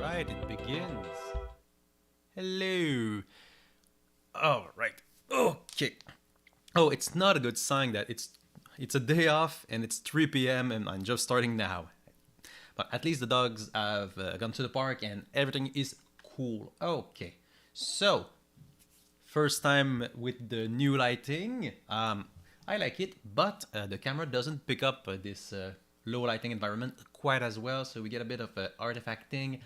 Alright, it begins. Hello. Alright. Okay. Oh, it's not a good sign that it's a day off and it's 3 p.m. and I'm just starting now. But at least the dogs have gone to the park and everything is cool. Okay. So, first time with the new lighting. I like it, but the camera doesn't pick up this low lighting environment quite as well, so we get a bit of artifacting,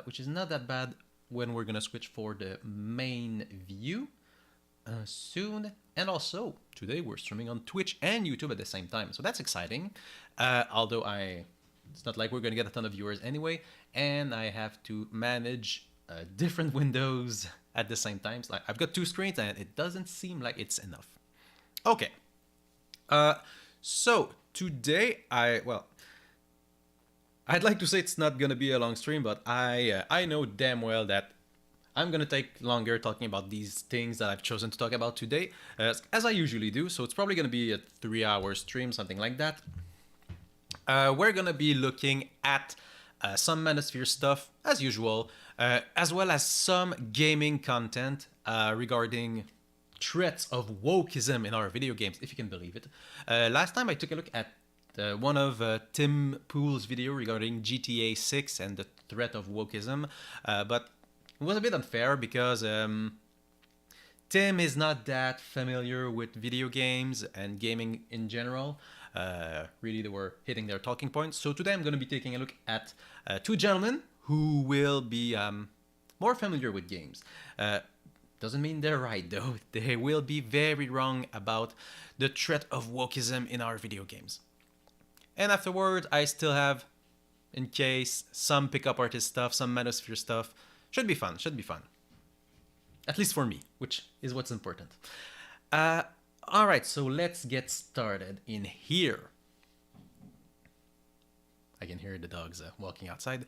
which is not that bad when we're gonna switch for the main view soon. And also, today we're streaming on Twitch and YouTube at the same time, so that's exciting. Although it's not like we're gonna get a ton of viewers anyway, and I have to manage different windows at the same time. So I've got two screens and it doesn't seem like it's enough. Okay. So today I'd like to say it's not gonna be a long stream, but I know damn well that I'm gonna take longer talking about these things that I've chosen to talk about today, as I usually do. So it's probably gonna be a 3-hour stream, something like that. We're gonna be looking at some manosphere stuff as usual, as well as some gaming content regarding threats of wokeism in our video games, if you can believe it. Last time I took a look at one of Tim Pool's video regarding GTA 6 and the threat of wokeism, but it was a bit unfair because Tim is not that familiar with video games and gaming in general. Really, they were hitting their talking points. So today I'm going to be taking a look at two gentlemen who will be more familiar with games. Doesn't mean they're right, though. They will be very wrong about the threat of wokeism in our video games. And afterward, I still have, in case, some pickup artist stuff, some manosphere stuff. Should be fun, should be fun. At least for me, which is what's important. Alright, so let's get started in here. I can hear the dogs walking outside.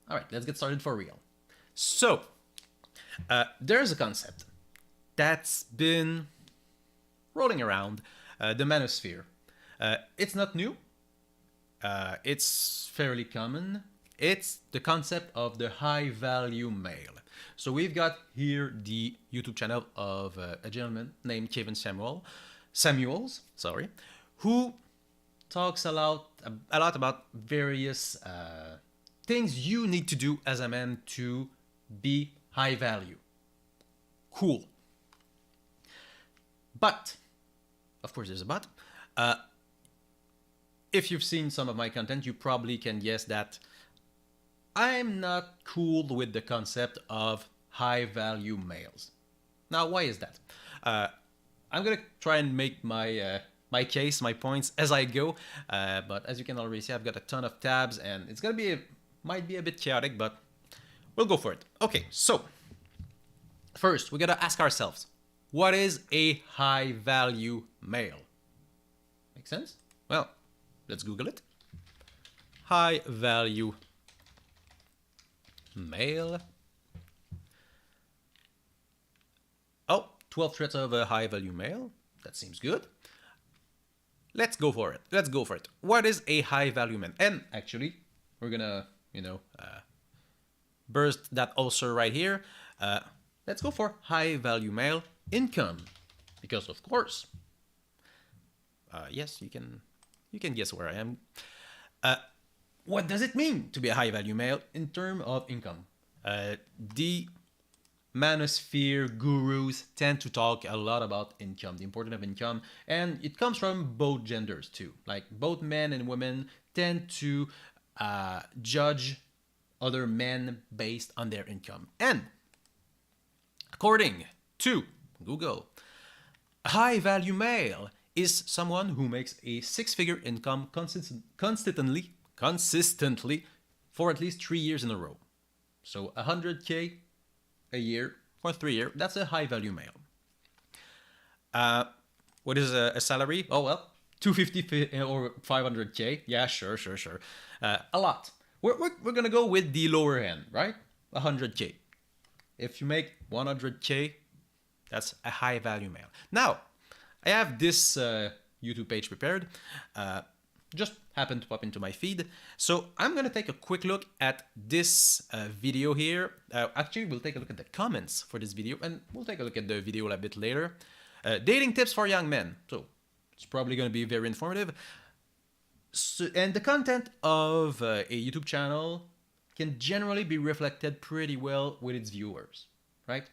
Alright, let's get started for real. So, there's a concept that's been rolling around, the manosphere. It's not new. It's fairly common. It's the concept of the high-value male. So we've got here the YouTube channel of a gentleman named Kevin Samuels, who talks a lot about various things you need to do as a man to be high value. Cool. But, of course there's a but, if you've seen some of my content, you probably can guess that I'm not cool with the concept of high value males. Now, why is that? I'm gonna try and make my my case, my points as I go, but as you can already see, I've got a ton of tabs and it's gonna be might be a bit chaotic, but we'll go for it. Okay, so first we gotta ask ourselves, what is a high value male? Make sense? Well, let's Google it. High value male. Oh, 12 threats of a high value male. That seems good. Let's go for it. Let's go for it. What is a high value man? And actually, we're gonna, burst that ulcer right here. Let's go for high value male income. Because of course, yes, you can guess where I am. What does it mean to be a high value male in terms of income? The manosphere gurus tend to talk a lot about income, the importance of income, and it comes from both genders too. Like both men and women tend to judge other men based on their income. And according to Google, a high value male is someone who makes a 6-figure income consistently for at least 3 years in a row. So 100K a year for 3 years, that's a high value male. What is a salary? Oh well, 250 or 500K. Yeah, sure. A lot. We're gonna go with the lower end, right? 100K. If you make 100K, that's a high value male. Now, I have this YouTube page prepared. Just happened to pop into my feed. So I'm gonna take a quick look at this video here. Actually, we'll take a look at the comments for this video, and we'll take a look at the video a bit later. Dating tips for young men. So it's probably gonna be very informative. So, and the content of a YouTube channel can generally be reflected pretty well with its viewers, right?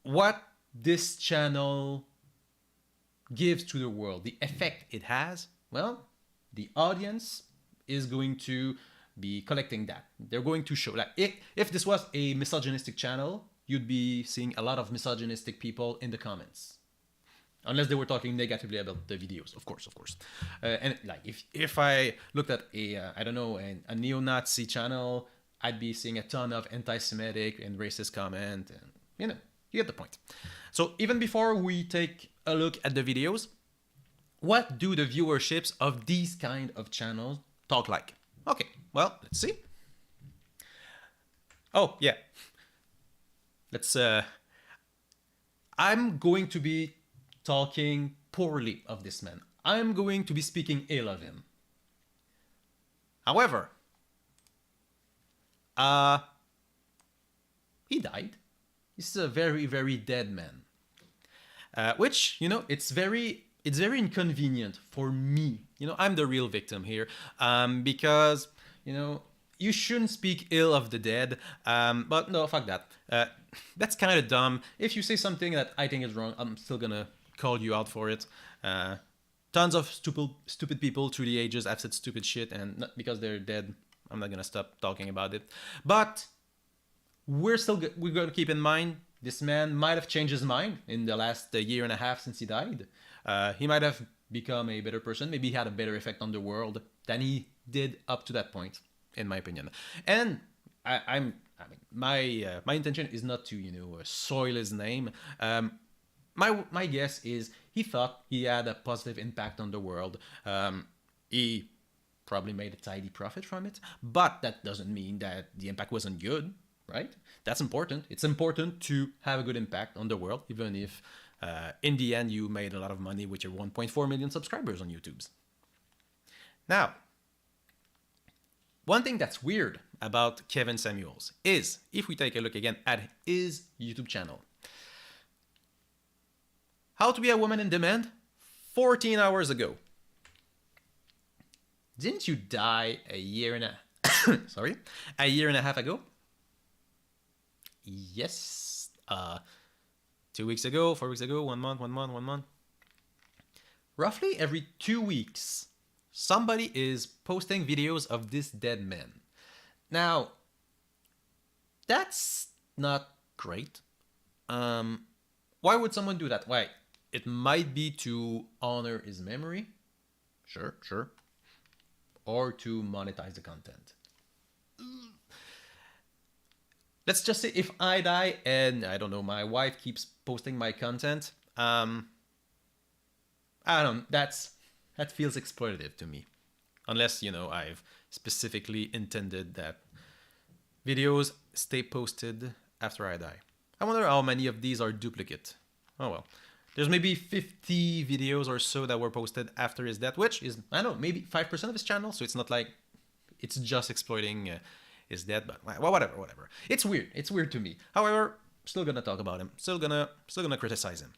What this channel gives to the world, the effect it has, well, the audience is going to be collecting that. They're going to show, like, if this was a misogynistic channel, you'd be seeing a lot of misogynistic people in the comments. Unless they were talking negatively about the videos, of course. And like, if I looked at I don't know, a neo-Nazi channel, I'd be seeing a ton of anti-Semitic and racist comment, and you get the point. So even before we take a look at the videos, what do the viewerships of these kind of channels talk like? Okay, well, let's see. Oh, yeah. Let's, I'm going to be talking poorly of this man. I'm going to be speaking ill of him. However, he died. He's a very, very dead man. Which, it's very inconvenient for me. I'm the real victim here, because, you shouldn't speak ill of the dead. But no, fuck that. That's kind of dumb. If you say something that I think is wrong, I'm still gonna call you out for it. Tons of stupid people through the ages have said stupid shit, and not because they're dead, I'm not gonna stop talking about it. But we're gonna keep in mind this man might have changed his mind in the last year and a half since he died. He might have become a better person. Maybe he had a better effect on the world than he did up to that point, in my opinion. And my intention is not to soil his name. My guess is he thought he had a positive impact on the world. He probably made a tidy profit from it, but that doesn't mean that the impact wasn't good, right? That's important. It's important to have a good impact on the world, even if in the end you made a lot of money with your 1.4 million subscribers on YouTube. Now, one thing that's weird about Kevin Samuels is, if we take a look again at his YouTube channel, How to Be a Woman in Demand, 14 hours ago. Didn't you die a year and a half ago? Yes. 2 weeks ago, 4 weeks ago, 1 month. Roughly every 2 weeks, somebody is posting videos of this dead man. Now, that's not great. Why would someone do that? Why? It might be to honor his memory. Sure. Or to monetize the content. Let's just say if I die and, I don't know, my wife keeps posting my content, I don't know, that feels exploitative to me. Unless, I've specifically intended that videos stay posted after I die. I wonder how many of these are duplicate. Oh well. There's maybe 50 videos or so that were posted after his death, which is, I don't know, maybe 5% of his channel, so it's not like it's just exploiting his death, but well, whatever. It's weird to me. However, still gonna talk about him, still gonna criticize him.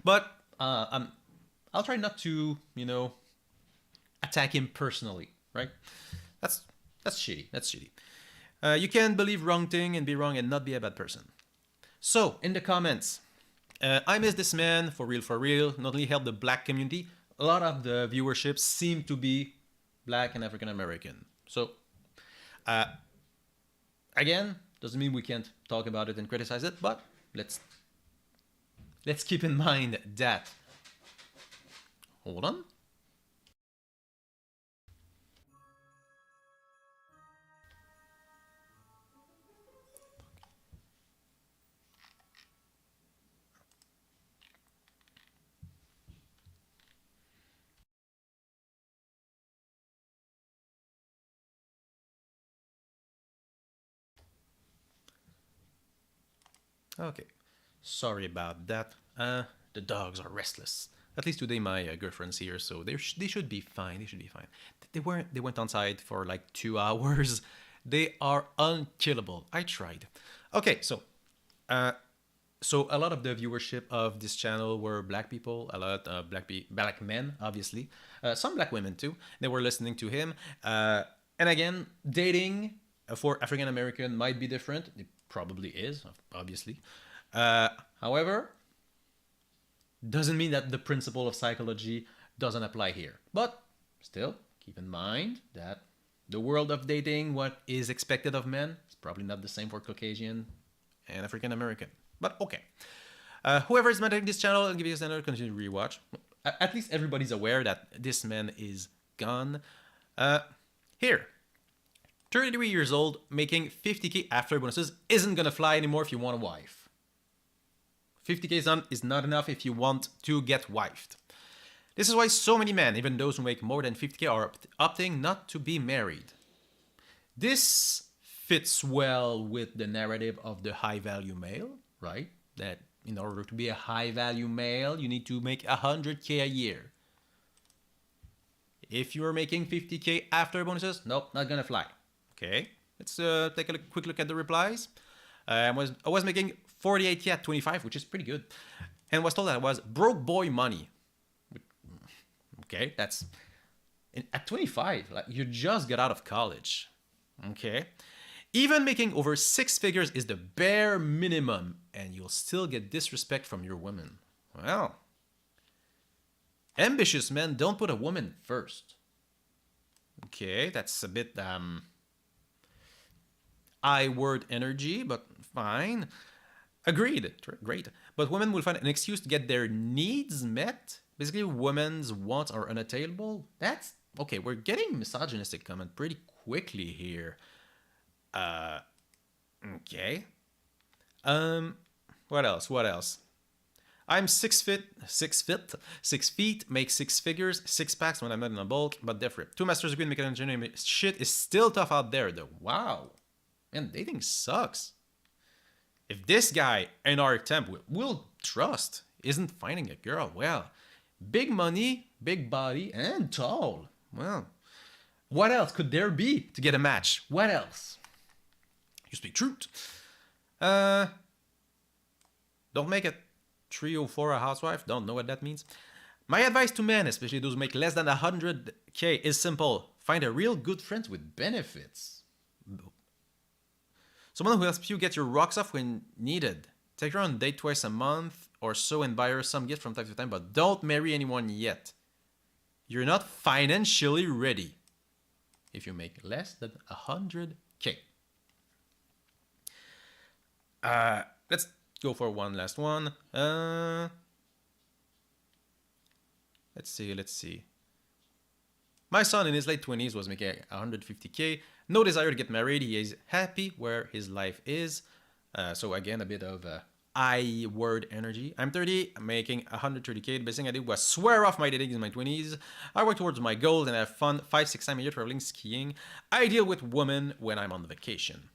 But I'll try not to, attack him personally, right? That's shitty. You can believe wrong thing and be wrong and not be a bad person. So, in the comments, I miss this man, for real, not only help the black community, a lot of the viewerships seem to be black and African American. So, again, doesn't mean we can't talk about it and criticize it, but let's keep in mind that. Hold on. Okay, sorry about that. The dogs are restless. At least today, my girlfriend's here, so they should be fine. They should be fine. They weren't. They went on site for like 2 hours. They are unkillable. I tried. Okay, uh, so a lot of the viewership of this channel were black people, a lot of black men, obviously, some black women too. They were listening to him, and again, dating for African American might be different. It probably is, obviously. However, doesn't mean that the principle of psychology doesn't apply here. But still, keep in mind that the world of dating, what is expected of men, is probably not the same for Caucasian and African American. But okay. Whoever is managing this channel, I'll give you another continue to rewatch. At least everybody's aware that this man is gone. Here, 33 years old, making 50k after bonuses isn't gonna fly anymore if you want a wife. 50k is not enough if you want to get wifed. This is why so many men, even those who make more than 50k, are opting not to be married. This fits well with the narrative of the high-value male, right? That in order to be a high-value male, you need to make 100k a year. If you're making 50k after bonuses, nope, not gonna fly. Okay, let's take a quick look at the replies. I was making 48k at 25, which is pretty good, and was told that I was broke boy money. Okay, that's at 25, like you just got out of college. Okay, even making over 6 figures is the bare minimum, and you'll still get disrespect from your women. Well, ambitious men don't put a woman first. Okay, that's a bit I-word energy, but fine. Agreed. Great. But women will find an excuse to get their needs met. Basically, women's wants are unattainable. That's okay. We're getting misogynistic comment pretty quickly here. Okay. What else? I'm 6 feet, make 6 figures, 6 packs when I'm not in a bulk, but different. 2 master's degree in mechanical engineering. Shit is still tough out there, though. Wow. Man, dating sucks. If this guy in our temp will trust isn't finding a girl, well, big money, big body, and tall. Well, what else could there be to get a match? What else? You speak truth. Don't make a 304 a housewife. Don't know what that means. My advice to men, especially those who make less than 100k, is simple. Find a real good friend with benefits. Someone who helps you get your rocks off when needed. Take her on a date twice a month or so and buy her some gift from time to time, but don't marry anyone yet. You're not financially ready if you make less than 100k. Let's go for one last one. Let's see. My son in his late 20s was making 150k. No desire to get married. He is happy where his life is. So again, a bit of I-word energy. I'm 30, I'm making 130k. The best thing I did was swear off my dating in my 20s. I work towards my goals and have fun 5-6 times a year traveling, skiing. I deal with women when I'm on vacation.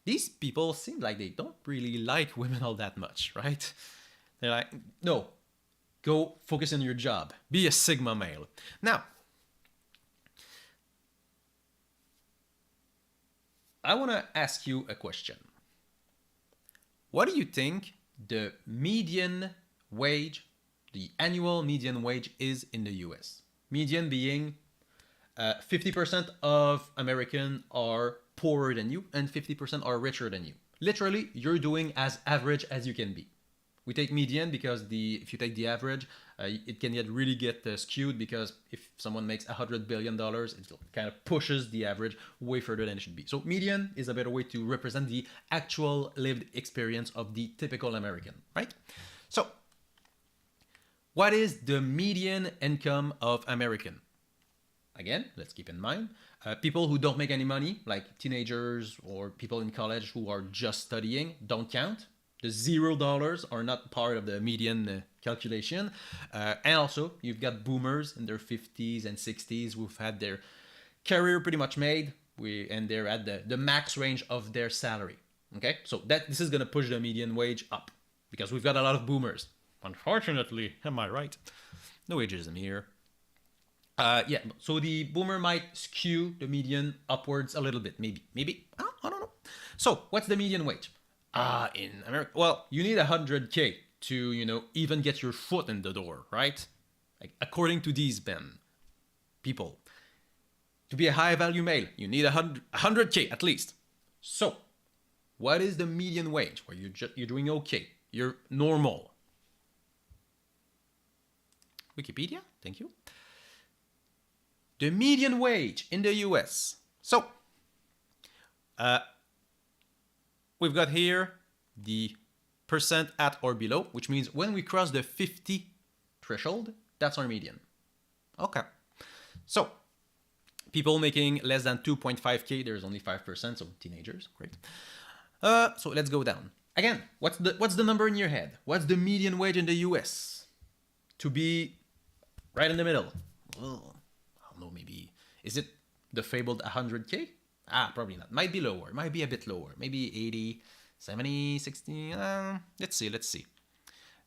These people seem like they don't really like women all that much, right? They're like, no, go focus on your job. Be a Sigma male. Now, I want to ask you a question. What do you think the median wage, the annual median wage is in the US? Median being 50% of Americans are poorer than you and 50% are richer than you. Literally, you're doing as average as you can be. We take median because if you take the average, it can really get skewed, because if someone makes $100 billion, it kind of pushes the average way further than it should be. So median is a better way to represent the actual lived experience of the typical American, right? So what is the median income of American? Again, let's keep in mind, people who don't make any money, like teenagers or people in college who are just studying, don't count. The $0 are not part of the median calculation. And also, you've got boomers in their 50s and 60s who've had their career pretty much made, and they're at the max range of their salary. Okay, so this is going to push the median wage up because we've got a lot of boomers. Unfortunately, am I right? No ageism here. Yeah, so the boomer might skew the median upwards a little bit, maybe. I don't know. So, what's the median wage? In America, well, you need 100K to, even get your foot in the door, right? Like, according to these people, to be a high value male, you need 100K at least. So, what is the median wage? Well, you're doing okay. You're normal. Wikipedia, thank you. The median wage in the US. So, we've got here the percent at or below, which means when we cross the 50 threshold, that's our median. Okay. So, people making less than 2.5K, there's only 5%, so teenagers, great. So let's go down. Again, what's the number in your head? What's the median wage in the US? To be right in the middle. Well, I don't know, maybe, is it the fabled 100K? Probably not. Might be lower, might be a bit lower. Maybe 80, 70, 60, let's see.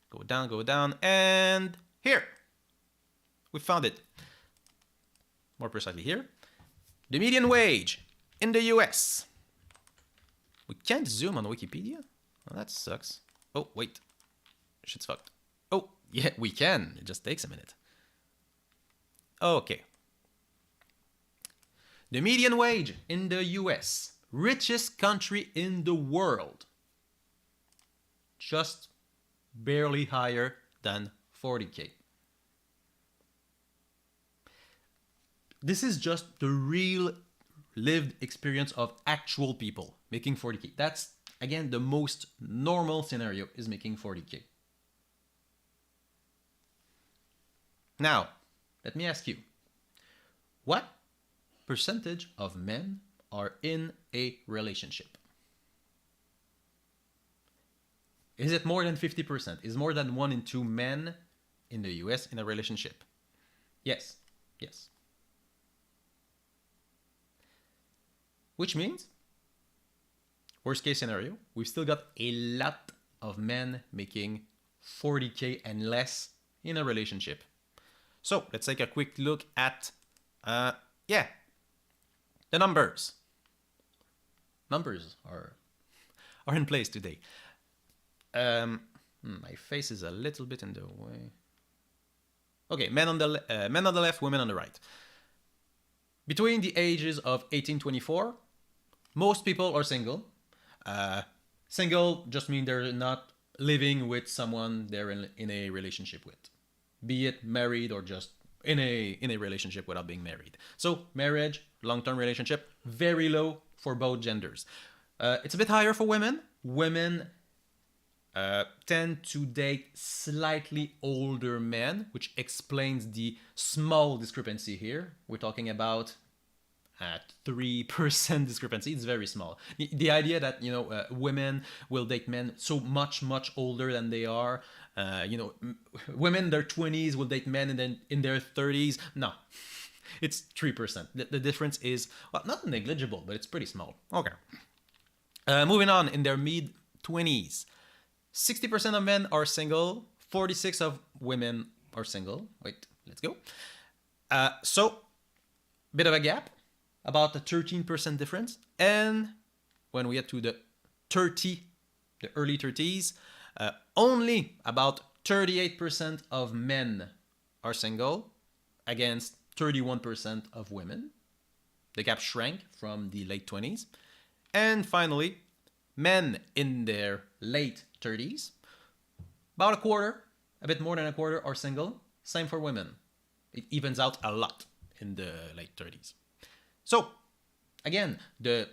Go down, and here. We found it. More precisely here. The median wage in the US. We can't zoom on Wikipedia? Well, that sucks. Oh, wait. Shit's fucked. Oh, yeah, we can. It just takes a minute. Okay. The median wage in the US. Richest country in the world. Just barely higher than 40K. This is just the real lived experience of actual people making 40K. That's, again, the most normal scenario is making 40K. Now, let me ask you, what percentage of men are in a relationship? Is it more than 50%? Is more than 1 in 2 men in the US in a relationship? Yes. Which means, worst case scenario, we've still got a lot of men making 40K and less in a relationship. So let's take a quick look at, the numbers. Numbers are in place today. My face is a little bit in the way. Okay, men on the left, women on the right. Between the ages of 18 and 24, most people are single. Single just means they're not living with someone they're in a relationship with, be it married or just in a relationship without being married. So marriage, long-term relationship, very low for both genders. It's a bit higher for women. Women tend to date slightly older men, which explains the small discrepancy here. We're talking about 3% discrepancy. It's very small. The idea that women will date men so much older than they are, women in their 20s will date men and then in their 30s. No, it's 3%. The difference is, well, not negligible, but it's pretty small. Okay. Moving on, in their mid 20s, 60% of men are single, 46% of women are single. Wait, let's go. So, bit of a gap, about a 13% difference. And when we get to the early 30s, only about 38% of men are single against 31% of women. The gap shrank from the late 20s. And finally, men in their late 30s, about a quarter, a bit more than a quarter are single. Same for women. It evens out a lot in the late 30s. So, again, the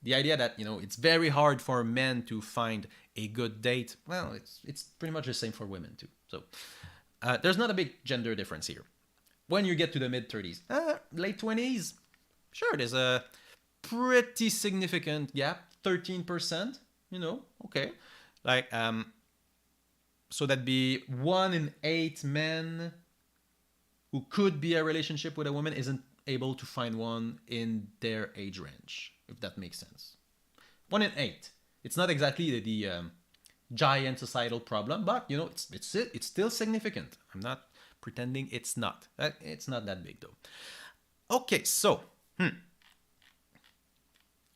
idea that, it's very hard for men to find a good date, well, it's pretty much the same for women too. So, there's not a big gender difference here. When you get to the mid 30s, late 20s, sure, there's a pretty significant gap, 13%, okay. Like, so that'd be 1 in 8 men who could be a relationship with a woman isn't able to find one in their age range, if that makes sense. 1 in 8. It's not exactly giant societal problem, but you know, it's still significant. I'm not pretending it's not. It's not that big though. Okay, so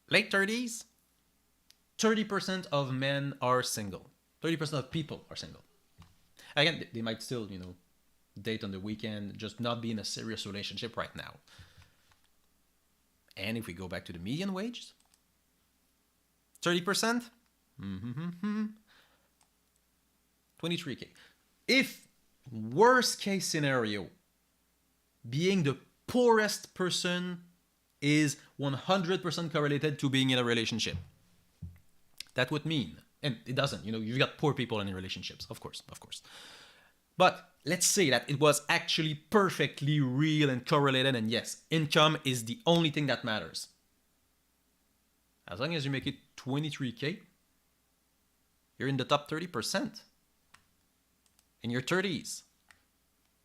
late 30s, 30% of men are single. 30% of people are single. Again, they might still, you know, date on the weekend, just not be in a serious relationship right now. And if we go back to the median wage, 30%, 23K. If worst case scenario, being the poorest person is 100% correlated to being in a relationship, that would mean, and it doesn't, you know, you've got poor people in relationships, of course. But let's say that it was actually perfectly real and correlated, and yes, income is the only thing that matters. As long as you make it 23K, you're in the top 30%. In your 30s.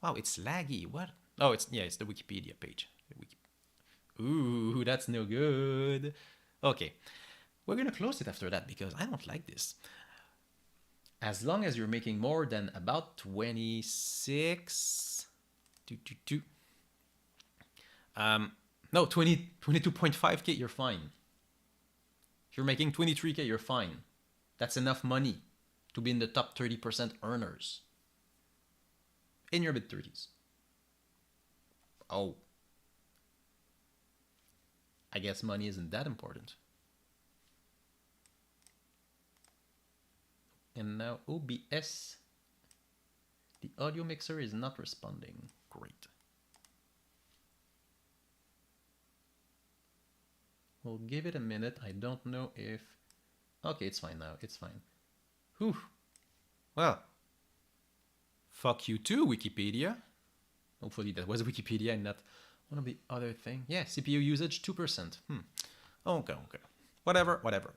Wow, it's laggy. What? Oh, it's the Wikipedia page. Ooh, that's no good. Okay. We're going to close it after that because I don't like this. As long as you're making more than about 26... No, 22.5K, you're fine. If you're making 23K, you're fine. That's enough money to be in the top 30% earners. In your mid-30s. Oh. I guess money isn't that important. And now OBS. The audio mixer is not responding. Great. We'll give it a minute. I don't know if... Okay, it's fine now. It's fine. Whew. Well. Fuck you too, Wikipedia. Hopefully that was Wikipedia and not one of the other things. Yeah, CPU usage 2%. Okay. Whatever.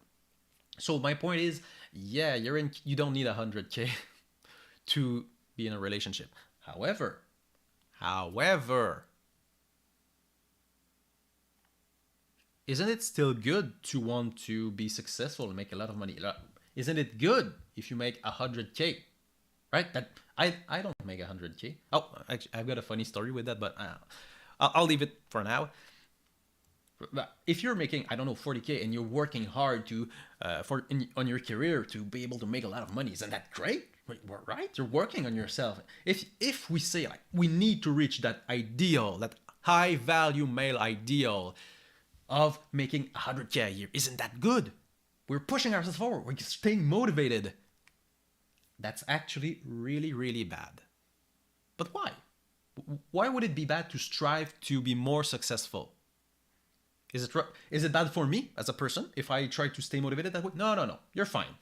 So my point is, yeah, you don't need 100K to be in a relationship. However, isn't it still good to want to be successful and make a lot of money? Isn't it good if you make 100K? Right? That I don't make 100K. Oh, actually, I've got a funny story with that, but I'll leave it for now. If you're making, I don't know, 40K and you're working hard to on your career to be able to make a lot of money, isn't that great? Right? You're working on yourself. If we say like we need to reach that ideal, that high value male ideal of making 100K a year, isn't that good? We're pushing ourselves forward. We're staying motivated. That's actually really, really bad. But why? Why would it be bad to strive to be more successful? Is it bad for me as a person if I try to stay motivated that way? No. You're fine.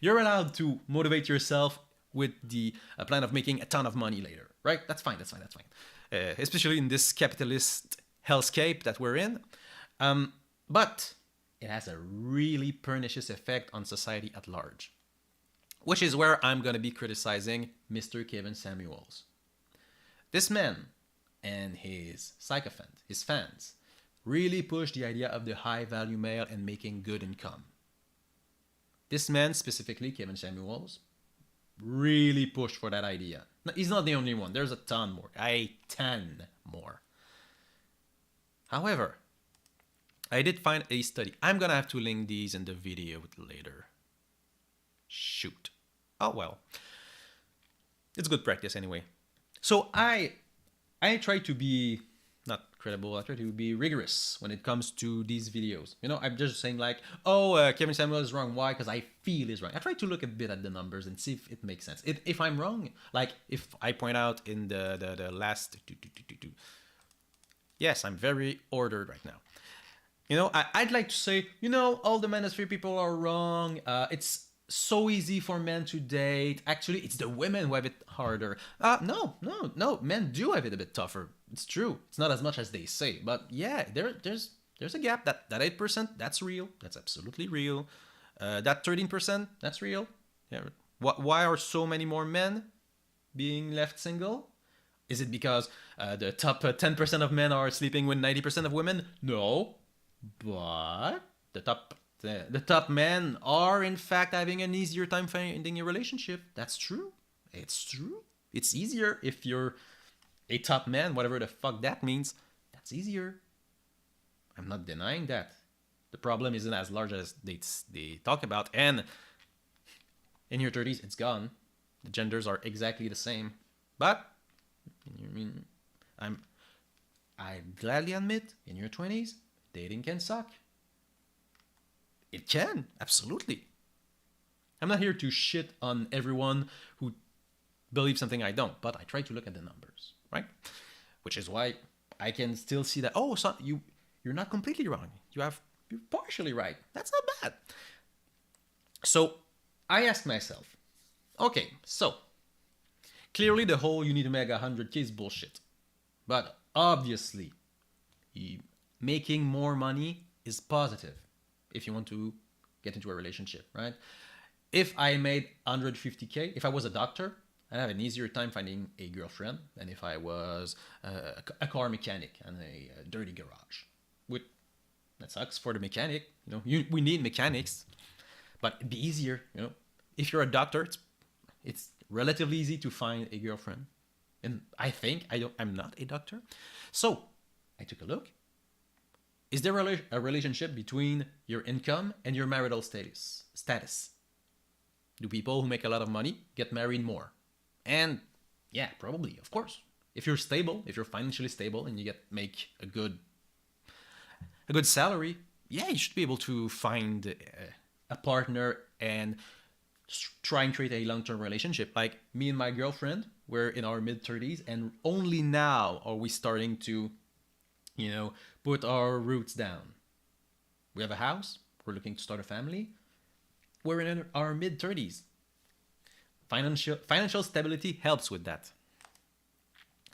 You're allowed to motivate yourself with the plan of making a ton of money later, right? That's fine. Especially in this capitalist hellscape that we're in. But it has a really pernicious effect on society at large. Which is where I'm going to be criticizing Mr. Kevin Samuels. This man and his sycophant, his fans, really push the idea of the high-value male and making good income. This man, specifically Kevin Samuels, really pushed for that idea. He's not the only one. There's a ton more. A ton more. However, I did find a study. I'm going to have to link these in the video later. Shoot. Oh well. It's good practice anyway. So I try to be not credible. I try to be rigorous when it comes to these videos. You know, I'm just saying like, oh, Kevin Samuel is wrong. Why? Because I feel he's wrong. I try to look a bit at the numbers and see if it makes sense. If I'm wrong, like if I point out in the last... Yes, I'm very ordered right now. You know, I'd like to say, you know, all the manosphere people are wrong. It's so easy for men to date. Actually, it's the women who have it harder. No. Men do have it a bit tougher. It's true. It's not as much as they say. But yeah, there's a gap. That 8%, that's real. That's absolutely real. That 13%, that's real. Yeah. Why are so many more men being left single? Is it because the top 10% of men are sleeping with 90% of women? No. But the top the top men are in fact having an easier time finding a relationship. That's true. It's true. It's easier if you're a top man, whatever the fuck that means. That's easier. I'm not denying that. The problem isn't as large as they talk about, and in your 30s, it's gone. The genders are exactly the same. But I mean, I gladly admit, in your 20s, dating can suck. It can, absolutely. I'm not here to shit on everyone who believes something I don't, but I try to look at the numbers, right? Which is why I can still see that. Oh, so you're not completely wrong. You're partially right. That's not bad. So I asked myself, okay, so clearly the whole you need to make 100K is bullshit. But obviously, making more money is positive if you want to get into a relationship, right? If I made 150K, if I was a doctor, I'd have an easier time finding a girlfriend than if I was a car mechanic and a dirty garage. That sucks for the mechanic. We need mechanics, but it'd be easier. If you're a doctor, it's relatively easy to find a girlfriend. And I think I'm not a doctor, so I took a look. Is there a relationship between your income and your marital status? Do people who make a lot of money get married more? And yeah, probably, of course. If you're stable, if you're financially stable, and you make a good salary, yeah, you should be able to find a partner and try and create a long-term relationship. Like me and my girlfriend, we're in our mid-30s, and only now are we starting to, put our roots down. We have a house. We're looking to start a family. We're in our mid-30s. Financial stability helps with that.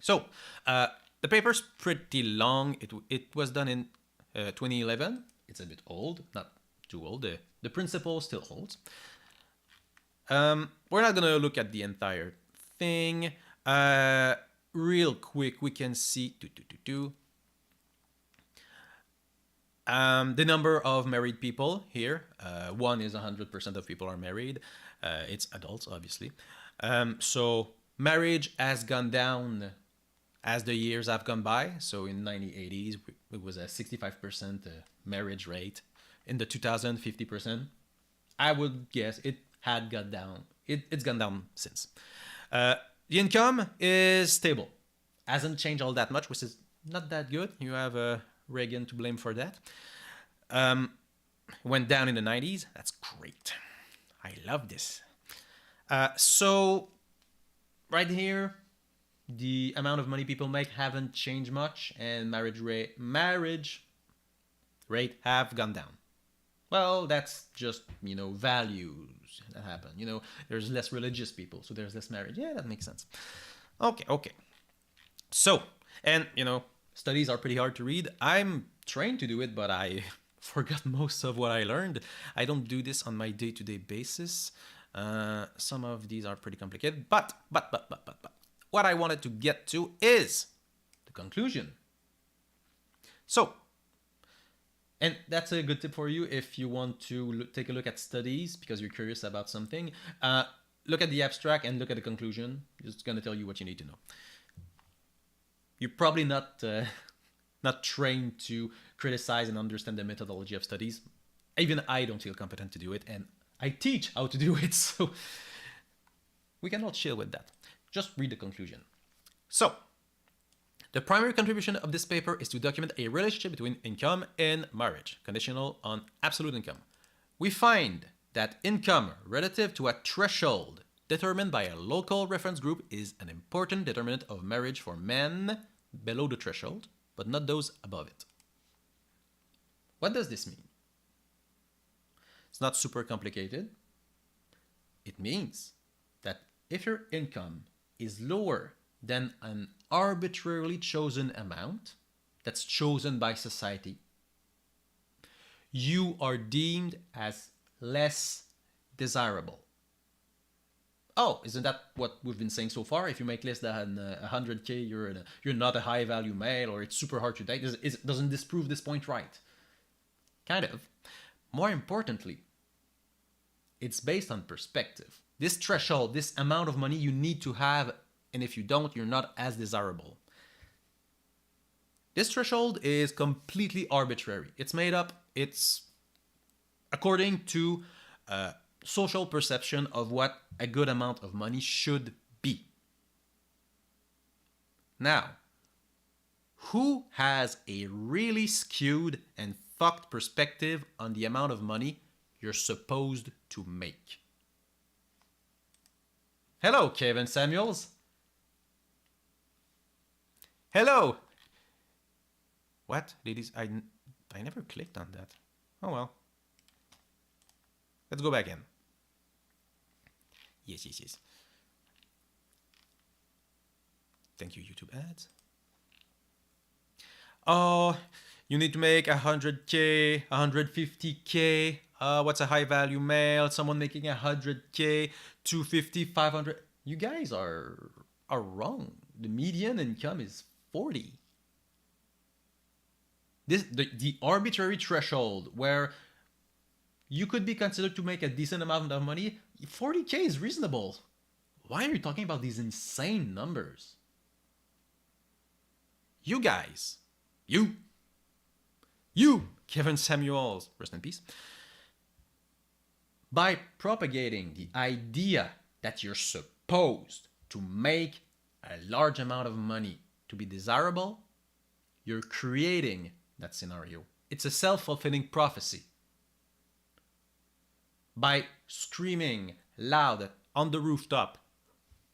So the paper's pretty long. It was done in 2011. It's a bit old, not too old. The principle still holds. We're not gonna look at the entire thing. Real quick, we can see the number of married people here. 1 is 100% of people are married. It's adults, obviously. So marriage has gone down as the years have gone by. So in 1980s, it was a 65% marriage rate. In the 2000s, 50%. I would guess it had gone down. It's gone down since. The income is stable. Hasn't changed all that much, which is not that good. You have Reagan to blame for that. Went down in the 90s. That's great. I love this. So right here, the amount of money people make haven't changed much, and marriage rate have gone down. Well, that's just, values that happen. There's less religious people, so there's less marriage. Yeah, that makes sense. Okay. So, and, studies are pretty hard to read. I'm trained to do it, but I forgot most of what I learned. I don't do this on my day-to-day basis. Some of these are pretty complicated, but what I wanted to get to is the conclusion. So, and that's a good tip for you if you want to take a look at studies because you're curious about something. Look at the abstract and look at the conclusion. It's going to tell you what you need to know. You're probably not trained to criticize and understand the methodology of studies. Even I don't feel competent to do it, and I teach how to do it, so we can all chill with that. Just read the conclusion. So, the primary contribution of this paper is to document a relationship between income and marriage, conditional on absolute income. We find that income relative to a threshold determined by a local reference group is an important determinant of marriage for men below the threshold, but not those above it. What does this mean? It's not super complicated. It means that if your income is lower than an arbitrarily chosen amount that's chosen by society, you are deemed as less desirable. Oh, isn't that what we've been saying so far? If you make less than 100K, you're not a high value male, or it's super hard to date. Doesn't this prove this point right? Kind of. More importantly, it's based on perspective. This threshold, this amount of money you need to have, and if you don't, you're not as desirable. This threshold is completely arbitrary. It's made up, it's according to social perception of what a good amount of money should be. Now, who has a really skewed and fucked perspective on the amount of money you're supposed to make? Hello, Kevin Samuels. Hello. What? Ladies, I never clicked on that. Oh well. Let's go back in. Yes. Thank you, YouTube ads. Oh, you need to make 100K, 150K. What's a high value male? Someone making 100K, 250, 500. You guys are wrong. The median income is 40. The arbitrary threshold where you could be considered to make a decent amount of money, 40K is reasonable. Why are you talking about these insane numbers? You guys, you, Kevin Samuels, rest in peace, by propagating the idea that you're supposed to make a large amount of money to be desirable, you're creating that scenario. It's a self-fulfilling prophecy. By screaming loud on the rooftop,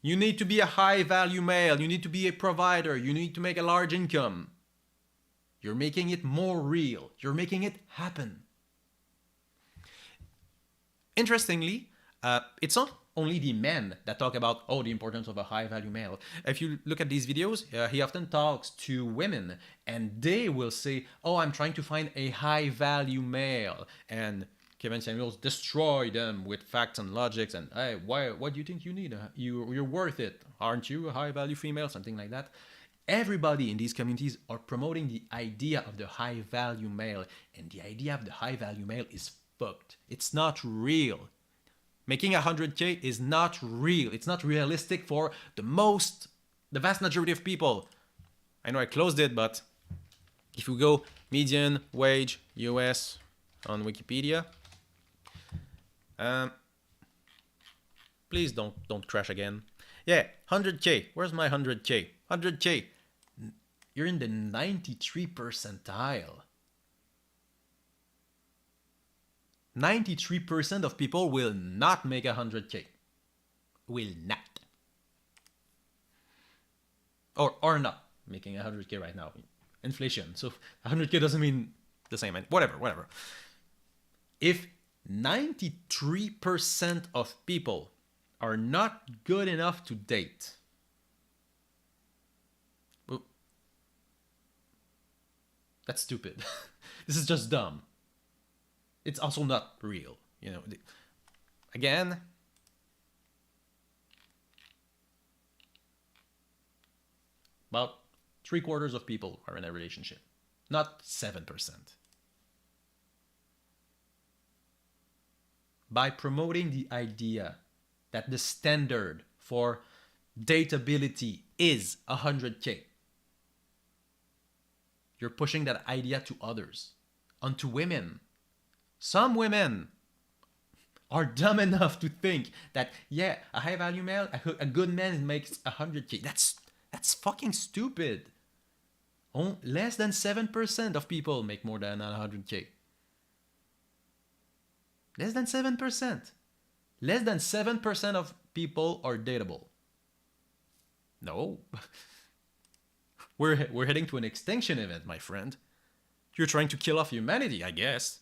you need to be a high-value male, you need to be a provider, you need to make a large income, you're making it more real, you're making it happen. Interestingly, it's not only the men that talk about, the importance of a high-value male. If you look at these videos, he often talks to women, and they will say, I'm trying to find a high-value male. And Kevin Samuels destroy them with facts and logics, and hey, what do you think you need? You're worth it. Aren't you a high-value female? Something like that. Everybody in these communities are promoting the idea of the high-value male, and the idea of the high-value male is fucked. It's not real. Making 100K is not real. It's not realistic for the vast majority of people. I know I closed it, but if you go median wage US on Wikipedia, please don't crash again. Yeah, 100K. Where's my 100K? 100K. You're in the 93 percentile. 93% of people will not make 100K. Will not. Or are not making 100K right now. Inflation. So 100K doesn't mean the same. Whatever. If 93% of people are not good enough to date, well, that's stupid. This is just dumb. It's also not real, Again, about 3/4 of people are in a relationship, not 7%. By promoting the idea that the standard for dateability is 100K, you're pushing that idea to others, onto women. Some women are dumb enough to think that, a high-value male, a good man makes 100K. That's fucking stupid. Less than 7% of people make more than 100K. Less than 7%. Less than 7% of people are dateable. No. We're heading to an extinction event, my friend. You're trying to kill off humanity, I guess.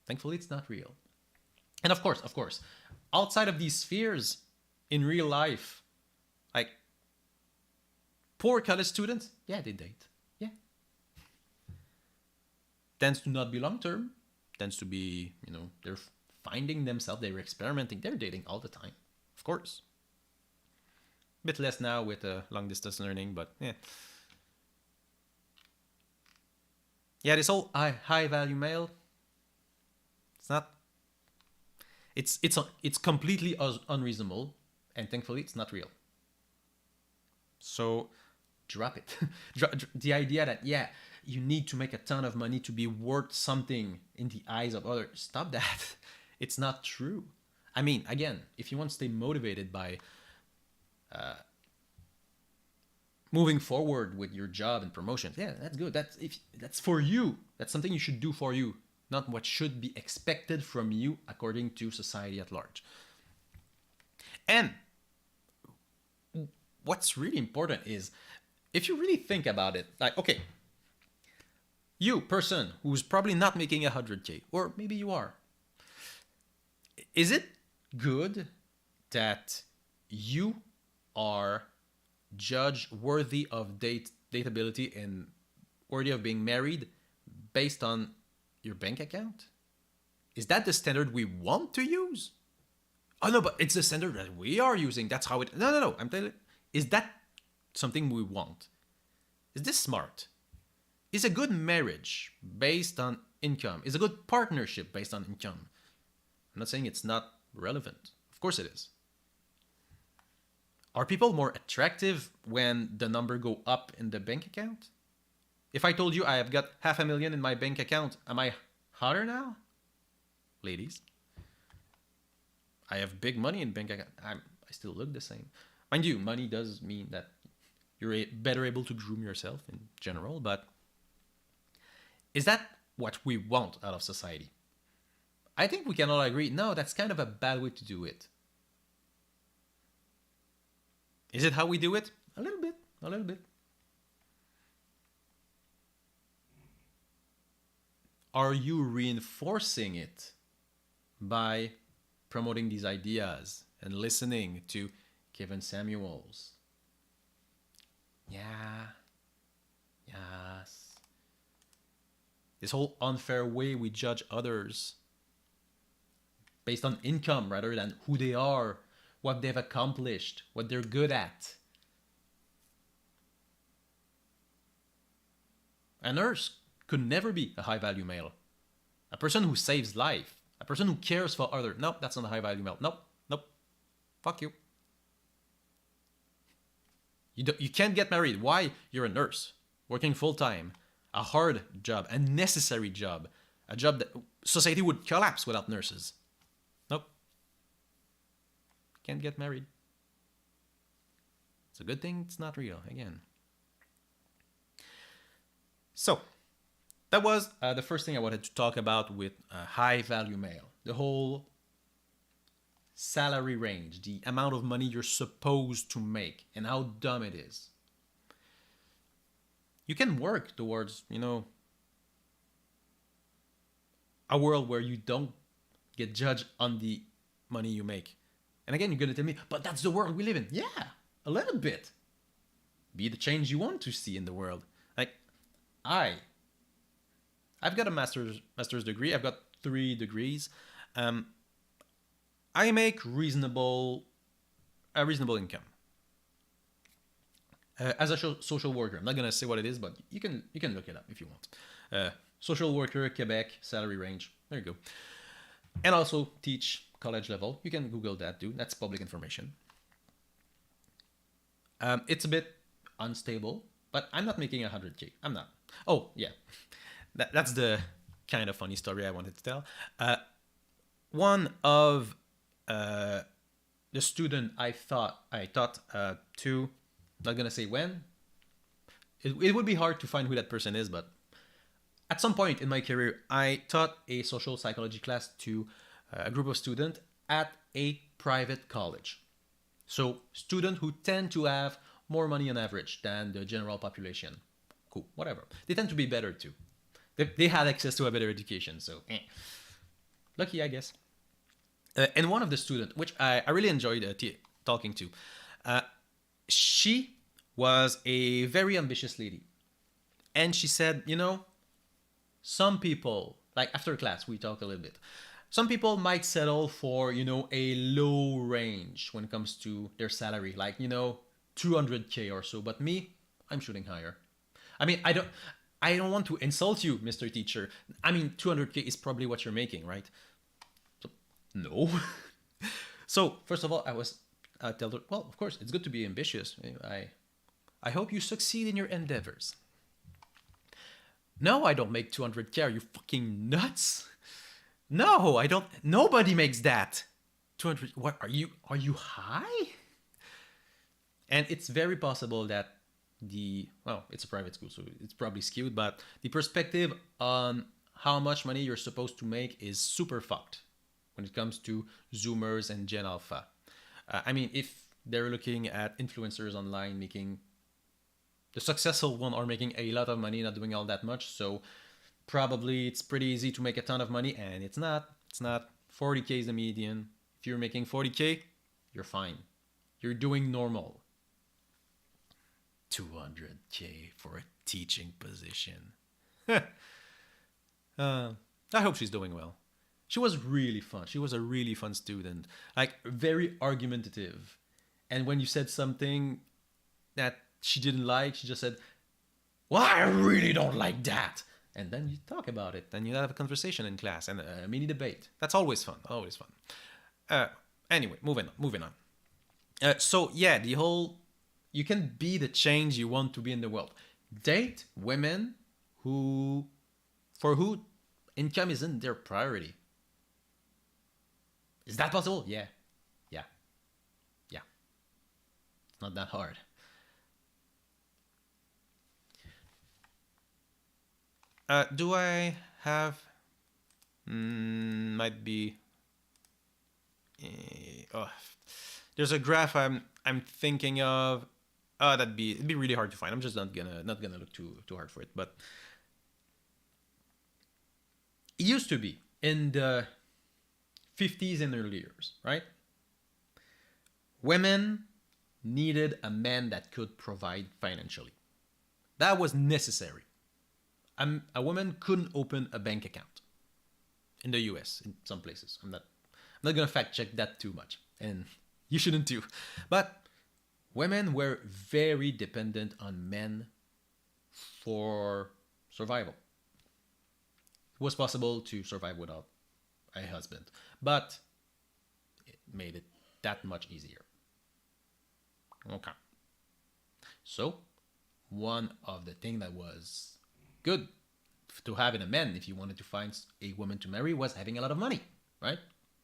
Thankfully, it's not real. And of course, outside of these spheres, in real life, like poor college students, they date. Yeah. Tends to not be long-term. Tends to be, they're finding themselves, they're experimenting, they're dating all the time. Of course. A bit less now with long-distance learning, but yeah. Yeah, this whole high-value male, It's not. It's completely unreasonable, and thankfully, it's not real. So, drop it. The idea that yeah, you need to make a ton of money to be worth something in the eyes of others. Stop that. It's not true. I mean, again, if you want to stay motivated by moving forward with your job and promotions, yeah, that's good. That's for you. That's something you should do for you, not what should be expected from you according to society at large. And what's really important is if you really think about it, like, okay, you person who's probably not making 100K, or maybe you are, is it good that you are judged worthy of dateability and worthy of being married based on your bank account? Is that the standard we want to use? Oh no, but it's the standard that we are using. That's how it. No. I'm telling you, is that something we want? Is this smart? Is a good marriage based on income? Is a good partnership based on income? I'm not saying it's not relevant. Of course it is. Are people more attractive when the number go up in the bank account? If I told you I have got $500,000 in my bank account, am I hotter now? Ladies. I have big money in bank account. I still look the same. Mind you, money does mean that you're better able to groom yourself in general, but is that what we want out of society? I think we can all agree, no, that's kind of a bad way to do it. Is it how we do it? A little bit, a little bit. Are you reinforcing it by promoting these ideas and listening to Kevin Samuels? Yeah. Yes. This whole unfair way we judge others based on income rather than who they are, what they've accomplished, what they're good at. A nurse could never be a high value male. A person who saves life, a person who cares for others. Nope, that's not a high value male. Nope. Fuck you. You can't get married. Why? You're a nurse, working full time, a hard job, a necessary job, a job that society would collapse without nurses. Nope. Can't get married. It's a good thing it's not real, again. So, that was the first thing I wanted to talk about with high value male. The whole salary range, the amount of money you're supposed to make, and how dumb it is. You can work towards, a world where you don't get judged on the money you make. And again, you're going to tell me, but that's the world we live in. Yeah, a little bit. Be the change you want to see in the world. Like, I've got a master's degree. I've got 3 degrees. I make a reasonable income. As a social worker, I'm not gonna say what it is, but you can look it up if you want. Social worker, Quebec, salary range. There you go. And also teach college level. You can Google that too. That's public information. It's a bit unstable, but I'm not making 100K. I'm not. Oh yeah, that's the kind of funny story I wanted to tell. One of the student I taught to, not gonna say when. It would be hard to find who that person is, but at some point in my career, I taught a social psychology class to a group of students at a private college. So students who tend to have more money on average than the general population. Cool, whatever. They tend to be better too. They had access to a better education, so lucky, I guess. And one of the students, which I really enjoyed talking to, she was a very ambitious lady. And she said, some people, like after class, we talk a little bit. Some people might settle for, a low range when it comes to their salary, like, 200K or so. But me, I'm shooting higher. I mean, I don't want to insult you, Mr. Teacher. I mean, 200K is probably what you're making, right? No. So first of all, I tell her, well, of course, it's good to be ambitious. I hope you succeed in your endeavors. No, I don't make 200K. Are you fucking nuts? No, I don't. Nobody makes that. 200. What are you? Are you high? And it's very possible that well, it's a private school, so it's probably skewed, but the perspective on how much money you're supposed to make is super fucked when it comes to Zoomers and Gen Alpha. I mean, if they're looking at influencers online making the successful one are making a lot of money, not doing all that much, so probably it's pretty easy to make a ton of money, and it's not. It's not. 40K is the median. If you're making 40K, you're fine. You're doing normal. 200K for a teaching position. I hope she's doing well. She was really fun. She was a really fun student. Like, very argumentative. And when you said something that she didn't like, she just said, well, I really don't like that. And then you talk about it. Then you have a conversation in class and a mini debate. That's always fun. Always fun. Anyway, moving on. So, yeah, the whole... You can be the change you want to be in the world. Date women for who income isn't their priority. Is that possible? Yeah. Yeah. Yeah. It's not that hard. Do I have... might be... oh, there's a graph I'm thinking of. It'd be really hard to find. I'm just not gonna look too hard for it. But it used to be in the 50s and early years, right? Women needed a man that could provide financially. That was necessary. A woman couldn't open a bank account in the US in some places. I'm not gonna fact check that too much, and you shouldn't too. But women were very dependent on men for survival. It was possible to survive without a husband, but it made it that much easier. Okay. So, one of the things that was good to have in a man if you wanted to find a woman to marry was having a lot of money, right?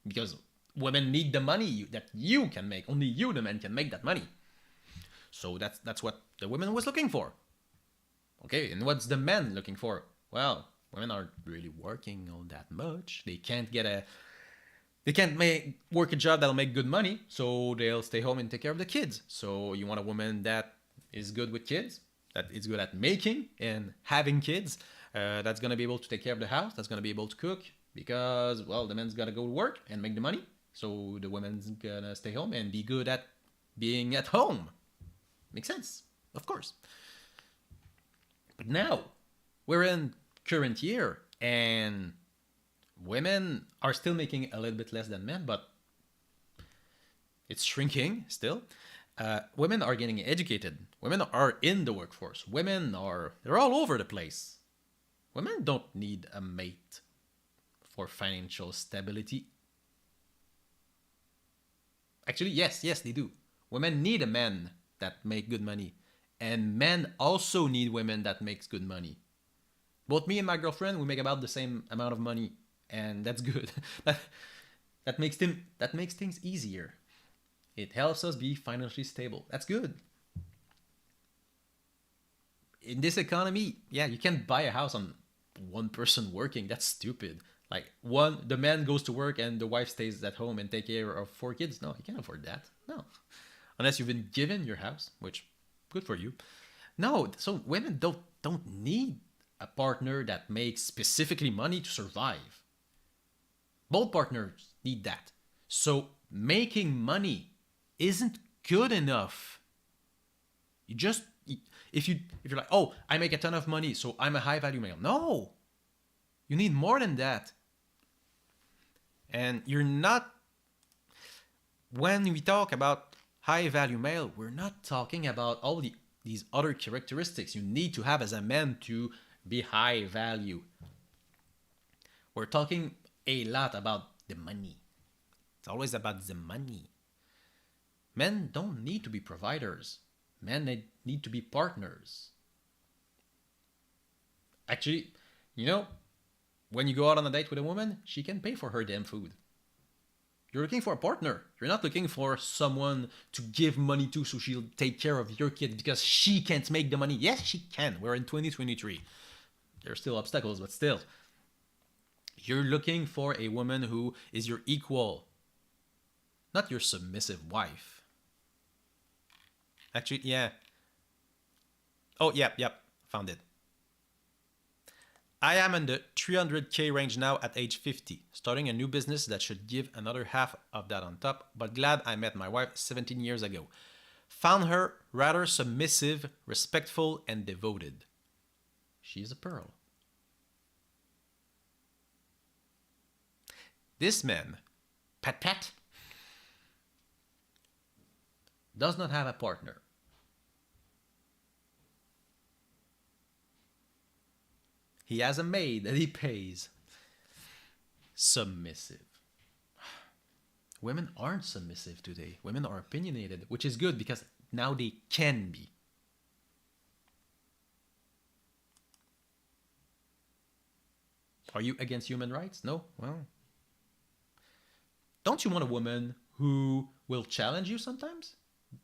Because women need the money that you can make. Only you, the man, can make that money. So that's what the woman was looking for. Okay, and what's the man looking for? Well, women aren't really working all that much. They can't work a job that'll make good money, so they'll stay home and take care of the kids. So you want a woman that is good with kids, that is good at making and having kids, that's gonna be able to take care of the house, that's gonna be able to cook, because, well, the man's gotta go to work and make the money, so the woman's gonna stay home and be good at being at home. Makes sense, of course. But now, we're in current year, and women are still making a little bit less than men, but it's shrinking still. Women are getting educated. Women are in the workforce. They're all over the place. Women don't need a mate for financial stability. Actually, yes, they do. Women need a man that make good money, and men also need women that makes good money. Both me and my girlfriend, we make about the same amount of money, and that's good. that makes things easier. It helps us be financially stable. That's good. In this economy, yeah, you can't buy a house on one person working. That's stupid. Like, the man goes to work and the wife stays at home and take care of 4 kids. No, you can't afford that. No. Unless you've been given your house, which, good for you. No, so women don't need a partner that makes specifically money to survive. Both partners need that. So making money isn't good enough. If you're like, oh, I make a ton of money, so I'm a high value male. No, you need more than that. And you're not. When we talk about high value male, we're not talking about all these other characteristics you need to have as a man to be high value. We're talking a lot about the money. It's always about the money. Men don't need to be providers. Men need to be partners. Actually, you know, when you go out on a date with a woman, she can pay for her damn food. You're looking for a partner. You're not looking for someone to give money to so she'll take care of your kid because she can't make the money. Yes, she can. We're in 2023. There's still obstacles, but still. You're looking for a woman who is your equal, not your submissive wife. Actually, yeah. Oh, yep. Found it. I am in the 300k range now at age 50, starting a new business that should give another half of that on top, but glad I met my wife 17 years ago. Found her rather submissive, respectful, and devoted. She's a pearl. This man, Pat, does not have a partner. He has a maid that he pays. Submissive. Women aren't submissive today. Women are opinionated, which is good because now they can be. Are you against human rights? No? Well, don't you want a woman who will challenge you sometimes?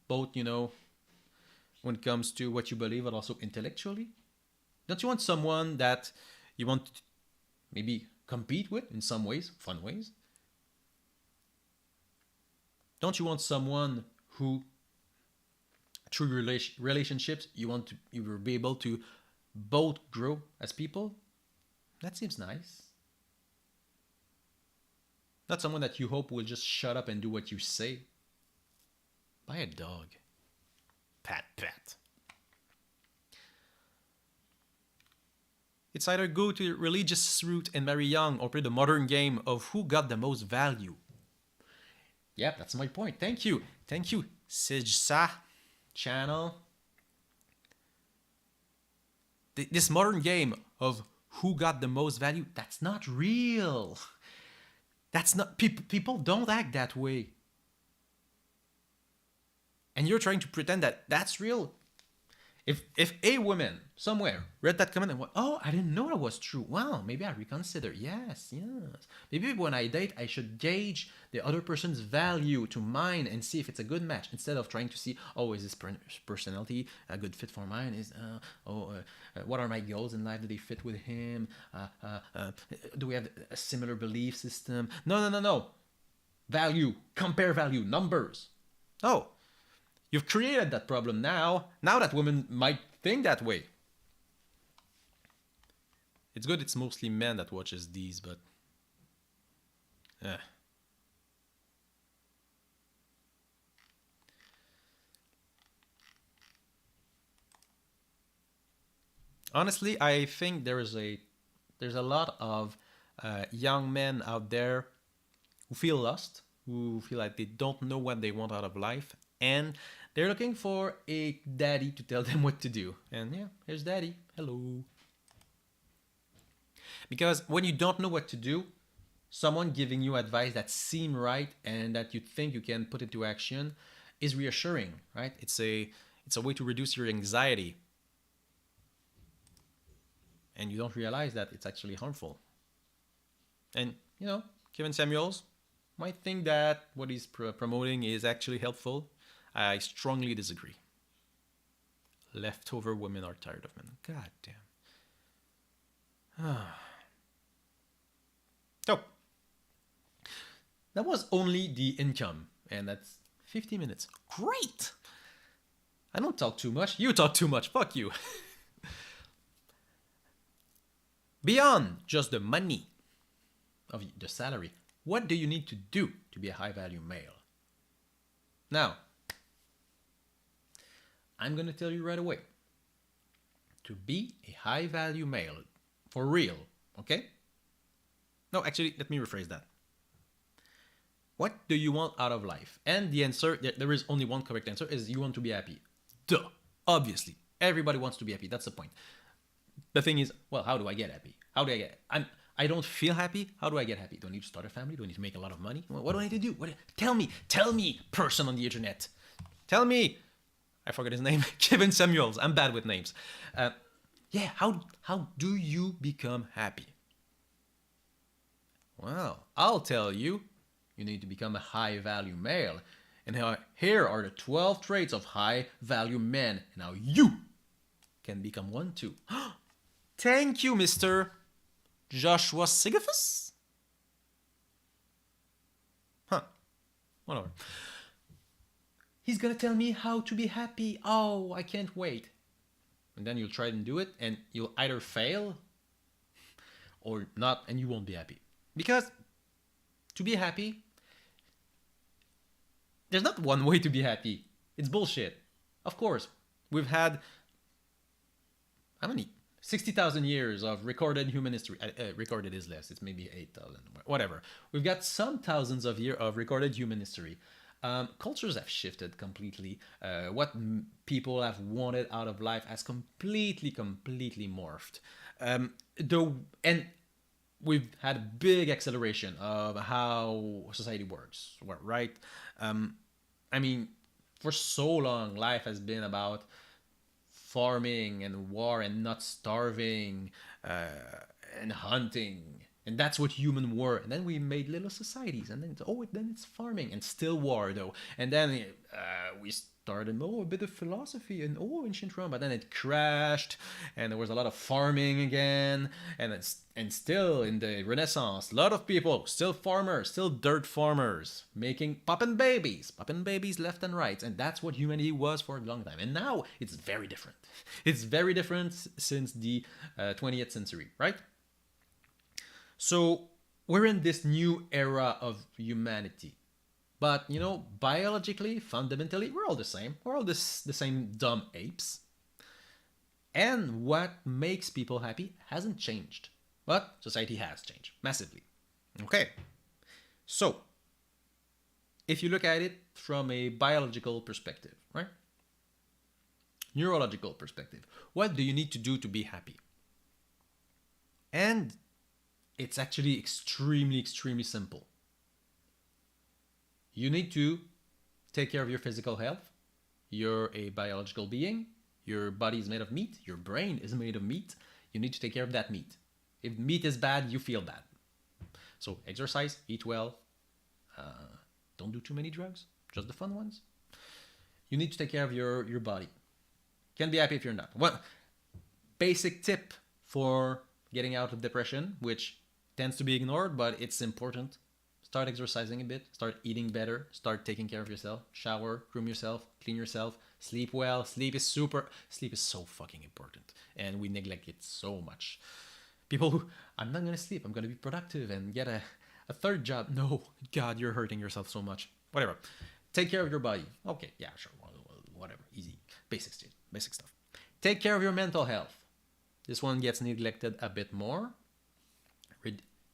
Both, when it comes to what you believe, but also intellectually? Don't you want someone that you want to maybe compete with in some ways, fun ways? Don't you want someone who, through relationships, you will be able to both grow as people? That seems nice. Not someone that you hope will just shut up and do what you say. Buy a dog. Pat. It's either go to the religious route and marry young or play the modern game of who got the most value. Yep, that's my point. Thank you. Sijsa channel. This modern game of who got the most value, that's not real. That's not, people don't act that way. And you're trying to pretend that that's real. If a woman somewhere read that comment and went, oh, I didn't know that was true. Wow, maybe I reconsider. Yes. Maybe when I date, I should gauge the other person's value to mine and see if it's a good match instead of trying to see, oh, is this personality a good fit for mine? What are my goals in life? Do they fit with him? Do we have a similar belief system? No. Value, compare value, numbers. Oh. You've created that problem now. Now that women might think that way. It's good it's mostly men that watches these, but... Honestly, I think there's a lot of young men out there who feel lost, who feel like they don't know what they want out of life, and they're looking for a daddy to tell them what to do. And yeah, here's daddy. Hello. Because when you don't know what to do, someone giving you advice that seems right and that you think you can put into action is reassuring, right? It's a way to reduce your anxiety. And you don't realize that it's actually harmful. And, Kevin Samuels might think that what he's promoting is actually helpful. I strongly disagree. Leftover women are tired of men. God damn. So, that was only the income, and that's 50 minutes. Great! I don't talk too much. You talk too much. Fuck you. Beyond just the money of the salary, what do you need to do to be a high-value male? Now, I'm going to tell you right away. To be a high-value male, for real, okay? No, actually, let me rephrase that. What do you want out of life? And the answer, there is only one correct answer, is you want to be happy. Duh. Obviously. Everybody wants to be happy. That's the point. The thing is, well, how do I get happy? How do I get... I don't feel happy. How do I get happy? Do I need to start a family? Do I need to make a lot of money? What do I need to do? Tell me, person on the internet. Tell me. I forgot his name. Kevin Samuels. I'm bad with names. Yeah, how do you become happy? Well, I'll tell you. You need to become a high value male. And here are the 12 traits of high value men. And how you can become one too. Thank you, Mr. Joshua Sigathus? Huh. Whatever. He's gonna tell me how to be happy. Oh, I can't wait. And then you'll try and do it, and you'll either fail or not, and you won't be happy. Because to be happy, there's not one way to be happy. It's bullshit. Of course, we've had how many? 60,000 years of recorded human history. Recorded is less. It's maybe 8,000. Whatever. We've got some thousands of years of recorded human history. Cultures have shifted completely. What people have wanted out of life has completely morphed. And we've had a big acceleration of how society works, right? I mean, for so long, life has been about farming and war and not starving and hunting, and that's what human were. And then we made little societies, and then it's farming and still war though. And then we started a bit of philosophy and ancient Rome, but then it crashed, and there was a lot of farming again, and still in the Renaissance, a lot of people still farmers, still dirt farmers, popping babies left and right, and that's what humanity was for a long time. And now it's very different. It's very different since the 20th century, right? So we're in this new era of humanity. But, biologically, fundamentally, we're all the same. We're all the same dumb apes. And what makes people happy hasn't changed. But society has changed massively. Okay. So, if you look at it from a biological perspective, right? Neurological perspective, what do you need to do to be happy? And it's actually extremely simple. You need to take care of your physical health. You're a biological being. Your body is made of meat. Your brain is made of meat. You need to take care of that meat. If meat is bad, you feel bad. So exercise, eat well. Don't do too many drugs, just the fun ones. You need to take care of your body. Can't be happy if you're not. One basic tip for getting out of depression, which tends to be ignored, but it's important. Start exercising a bit, start eating better, start taking care of yourself, shower, groom yourself, clean yourself, sleep well. Sleep is so fucking important, and we neglect it so much. People who, I'm not gonna sleep, I'm gonna be productive and get a third job. No, God, you're hurting yourself so much. Whatever. Take care of your body. Okay, yeah, sure, whatever, easy. Basic stuff. Take care of your mental health. This one gets neglected a bit more.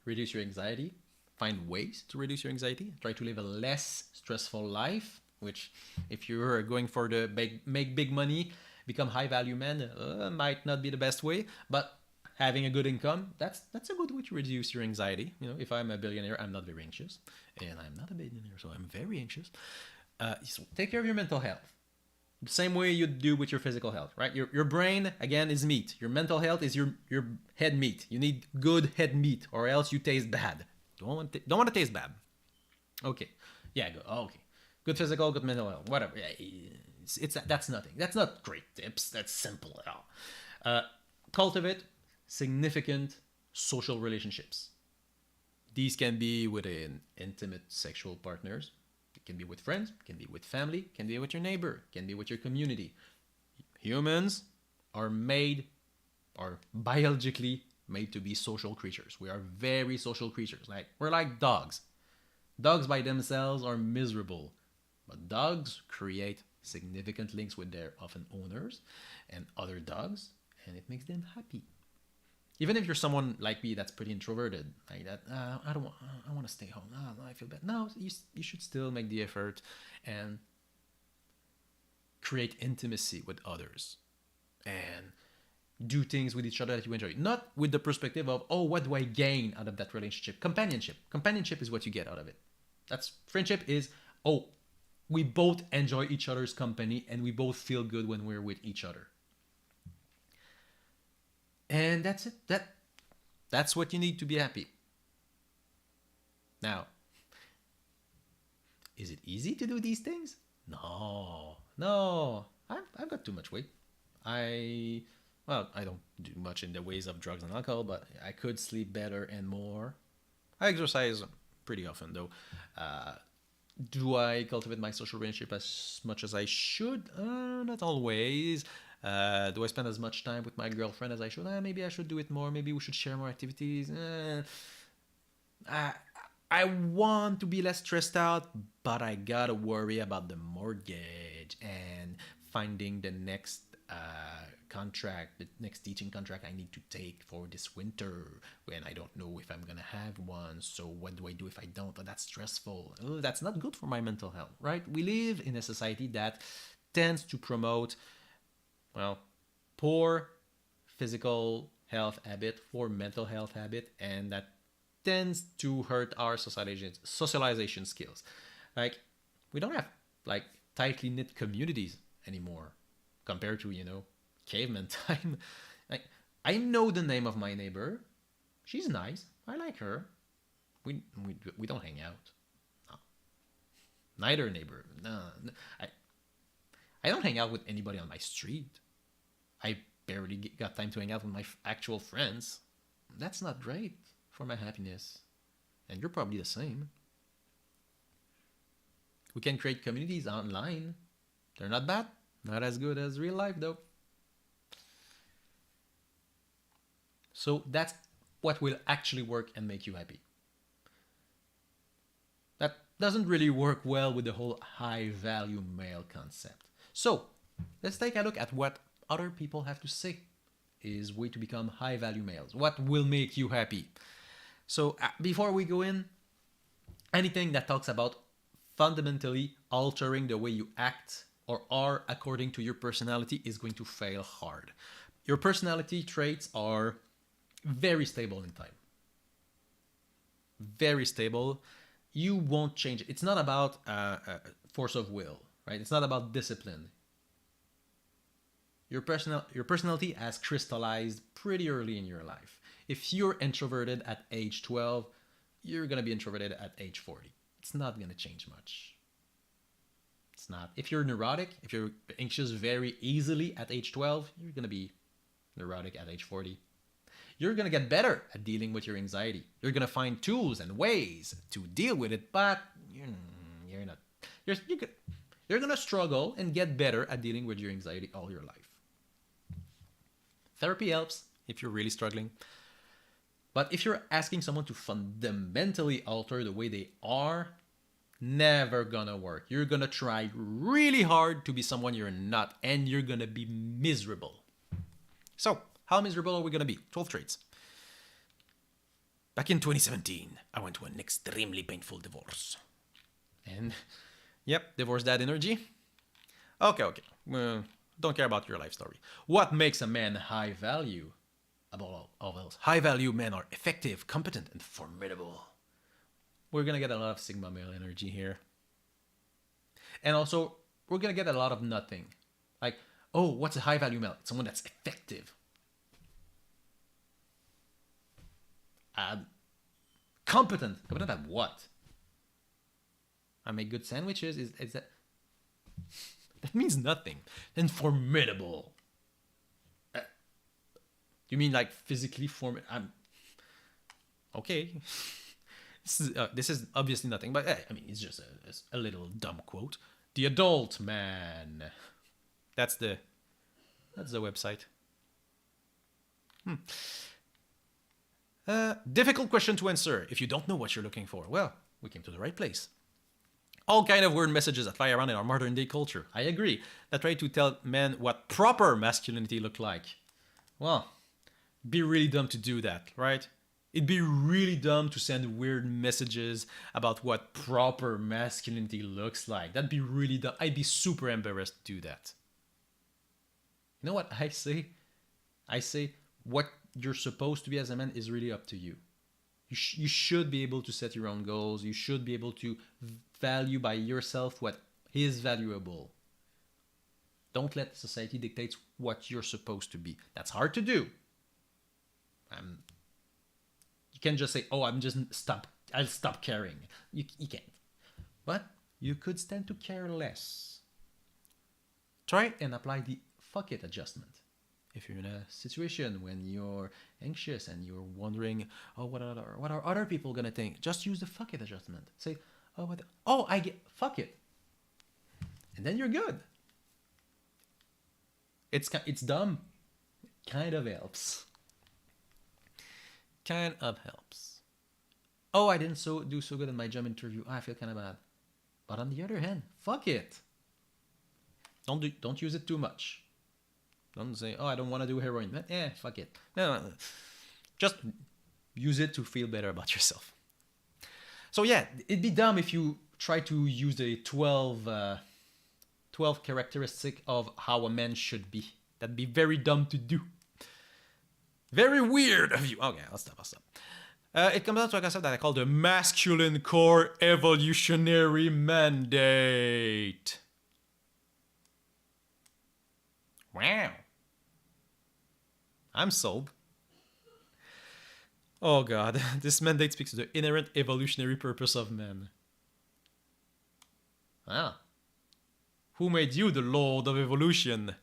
Reduce your anxiety. Find ways to reduce your anxiety. Try to live a less stressful life, which if you're going for the make big money, become high value man, might not be the best way, but having a good income, that's a good way to reduce your anxiety. If I'm a billionaire, I'm not very anxious, and I'm not a billionaire, so I'm very anxious. So take care of your mental health. The same way you do with your physical health, right? Your brain, again, is meat. Your mental health is your head meat. You need good head meat, or else you taste bad. Don't want to taste bad. Okay. Yeah, good. Okay. Good physical, good mental health. Whatever. That's nothing. That's not great tips. That's simple at all. Cultivate significant social relationships. These can be with intimate sexual partners. It can be with friends. It can be with family. It can be with your neighbor. It can be with your community. Humans are biologically made to be social creatures. We are very social creatures. We're like dogs. Dogs by themselves are miserable, but dogs create significant links with their often owners and other dogs, and it makes them happy. Even if you're someone like me that's pretty introverted, like that, I want to stay home. No, I feel bad. No, you should still make the effort and create intimacy with others, and do things with each other that you enjoy. Not with the perspective of, oh, what do I gain out of that relationship? Companionship. Companionship is what you get out of it. That's friendship is, oh, we both enjoy each other's company and we both feel good when we're with each other. And that's it. That's what you need to be happy. Now, is it easy to do these things? No. I've got too much weight. I don't do much in the ways of drugs and alcohol, but I could sleep better and more. I exercise pretty often, though. Do I cultivate my social relationship as much as I should? Not always. Do I spend as much time with my girlfriend as I should? Maybe I should do it more. Maybe we should share more activities. I want to be less stressed out, but I gotta worry about the mortgage and finding the next contract, the next teaching contract I need to take for this winter when I don't know if I'm gonna have one. So what do I do if I don't? Oh, that's stressful. Oh, that's not good for my mental health, right? We live in a society that tends to promote, well, poor physical health habit, poor mental health habit, and that tends to hurt our socialization skills. Like, we don't have like tightly knit communities anymore compared to, caveman time. Like, I know the name of my neighbor. She's nice. I like her. We don't hang out. No. Neither neighbor. No. I don't hang out with anybody on my street. I barely got time to hang out with my actual friends. That's not great for my happiness. And you're probably the same. We can create communities online. They're not bad. Not as good as real life, though. So that's what will actually work and make you happy. That doesn't really work well with the whole high value male concept. So let's take a look at what other people have to say is way to become high value males. What will make you happy? So before we go in, anything that talks about fundamentally altering the way you act or are according to your personality is going to fail hard. Your personality traits are very stable in time. Very stable. You won't change it. It's not about force of will, right? It's not about discipline. Your personality has crystallized pretty early in your life. If you're introverted at age 12, you're going to be introverted at age 40. It's not going to change much. It's not. If you're neurotic, if you're anxious very easily at age 12, you're going to be neurotic at age 40. You're going to get better at dealing with your anxiety. You're going to find tools and ways to deal with it, but you're not. You're going to struggle and get better at dealing with your anxiety all your life. Therapy helps if you're really struggling. But if you're asking someone to fundamentally alter the way they are, never gonna work. You're gonna try really hard to be someone you're not, and you're gonna be miserable. So, how miserable are we gonna be? 12 traits. Back in 2017, I went to an extremely painful divorce. And, yep, divorce dad energy. Okay. Don't care about your life story. What makes a man high value? Above all else, high value men are effective, competent, and formidable. We're gonna get a lot of Sigma male energy here. And also, we're gonna get a lot of nothing. Like, oh, what's a high value male? It's someone that's effective. Competent. Competent at what? I make good sandwiches. Is that... That means nothing. And formidable. You mean like physically okay. This is obviously nothing, but I mean, it's just a little dumb quote. The adult man. That's the website. Difficult question to answer if you don't know what you're looking for. Well, we came to the right place. All kind of weird messages that fly around in our modern day culture. I agree. That try to tell men what proper masculinity look like. Well, be really dumb to do that, right? It'd be really dumb to send weird messages about what proper masculinity looks like. That'd be really dumb. I'd be super embarrassed to do that. You know what I say? I say what you're supposed to be as a man is really up to you. You should be able to set your own goals. You should be able to value by yourself what is valuable. Don't let society dictate what you're supposed to be. That's hard to do. You can't just say, "Oh, I'll stop caring." You can't. But you could stand to care less. Try and apply the fuck it adjustment. If you're in a situation when you're anxious and you're wondering, "Oh, what are other people gonna think?" Just use the fuck it adjustment. Say, I get fuck it," and then you're good. It's dumb. Kind of helps. Kind of helps. "Oh, I didn't do so good in my job interview. I feel kind of bad." But on the other hand, fuck it. Don't use it too much. Don't say, "Oh, I don't want to do heroin." Fuck it. No. Just use it to feel better about yourself. So yeah, it'd be dumb if you try to use the 12 characteristic of how a man should be. That'd be very dumb to do. Very weird of you. Okay, I'll stop. It comes down to a concept that I call the masculine core evolutionary mandate. Wow. I'm sold. Oh god, this mandate speaks to the inherent evolutionary purpose of man. Ah. Who made you the Lord of Evolution?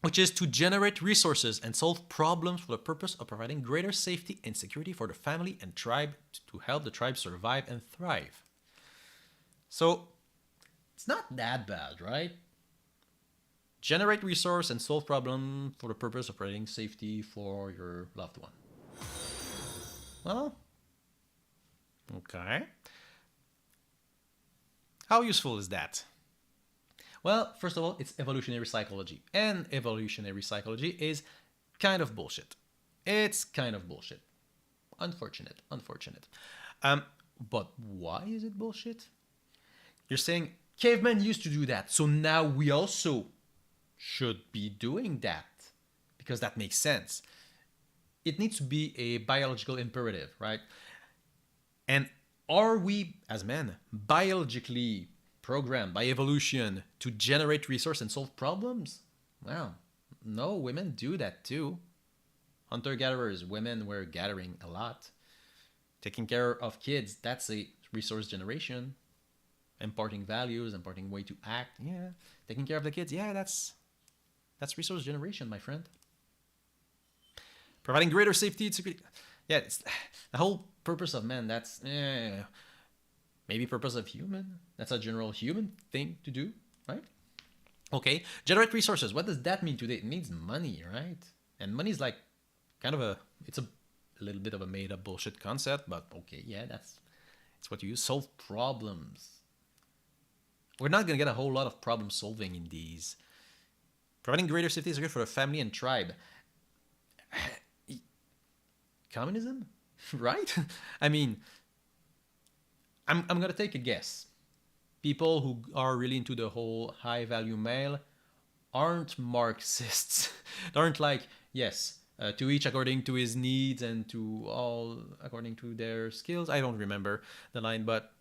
Which is to generate resources and solve problems for the purpose of providing greater safety and security for the family and tribe to help the tribe survive and thrive. So, it's not that bad, right? Generate resource and solve problem for the purpose of providing safety for your loved one. Well, okay. How useful is that? Well, first of all, it's evolutionary psychology. And evolutionary psychology is kind of bullshit. It's kind of bullshit. Unfortunate. But why is it bullshit? You're saying cavemen used to do that, so now we also should be doing that. Because that makes sense. It needs to be a biological imperative, right? And are we, as men, biologically programmed by evolution to generate resource and solve problems? Well, no, women do that too. Hunter-gatherers, women were gathering a lot. Taking care of kids, that's a resource generation. Imparting values, imparting way to act, yeah. Taking care of the kids, yeah, that's resource generation, my friend. Providing greater safety and security. Yeah, it's the whole purpose of man, that's maybe purpose of human. That's a general human thing to do, right? Okay, generate resources. What does that mean today? It means money, right? And money is like kind of it's a little bit of a made up bullshit concept, but okay, yeah, it's what you use. Solve problems. We're not gonna get a whole lot of problem solving in these. Providing greater safety is good for the family and tribe. Communism? Right? I mean, I'm gonna take a guess. People who are really into the whole high value male aren't Marxists. They aren't like, yes, to each according to his needs and to all according to their skills. I don't remember the line, but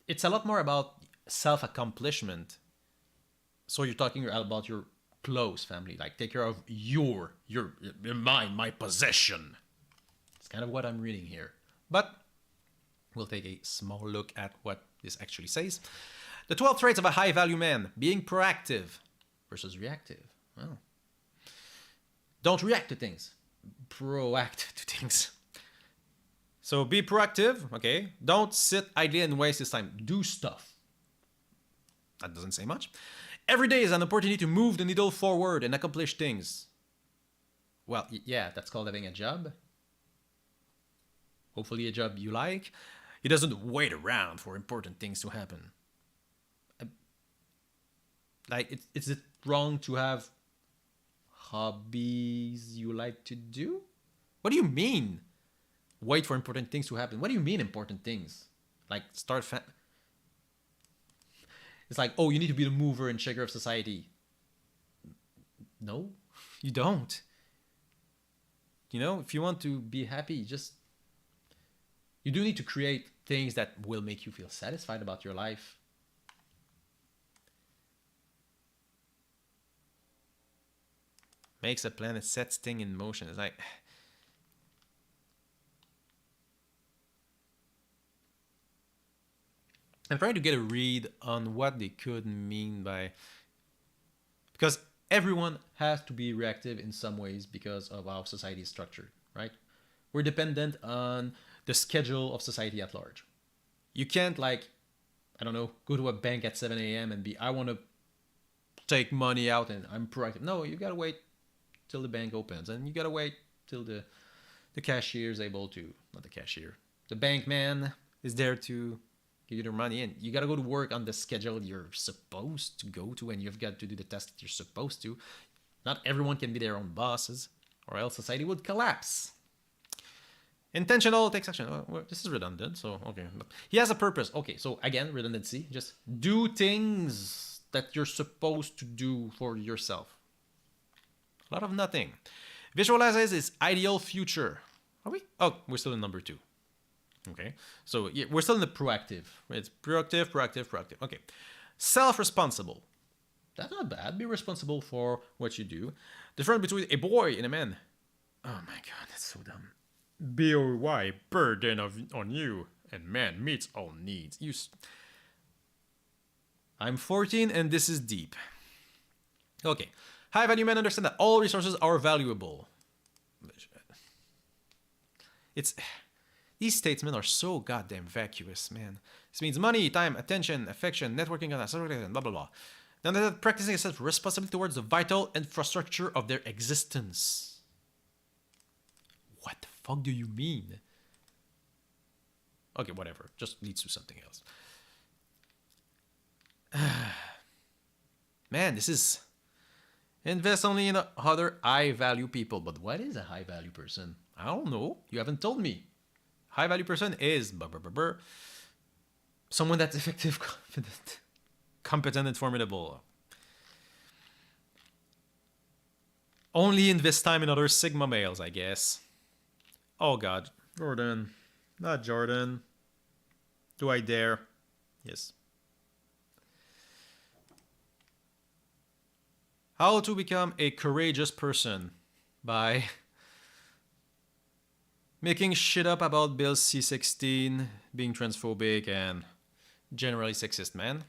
it's a lot more about self-accomplishment. So you're talking about your close family, like take care of your mine, my possession. It's kind of what I'm reading here. But we'll take a small look at what this actually says. The 12 traits of a high value man: being proactive versus reactive. Well, don't react to things, proact to things. So be proactive, okay? Don't sit idly and waste his time. Do stuff. That doesn't say much. Every day is an opportunity to move the needle forward and accomplish things. Well, yeah, that's called having a job. Hopefully a job you like. He doesn't wait around for important things to happen. Like, is it wrong to have hobbies you like to do? What do you mean? Wait for important things to happen. What do you mean important things? Like it's like, oh, you need to be the mover and shaker of society. No, you don't. You know, if you want to be happy, just you do need to create things that will make you feel satisfied about your life. Makes a plan, it sets things in motion. It's like I'm trying to get a read on what they could mean by, because everyone has to be reactive in some ways because of how society is structured, right? We're dependent on the schedule of society at large. You can't, like, I don't know, go to a bank at 7 a.m. and be, I want to take money out and I'm proactive. No, you gotta wait till the bank opens, and you gotta wait till the cashier is able to, not the cashier, the bank man is there to give you their money, and you gotta go to work on the schedule you're supposed to go to, and you've got to do the task that you're supposed to. Not everyone can be their own bosses, or else society would collapse. Intentional takes action. Oh, well, this is redundant, so okay. He has a purpose. Okay, so again, redundancy. Just do things that you're supposed to do for yourself. A lot of nothing. Visualizes his ideal future. Are we? Oh, we're still in number 2. Okay, so yeah, we're still in the proactive. It's proactive, proactive, proactive. Okay, self-responsible. That's not bad. Be responsible for what you do. Difference between a boy and a man. Oh my god, that's so dumb. BOY, burden on you, and man meets all needs. I'm 14 and this is deep. Okay, high value men understand that all resources are valuable. These statements are so goddamn vacuous, man. This means money, time, attention, affection, networking, blah blah blah. Now they're practicing a sense of responsibility towards the vital infrastructure of their existence. What the fuck do you mean? Okay, whatever. Just leads to something else. Man, this is... Invest only in other high-value people. But what is a high-value person? I don't know. You haven't told me. High-value person is... someone that's effective, confident, competent, and formidable. Only invest time in other Sigma males, I guess. Oh god. Jordan. Not Jordan. Do I dare? Yes. How to become a courageous person? By making shit up about Bill C-16, being transphobic, and generally sexist, man.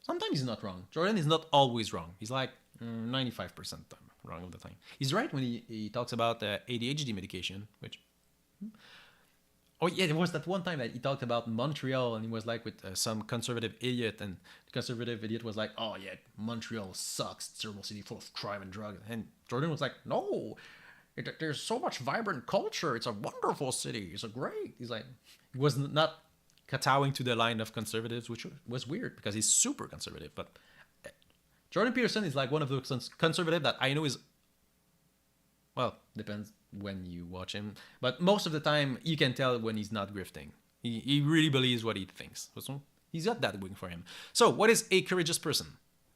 Sometimes he's not wrong. Jordan is not always wrong. He's like 95% wrong all the time. He's right when he talks about ADHD medication, which... Oh yeah, there was that one time that he talked about Montreal, and he was like with some conservative idiot, and the conservative idiot was like, oh yeah, Montreal sucks, it's a terrible city full of crime and drugs. And Jordan was like, no, there's so much vibrant culture, it's a wonderful city, it's a great... He's like, he was not kowtowing to the line of conservatives, which was weird because he's super conservative. But Jordan Peterson is like one of those conservative that I know is, well, depends when you watch him, but most of the time you can tell when he's not grifting. He really believes what he thinks. So he's got that going for him. So what is a courageous person?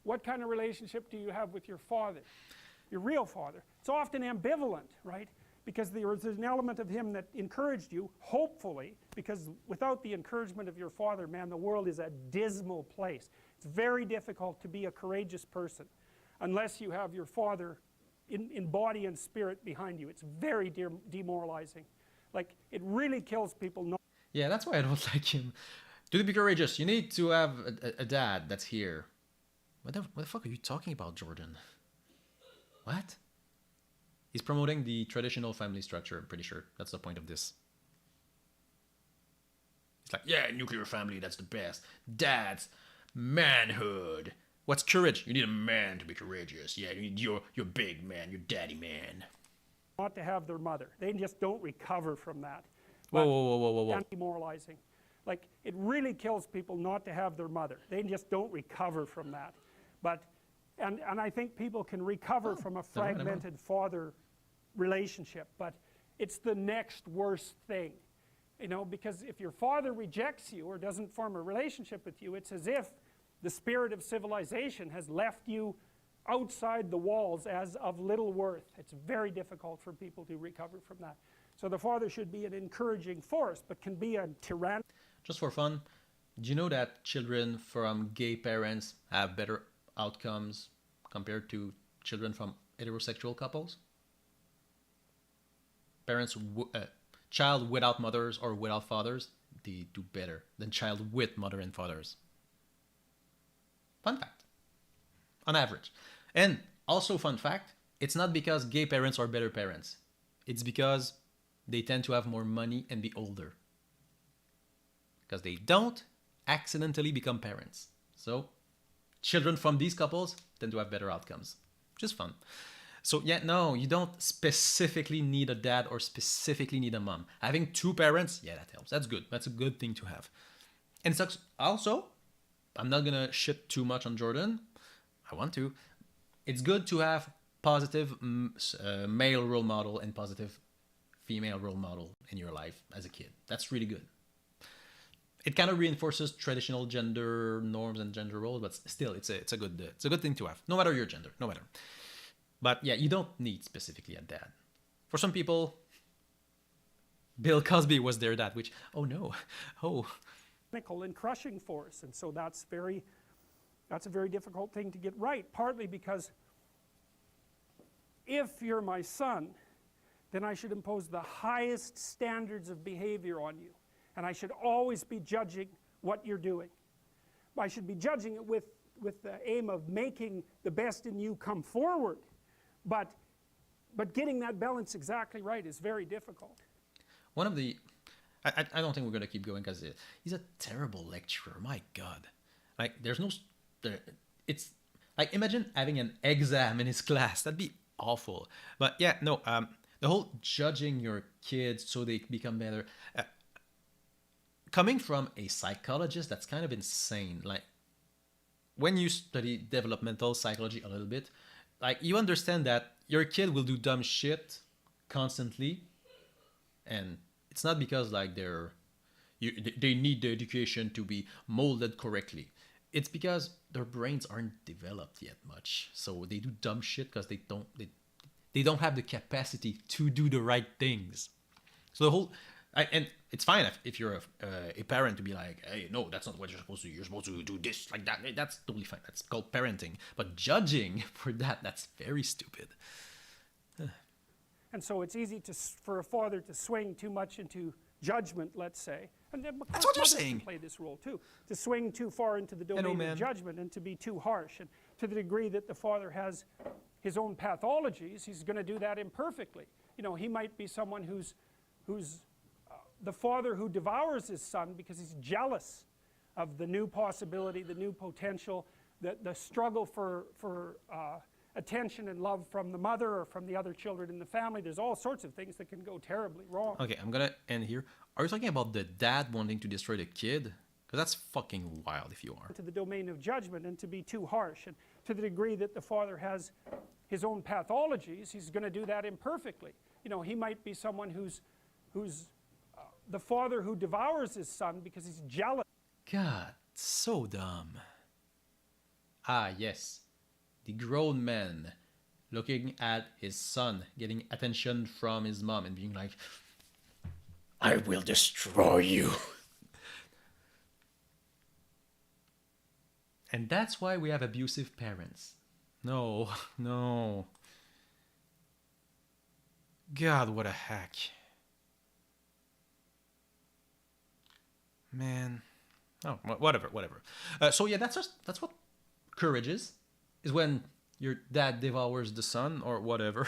What kind of relationship do you have with your father, your real father? It's often ambivalent, right? Because there's an element of him that encouraged you, hopefully, because without the encouragement of your father, man, the world is a dismal place. It's very difficult to be a courageous person unless you have your father in body and spirit behind you. It's very demoralizing. Like, it really kills people. Yeah, that's why I don't like him. To be courageous, you need to have a dad that's here. What the fuck are you talking about, Jordan? What? He's promoting the traditional family structure, I'm pretty sure. That's the point of this. It's like, yeah, nuclear family, that's the best. Dads, manhood. What's courage? You need a man to be courageous. Yeah, you need your big man, your daddy man. Not to have their mother. They just don't recover from that. Whoa. And demoralizing. Like, it really kills people not to have their mother. They just don't recover from that. But, and I think people can recover from a fragmented father relationship, but it's the next worst thing. You know, because if your father rejects you or doesn't form a relationship with you, it's as if the spirit of civilization has left you outside the walls as of little worth. It's very difficult for people to recover from that. So the father should be an encouraging force, but can be a tyrannical. Just for fun, do you know that children from gay parents have better outcomes compared to children from heterosexual couples? Child without mothers or without fathers, they do better than child with mother and fathers. Fun fact. On average. And also fun fact, it's not because gay parents are better parents. It's because they tend to have more money and be older. Because they don't accidentally become parents. So children from these couples tend to have better outcomes. Just fun. So yeah, no, you don't specifically need a dad or specifically need a mom. Having two parents, yeah, that helps. That's good. That's a good thing to have. And it's also, I'm not gonna shit too much on Jordan. I want to. It's good to have positive male role model and positive female role model in your life as a kid. That's really good. It kind of reinforces traditional gender norms and gender roles, but still, it's a good thing to have, no matter your gender, no matter. But yeah, you don't need specifically a dad. For some people, Bill Cosby was their dad, which, oh no, oh. And crushing force, and so that's a very difficult thing to get right, partly because if you're my son, then I should impose the highest standards of behavior on you, and I should always be judging what you're doing. I should be judging it with the aim of making the best in you come forward, but getting that balance exactly right is very difficult. One of the I don't think we're going to keep going because he's a terrible lecturer. My God. Like, there's no... It's... Like, imagine having an exam in his class. That'd be awful. But yeah, no, the whole judging your kids so they become better... coming from a psychologist, that's kind of insane. Like, when you study developmental psychology a little bit, like, you understand that your kid will do dumb shit constantly, and it's not because like they need the education to be molded correctly. It's because their brains aren't developed yet much, so they do dumb shit because they don't have the capacity to do the right things. So the whole and it's fine if you're a parent to be like, hey, no, that's not what you're supposed to do. You're supposed to do this like that. That's totally fine. That's called parenting. But judging for that's very stupid. And so it's easy for a father to swing too much into judgment, let's say. And then, that's what you're mothers saying. can play this role too. To swing too far into the domain of judgment and to be too harsh. And to the degree that the father has his own pathologies, he's going to do that imperfectly. You know, he might be someone who's the father who devours his son because he's jealous of the new possibility, the new potential, the struggle for attention and love from the mother or from the other children in the family. There's all sorts of things that can go terribly wrong. Okay, I'm gonna end here. Are you talking about the dad wanting to destroy the kid? Because that's fucking wild if you are. To the domain of judgment and to be too harsh. And to the degree that the father has his own pathologies, he's going to do that imperfectly. You know, he might be someone who's the father who devours his son because he's jealous. God, so dumb. Ah, yes. The grown man looking at his son, getting attention from his mom and being like, I will destroy you. And that's why we have abusive parents. No, no. God, what a hack. Man. Oh, whatever. So yeah, that's what courage is when your dad devours the son or whatever.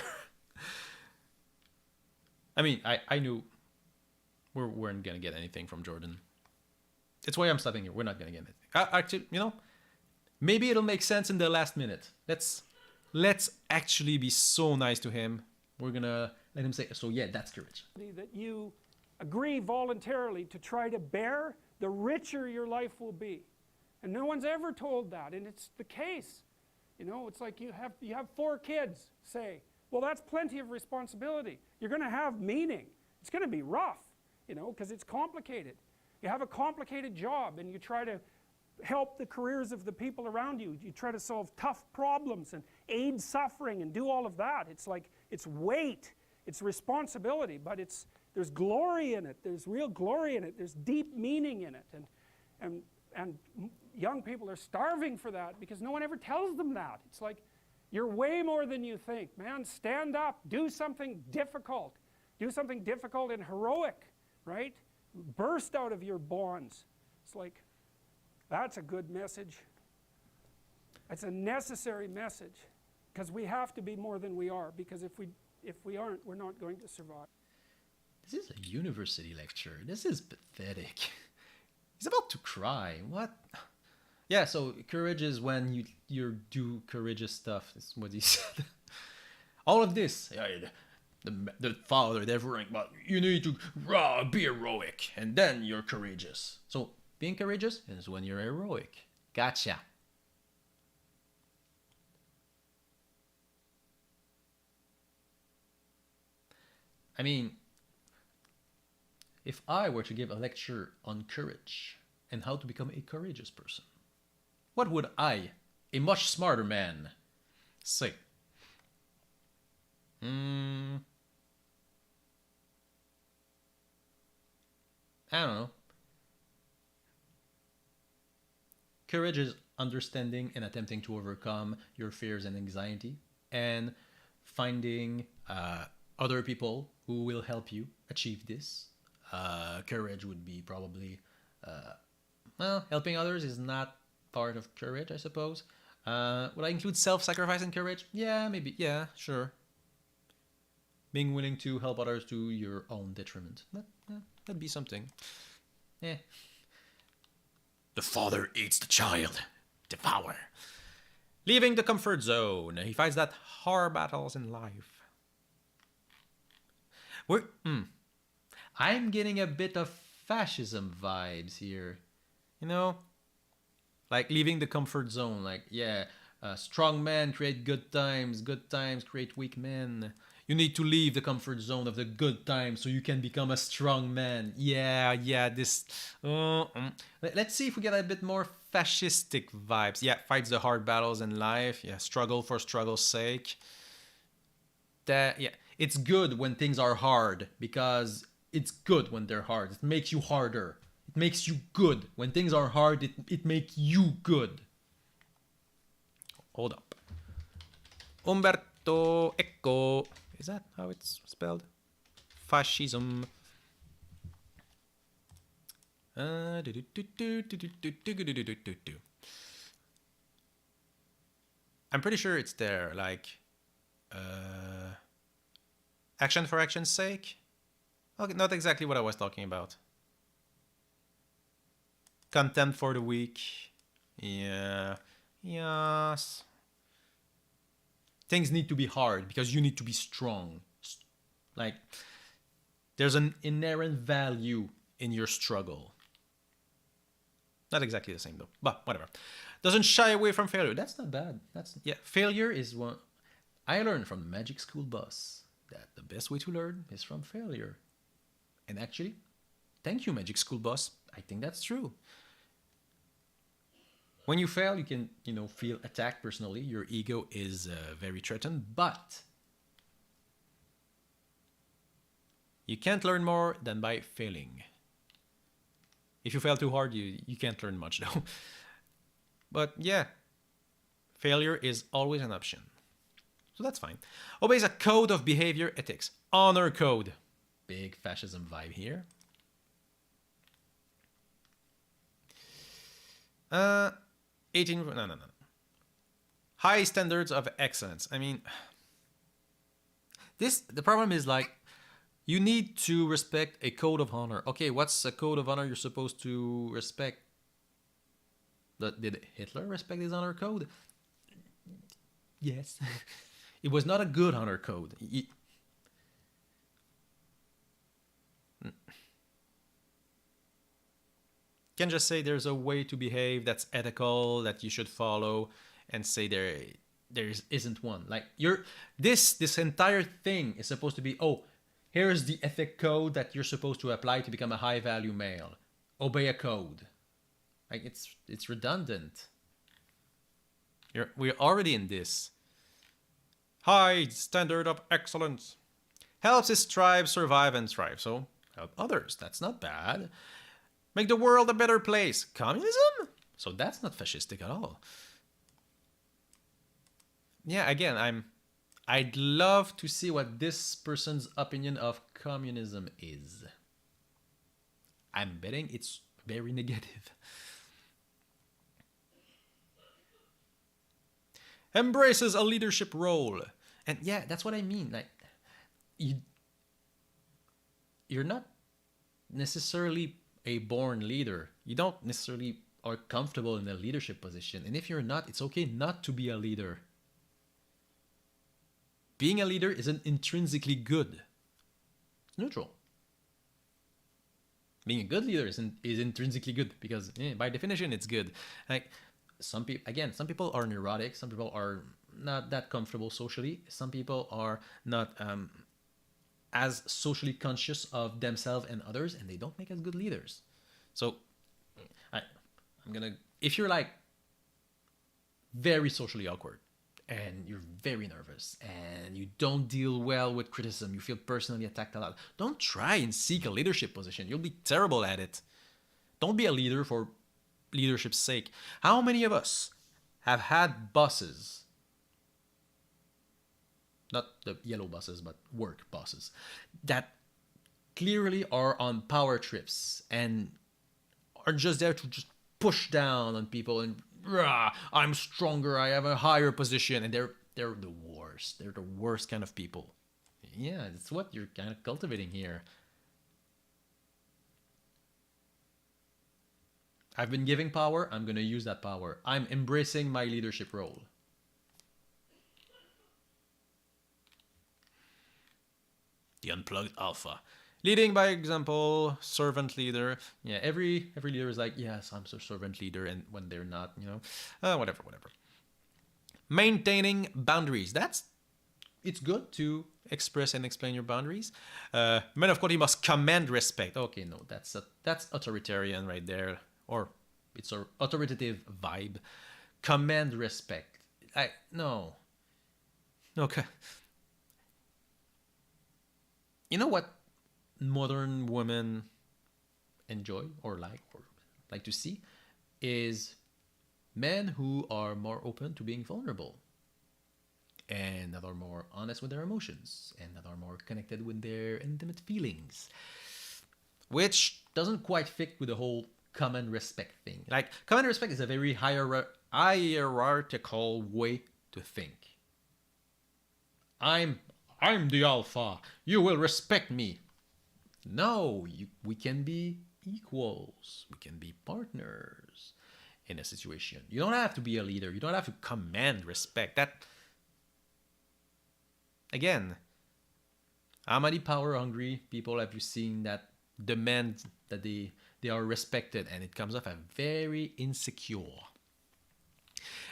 I mean, I knew we weren't gonna get anything from Jordan. It's why I'm stopping here. We're not gonna get anything. Actually, you know, maybe it'll make sense in the last minute. Let's actually be so nice to him. We're gonna let him say, so yeah, that's courage. That you agree voluntarily to try to bear, the richer your life will be. And no one's ever told that, and it's the case. You know, it's like you have 4 kids, say. Well, that's plenty of responsibility. You're going to have meaning. It's going to be rough, you know, because it's complicated. You have a complicated job, and you try to help the careers of the people around you. You try to solve tough problems and aid suffering and do all of that. It's like, it's weight, it's responsibility, but there's glory in it. There's real glory in it. There's deep meaning in it. And young people are starving for that because no one ever tells them that. It's like, you're way more than you think, man. Stand up, do something difficult. Do something difficult and heroic, right? Burst out of your bonds. It's like, that's a good message. It's a necessary message, because we have to be more than we are, because if we aren't, we're not going to survive. This is a university lecture. This is pathetic. He's about to cry. What? Yeah, so courage is when you do courageous stuff. That's what he said. All of this. Yeah, the father, everything, but you need to be heroic, and then you're courageous. So being courageous is when you're heroic. Gotcha. I mean, if I were to give a lecture on courage and how to become a courageous person, what would I, a much smarter man, say? I don't know. Courage is understanding and attempting to overcome your fears and anxiety, and finding other people who will help you achieve this. Courage would be probably, well, helping others is not part of courage, I suppose. Would I include self-sacrifice in courage? Yeah, maybe. Yeah, sure. Being willing to help others to your own detriment. That'd be something. Yeah. The father eats the child. Devour. Leaving the comfort zone. He fights that hard battles in life. I'm getting a bit of fascism vibes here. You know? Like leaving the comfort zone. Like, yeah, strong men create good times create weak men. You need to leave the comfort zone of the good times so you can become a strong man. Yeah, this... Let's see if we get a bit more fascistic vibes. Yeah, fights the hard battles in life. Yeah, struggle for struggle's sake. Yeah, it's good when things are hard, because it's good when they're hard. It makes you harder. It makes you good. When things are hard, it makes you good. Hold up. Umberto Eco. Is that how it's spelled? Fascism. I'm pretty sure it's there, like action for action's sake. Okay, not exactly what I was talking about. Contempt for the weak. Yeah. Yes. Things need to be hard because you need to be strong. Like, there's an inherent value in your struggle. Not exactly the same though, but whatever. Doesn't shy away from failure. That's not bad. Failure is one. I learned from the Magic School boss that the best way to learn is from failure. And actually, thank you, Magic School boss. I think that's true. When you fail, you can, feel attacked personally. Your ego is very threatened, but you can't learn more than by failing. If you fail too hard, you can't learn much though. But yeah, failure is always an option. So that's fine. Obeys a code of behavior ethics. Honor code. Big fascism vibe here. 18. No. High standards of excellence. I mean, the problem is, like, you need to respect a code of honor. Okay, what's a code of honor you're supposed to respect? Did Hitler respect his honor code? Yes. It was not a good honor code. Can just say there's a way to behave that's ethical, that you should follow, and say there isn't one. Like, this entire thing is supposed to be, here's the ethic code that you're supposed to apply to become a high value male. Obey a code. Like it's redundant. We're already in this. High standard of excellence. Helps his tribe survive and thrive. So help others. That's not bad. Make the world a better place. Communism? So that's not fascistic at all. Yeah, again, I'd love to see what this person's opinion of communism is. I'm betting it's very negative. Embraces a leadership role. And yeah, that's what I mean. Like you're not necessarily a born leader. You don't necessarily are comfortable in a leadership position. And if you're not, it's okay not to be a leader. Being a leader isn't intrinsically good. It's neutral. Being a good leader is intrinsically good because by definition it's good. Like some people are neurotic. Some people are not that comfortable socially. Some people are not as socially conscious of themselves and others, and they don't make as good leaders. So if you're like very socially awkward and you're very nervous and you don't deal well with criticism, you feel personally attacked a lot, don't try and seek a leadership position. You'll be terrible at it. Don't be a leader for leadership's sake. How many of us have had bosses, not the yellow buses, but work bosses, that clearly are on power trips and are just there to just push down on people and I'm stronger, I have a higher position, and they're the worst. They're the worst kind of people. Yeah, it's what you're kind of cultivating here. I've been giving power, I'm gonna use that power. I'm embracing my leadership role. The unplugged alpha. Leading by example, servant leader. Yeah, every leader is like, yes, I'm a servant leader, and when they're not, whatever. Maintaining boundaries. It's good to express and explain your boundaries. Men of quality must command respect. Okay, no, that's authoritarian right there, or it's an authoritative vibe. Command respect. No. Okay. You know what modern women enjoy or like to see is men who are more open to being vulnerable and that are more honest with their emotions and that are more connected with their intimate feelings, which doesn't quite fit with the whole command respect thing. Like, command respect is a very hierarchical way to think. I'm the alpha. You will respect me. No, we can be equals. We can be partners in a situation. You don't have to be a leader. You don't have to command respect. That, again, how many power hungry people have you seen that demand that they are respected, and it comes off as very insecure?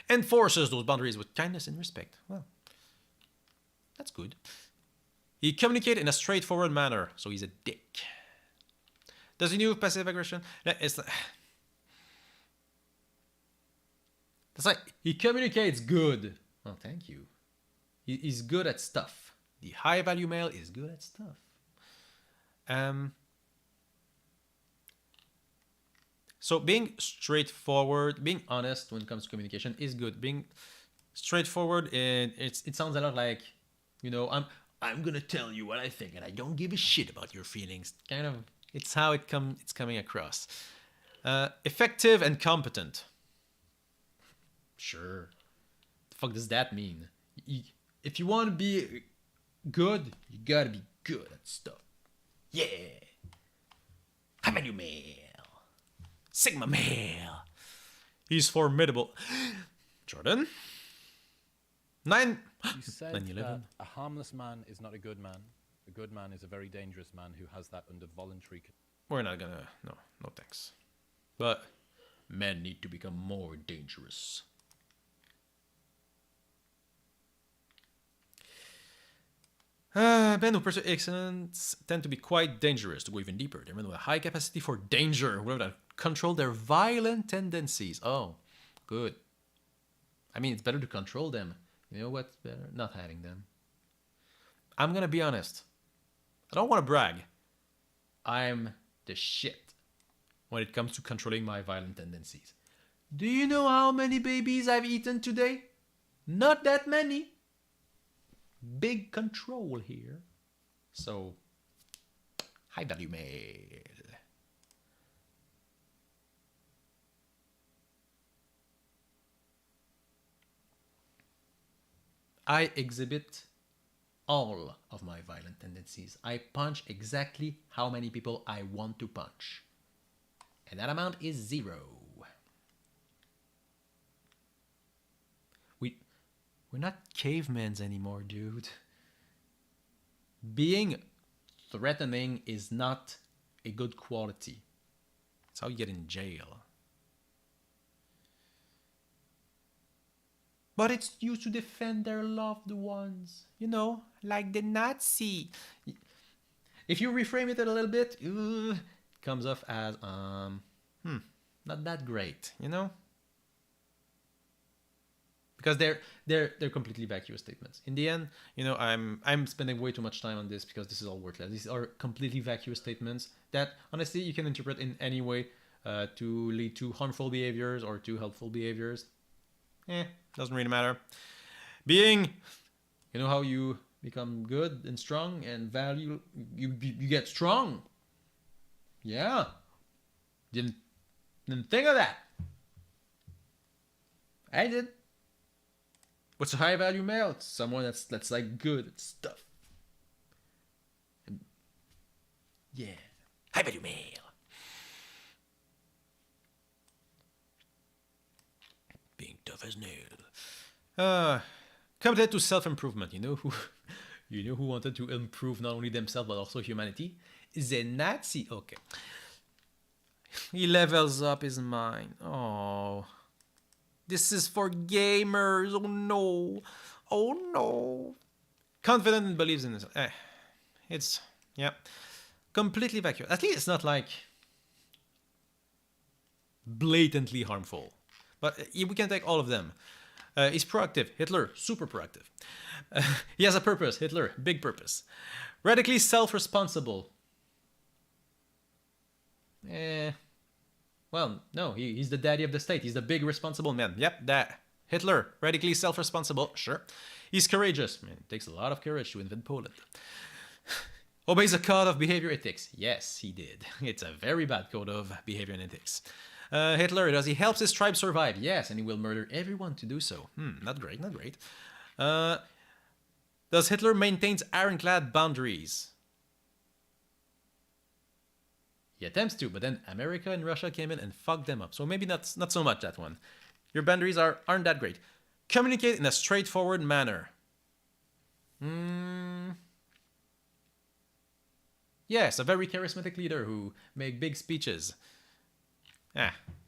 Enforces those boundaries with kindness and respect. Well, that's good. He communicates in a straightforward manner, so he's a dick. Does he use passive aggression? It's like he communicates good. Oh, thank you. He's good at stuff. The high value male is good at stuff. So being straightforward, being honest when it comes to communication is good. Being straightforward, it sounds a lot like, I'm gonna tell you what I think, and I don't give a shit about your feelings. Kind of, it's how it's coming across. Effective and competent. Sure. The fuck does that mean? If you want to be good, you gotta be good at stuff. Yeah. How about you, male? Sigma male. He's formidable. Jordan? 9. You said that a harmless man is not a good man. A good man is a very dangerous man who has that under voluntary... We're not gonna... No thanks. But men need to become more dangerous. Men who pursue excellence tend to be quite dangerous. To go even deeper, they're men with a high capacity for danger, whatever that control their violent tendencies. Oh, good. I mean, it's better to control them. You know what's better? Not having them. I'm gonna be honest. I don't want to brag. I'm the shit when it comes to controlling my violent tendencies. Do you know how many babies I've eaten today? Not that many. Big control here. So, high value male. I exhibit all of my violent tendencies. I punch exactly how many people I want to punch. And that amount is 0. We're not cavemans anymore, dude. Being threatening is not a good quality. It's how you get in jail. But it's used to defend their loved ones. You know, like the Nazi. If you reframe it a little bit, it comes off as, not that great, you know? Because they're completely vacuous statements. In the end, you know, I'm spending way too much time on this because this is all worthless. These are completely vacuous statements that honestly you can interpret in any way to lead to harmful behaviors or to helpful behaviors. Doesn't really matter. Being, you know how you become good and strong and value, you get strong. Yeah. Didn't think of that. I did. What's a high value male? It's someone that's like good at stuff. And yeah. High value male. Being tough as nail. Committed to self-improvement. You know who wanted to improve not only themselves but also humanity? The Nazi. Okay. He levels up his mind. Oh. This is for gamers. Oh no. Oh no. Confident and believes in this. It's, yeah, completely vacuous. At least it's not like blatantly harmful. But we can take all of them. He's proactive. Hitler, super proactive. He has a purpose. Hitler, big purpose. Radically self-responsible. Well, no, he's the daddy of the state. He's the big responsible man. Yep, that. Hitler, radically self-responsible. Sure. He's courageous. Man, it takes a lot of courage to invent Poland. Obeys a code of behavior ethics. Yes, he did. It's a very bad code of behavior and ethics. Hitler, does he help his tribe survive? Yes, and he will murder everyone to do so. Not great, not great. Does Hitler maintains ironclad boundaries? He attempts to, but then America and Russia came in and fucked them up. So maybe not so much that one. Your boundaries aren't that great. Communicate in a straightforward manner. Yes, a very charismatic leader who make big speeches.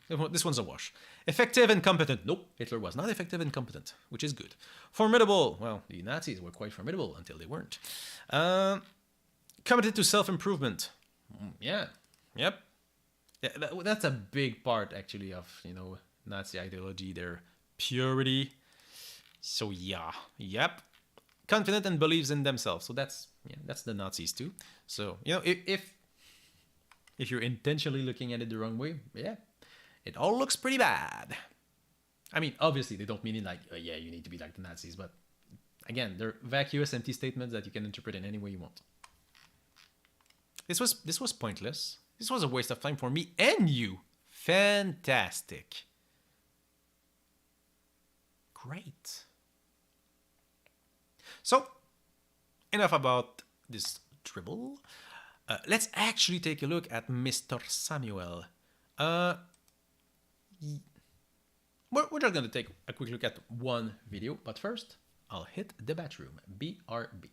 This one's a wash. Effective and competent. Nope, Hitler was not effective and competent, which is good. Formidable. Well, the Nazis were quite formidable until they weren't. Committed to self-improvement. Yeah. Yep. Yeah, that's a big part, actually, of, you know, Nazi ideology, their purity. So, yeah. Yep. Confident and believes in themselves. So that's the Nazis, too. So, you know, if you're intentionally looking at it the wrong way, yeah, it all looks pretty bad. I mean, obviously, they don't mean it like, yeah, you need to be like the Nazis. But, again, they're vacuous, empty statements that you can interpret in any way you want. This was pointless. This was a waste of time for me and you. Fantastic. Great. So, enough about this dribble. Let's actually take a look at Mr. Samuel. We're just going to take a quick look at one video, but first, I'll hit the bathroom. BRB.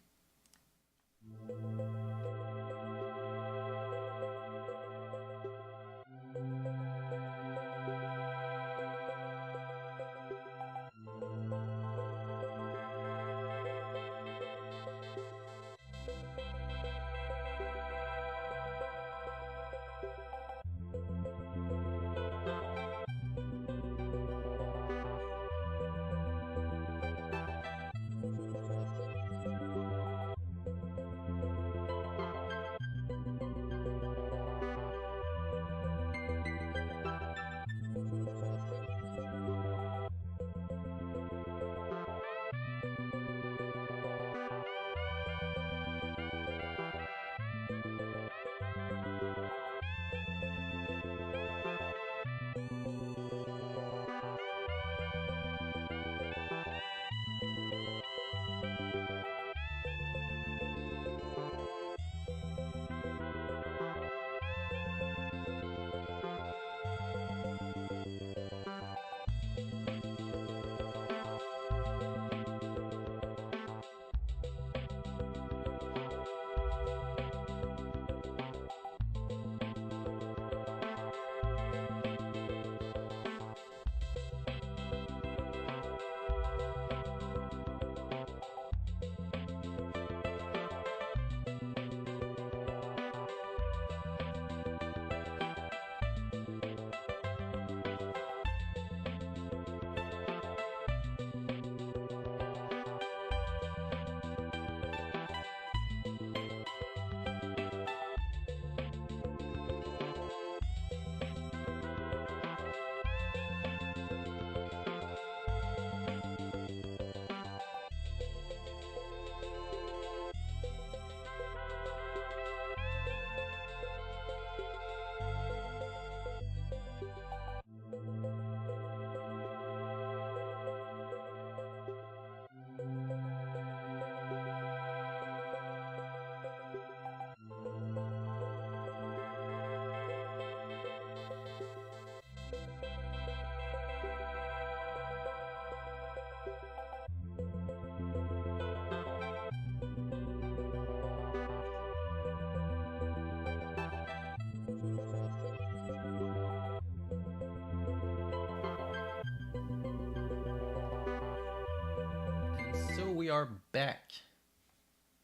we are back.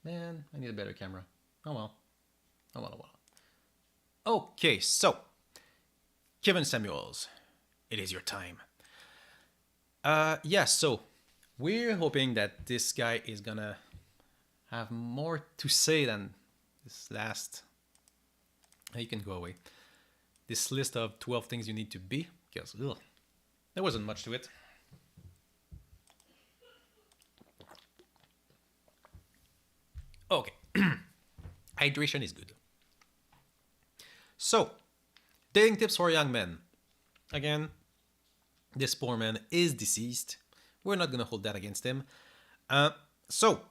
Man, I need a better camera. Oh well. Oh well, oh well. Okay, so Kevin Samuels, it is your time. Yeah, so we're hoping that this guy is gonna have more to say than this last. You can go away. This list of 12 things you need to be, because there wasn't much to it. Okay, hydration is good. So, dating tips for young men. Again, this poor man is deceased. We're not gonna hold that against him. So,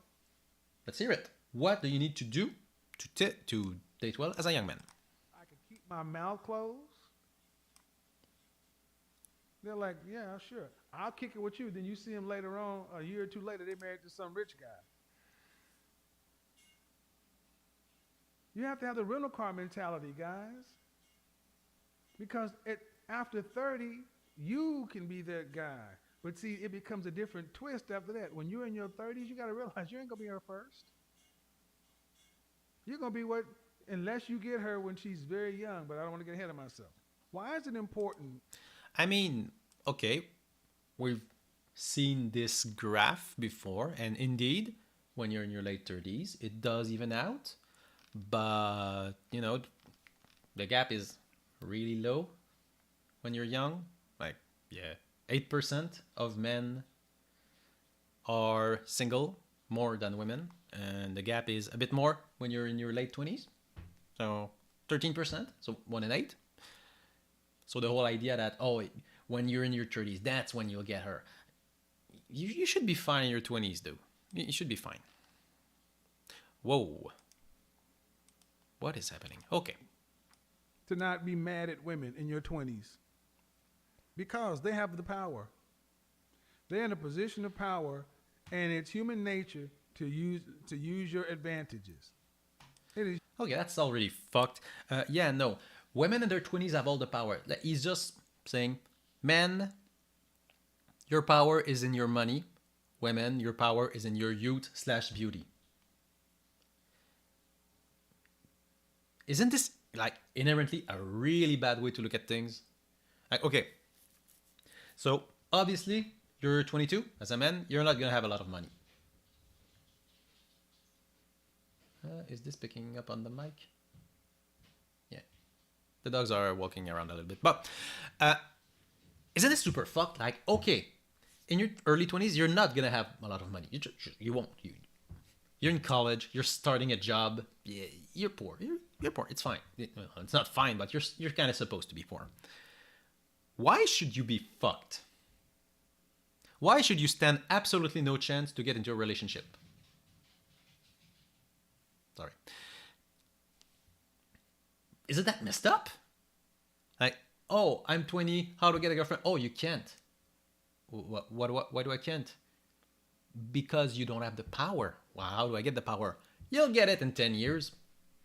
let's hear it. What do you need to do to date well as a young man? I can keep my mouth closed. They're like, yeah, sure. I'll kick it with you. Then you see him later on, a year or two later, they married to some rich guy. You have to have the rental car mentality, guys. Because after 30, you can be that guy. But see, it becomes a different twist after that. When you're in your 30s, you got to realize you ain't going to be her first. You're going to be unless you get her when she's very young, but I don't want to get ahead of myself. Why is it important? I mean, okay, we've seen this graph before, and indeed, when you're in your late 30s, it does even out. But, the gap is really low when you're young. Like, yeah, 8% of men are single, more than women. And the gap is a bit more when you're in your late 20s. So 13%, so 1 in 8. So the whole idea that, when you're in your 30s, that's when you'll get her. You should be fine in your 20s, though. You should be fine. Whoa. What is happening? Okay. To not be mad at women in your 20s. Because they have the power. They're in a position of power, and it's human nature to use your advantages. It is. Okay, that's already fucked. Yeah, no. Women in their 20s have all the power. He's just saying, men, your power is in your money. Women, your power is in your youth/beauty. Isn't this inherently a really bad way to look at things? Okay, so obviously you're 22 as a man, you're not gonna have a lot of money. Is this picking up on the mic? Yeah, the dogs are walking around a little bit, but isn't this super fucked? Okay, in your early 20s, you're not gonna have a lot of money. You won't. You're in college. You're starting a job. Yeah, you're poor. You're poor. It's fine. It's not fine, but you're kind of supposed to be poor. Why should you be fucked? Why should you stand absolutely no chance to get into a relationship? Sorry. Isn't that messed up? I'm 20. How to get a girlfriend? Oh, you can't. Why do I can't? Because you don't have the power. Well, how do I get the power? You'll get it in 10 years.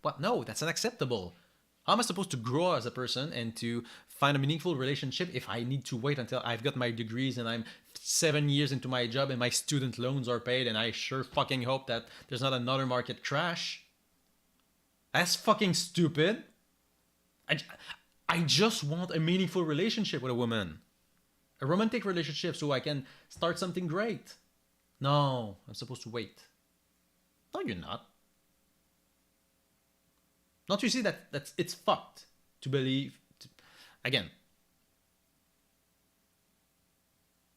But no, that's unacceptable. How am I supposed to grow as a person and to find a meaningful relationship if I need to wait until I've got my degrees and I'm 7 years into my job and my student loans are paid and I sure fucking hope that there's not another market crash? That's fucking stupid. I just want a meaningful relationship with a woman. A romantic relationship so I can start something great. No, I'm supposed to wait. No, you're not. Don't you see that it's fucked to believe? Again,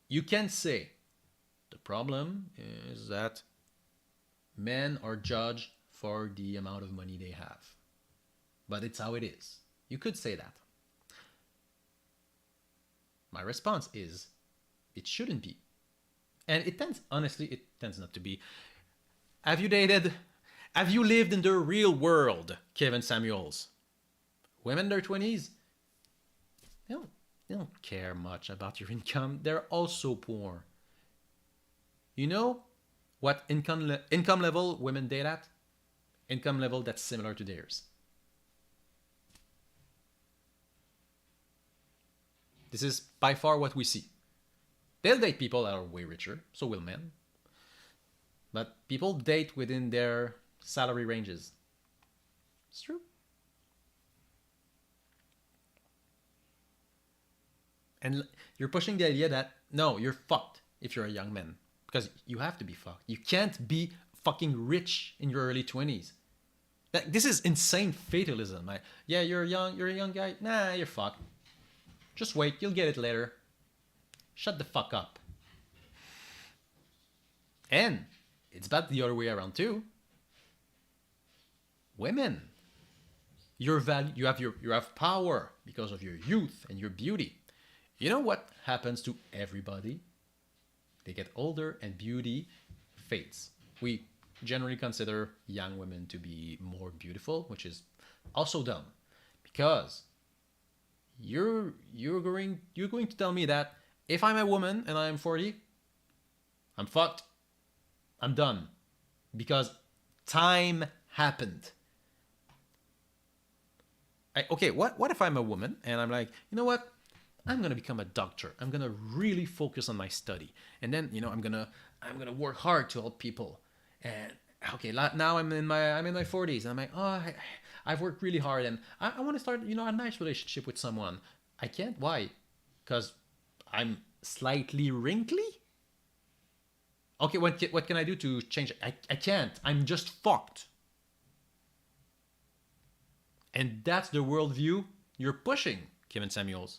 you can say the problem is that men are judged for the amount of money they have. But it's how it is. You could say that. My response is, it shouldn't be. And it tends not to be. Have you dated? Have you lived in the real world, Kevin Samuels? Women in their 20s, they don't care much about your income. They're also poor. You know what income level women date at? Income level that's similar to theirs. This is by far what we see. They'll date people that are way richer, so will men. But people date within their salary ranges. It's true. And you're pushing the idea that no, you're fucked if you're a young man. Because you have to be fucked. You can't be fucking rich in your early 20s. This is insane fatalism. Yeah, you're a young guy. Nah, you're fucked. Just wait, you'll get it later. Shut the fuck up. And it's about the other way around too. Women, you have power because of your youth and your beauty. You know what happens to everybody? They get older and beauty fades. We generally consider young women to be more beautiful, which is also dumb, because you're going to tell me that if I'm a woman and I'm 40, I'm fucked. I'm done, because time happened. Okay, what if I'm a woman and I'm like, you know what? I'm gonna become a doctor. I'm gonna really focus on my study, and then I'm gonna work hard to help people. And okay, now I'm in my 40s. And I'm like, oh, I've worked really hard, and I want to start a nice relationship with someone. I can't. Why? Because I'm slightly wrinkly. Okay, what can I do to change it? I can't. I'm just fucked. And that's the worldview you're pushing, Kevin Samuels.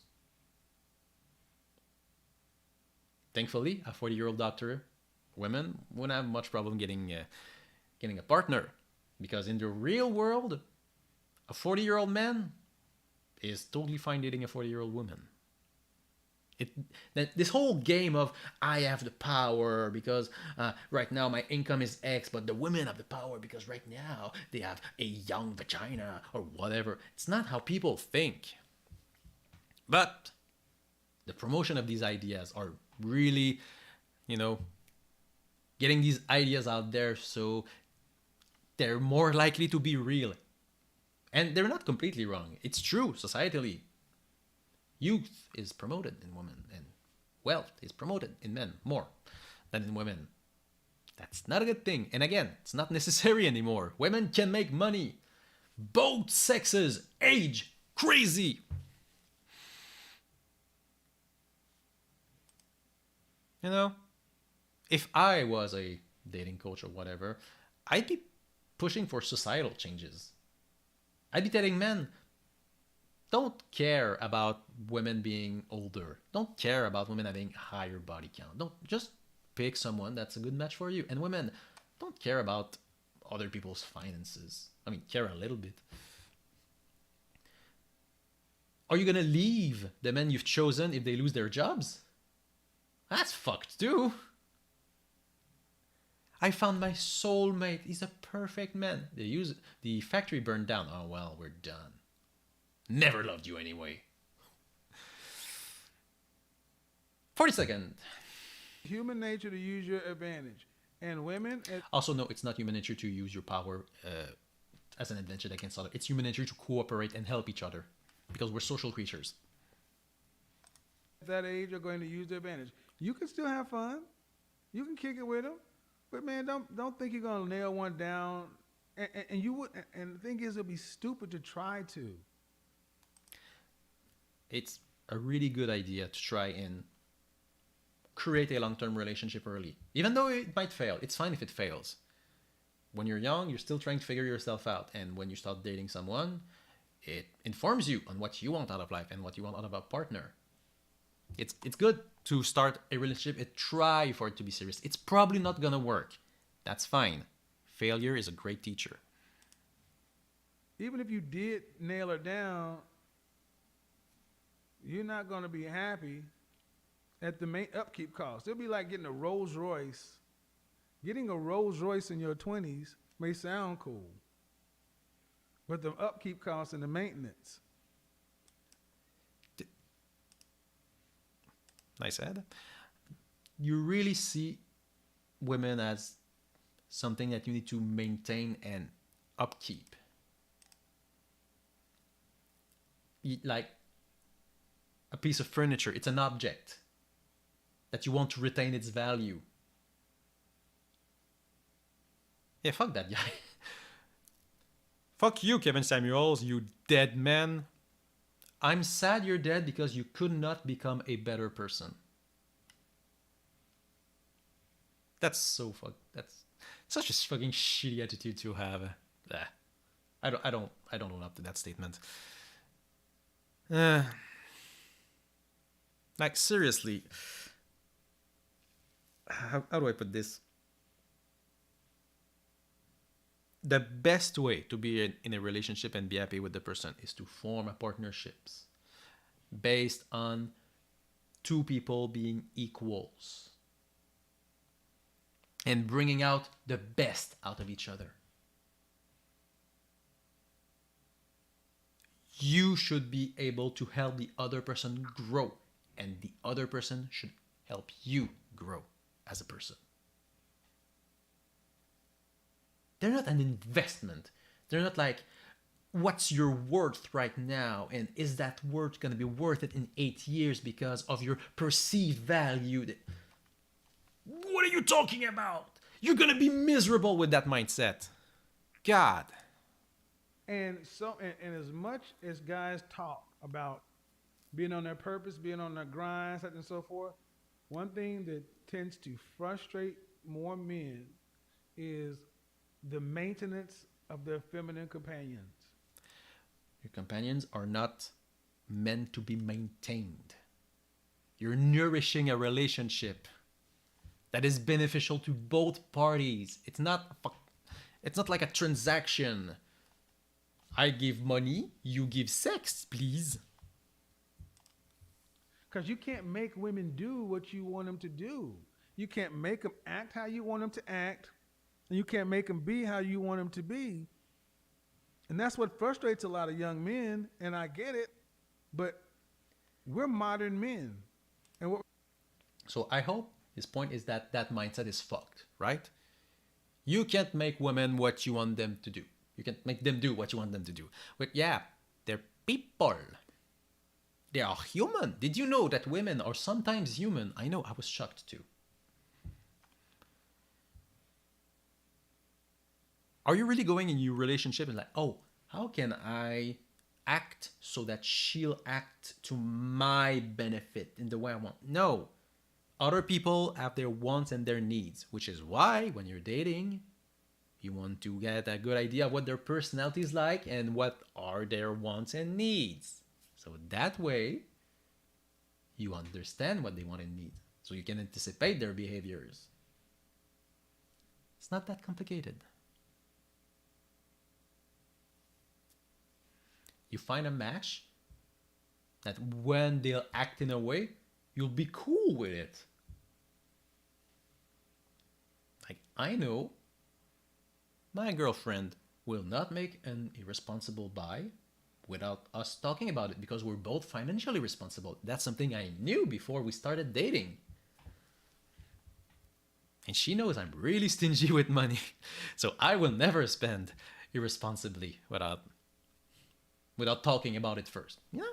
Thankfully, a 40-year-old doctor, women wouldn't have much problem getting a partner, because in the real world, a 40-year-old man is totally fine dating a 40-year-old woman. This whole game of I have the power because right now my income is X, but the women have the power because right now they have a young vagina or whatever. It's not how people think. But the promotion of these ideas are really, getting these ideas out there so they're more likely to be real. And they're not completely wrong. It's true societally. Youth is promoted in women, and wealth is promoted in men more than in women. That's not a good thing. And again, it's not necessary anymore. Women can make money. Both sexes age crazy. If I was a dating coach or whatever, I'd be pushing for societal changes. I'd be telling men, don't care about women being older. Don't care about women having higher body count. Don't just pick someone that's a good match for you. And women, don't care about other people's finances. I mean, care a little bit. Are you gonna leave the men you've chosen if they lose their jobs? That's fucked too. I found my soulmate. He's a perfect man. The factory burned down. Oh well, we're done. Never loved you anyway. 40-second. Human nature to use your advantage. And women... Also, no, it's not human nature to use your power as an advantage against others. It's human nature to cooperate and help each other. Because we're social creatures. At that age are going to use their advantage. You can still have fun. You can kick it with them. But man, don't think you're going to nail one down. And you would... And the thing is, it'll be stupid to try to. It's a really good idea to try and create a long-term relationship early. Even though it might fail, it's fine if it fails. When you're young, you're still trying to figure yourself out. And when you start dating someone, it informs you on what you want out of life and what you want out of a partner. It's good to start a relationship and try for it to be serious. It's probably not going to work. That's fine. Failure is a great teacher. Even if you did nail her down, you're not going to be happy at the main upkeep cost. It'll be like getting a Rolls Royce. Getting a Rolls Royce in your 20s may sound cool, but the upkeep costs and the maintenance. Nice ad. You really see women as something that you need to maintain and upkeep. Like a piece of furniture, it's an object that you want to retain its value. Yeah, fuck that guy. Fuck you, Kevin Samuels, you dead man. I'm sad you're dead because you could not become a better person. That's so fuck. That's such a fucking shitty attitude to have. I don't own up to that statement. Like seriously, how do I put this? The best way to be in a relationship and be happy with the person is to form a partnerships based on two people being equals and bringing out the best out of each other. You should be able to help the other person grow, and the other person should help you grow as a person. They're not an investment. They're not like, what's your worth right now? And is that worth going to be worth it in 8 years because of your perceived value? What are you talking about? You're going to be miserable with that mindset. God. And so, and as much as guys talk about being on their purpose, being on their grind, such and so forth, one thing that tends to frustrate more men is the maintenance of their feminine companions. Your companions are not meant to be maintained. You're nourishing a relationship that is beneficial to both parties. It's not like a transaction. I give money, you give sex, please. Because you can't make women do what you want them to do. You can't make them act how you want them to act. And you can't make them be how you want them to be. And that's what frustrates a lot of young men, and I get it, but we're modern men. And So I hope his point is that that mindset is fucked, right? You can't make women what you want them to do. You can't make them do what you want them to do. But yeah, they're people. They are human. Did you know that women are sometimes human? I know, I was shocked too. Are you really going in your relationship and like, oh, how can I act so that she'll act to my benefit in the way I want? No. Other people have their wants and their needs, which is why when you're dating, you want to get a good idea of what their personality is like and what are their wants and needs. So that way, you understand what they want and need. So you can anticipate their behaviors. It's not that complicated. You find a match that when they'll act in a way, you'll be cool with it. Like, I know my girlfriend will not make an irresponsible buy without us talking about it because we're both financially responsible. That's something I knew before we started dating. And she knows I'm really stingy with money. So I will never spend irresponsibly without talking about it first. Yeah.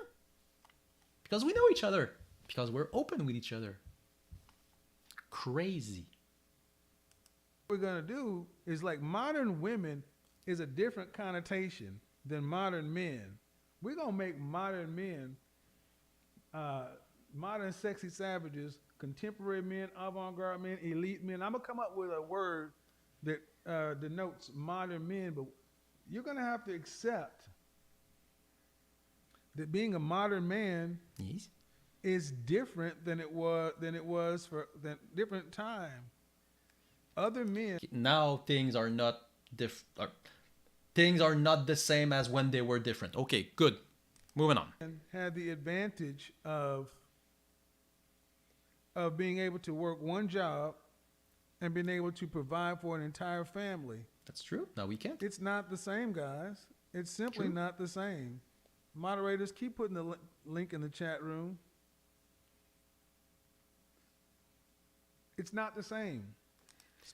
Because we know each other. Because we're open with each other. Crazy. what we're going to do is like modern women is a different connotation than modern men. We're going to make modern men, modern sexy savages, contemporary men, avant-garde men, elite men. I'm going to come up with a word that denotes modern men, but you're going to have to accept that being a modern man Yes. is different than it was for the different time. Other men Now things are not things are not the same as when they were different. Okay, good. Moving on. had the advantage of being able to work one job and being able to provide for an entire family. That's true. Now we can't. It's not the same, guys. It's simply True. not the same. Moderators, keep putting the link in the chat room. It's not the same.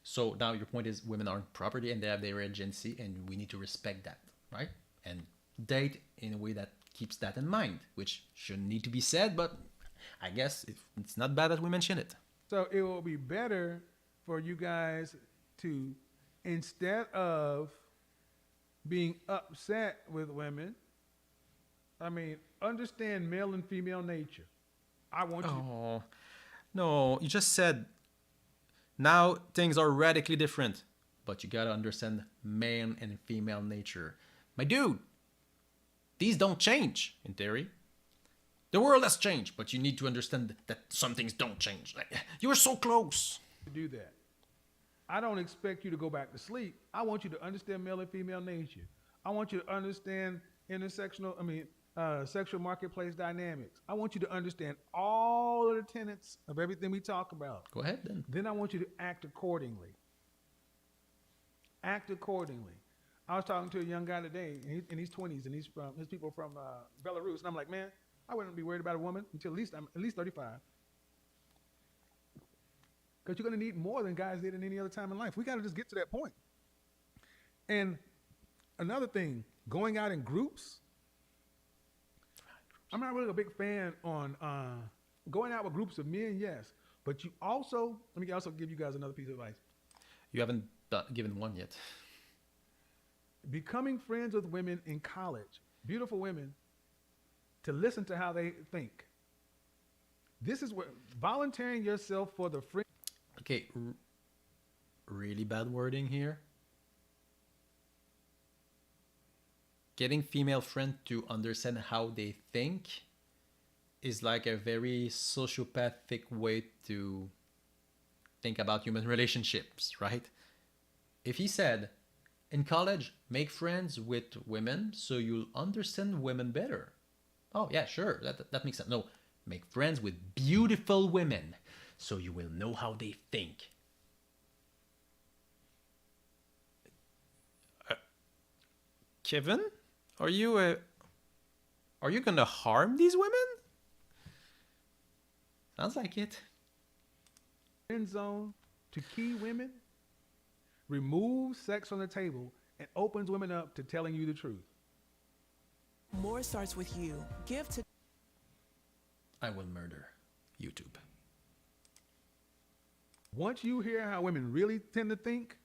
So now your point is women aren't property and they have their agency and we need to respect that, right? And date in a way that keeps that in mind, which shouldn't need to be said, but I guess it's not bad that we mention it. So it will be better for you guys to instead of being upset with women, I mean, understand male and female nature. I want you. Oh, no, you just said now things are radically different, but you gotta understand man and female nature. My dude, these don't change, in theory. The world has changed, but you need to understand that some things don't change. Like, you're so close. To do that. I don't expect you to go back to sleep. I want you to understand male and female nature. I want you to understand sexual marketplace dynamics. I want you to understand all of the tenets of everything we talk about. Go ahead then. Then I want you to act accordingly. Act accordingly. I was talking to a young guy today, in his 20s, and his people from Belarus, and I'm like, man, I wouldn't be worried about a woman until I'm at least 35. Because you're going to need more than guys did in any other time in life. We got to just get to that point. And another thing, going out in groups. I'm not really a big fan on going out with groups of men, yes. But you also, let me also give you guys another piece of advice. You haven't given one yet. Becoming friends with women in college, beautiful women, to listen to how they think. This is where volunteering yourself for the friend. Okay, really bad wording here. Getting female friend to understand how they think is like a very sociopathic way to think about human relationships, right? If he said, in college, make friends with women so you'll understand women better. Oh, yeah, sure, that makes sense. No, make friends with beautiful women so you will know how they think. Kevin, are you gonna harm these women? Sounds like it. Friend zone to key women, removes sex from the table, and opens women up to telling you the truth. More starts with you. Give to. I will murder YouTube. Once you hear how women really tend to think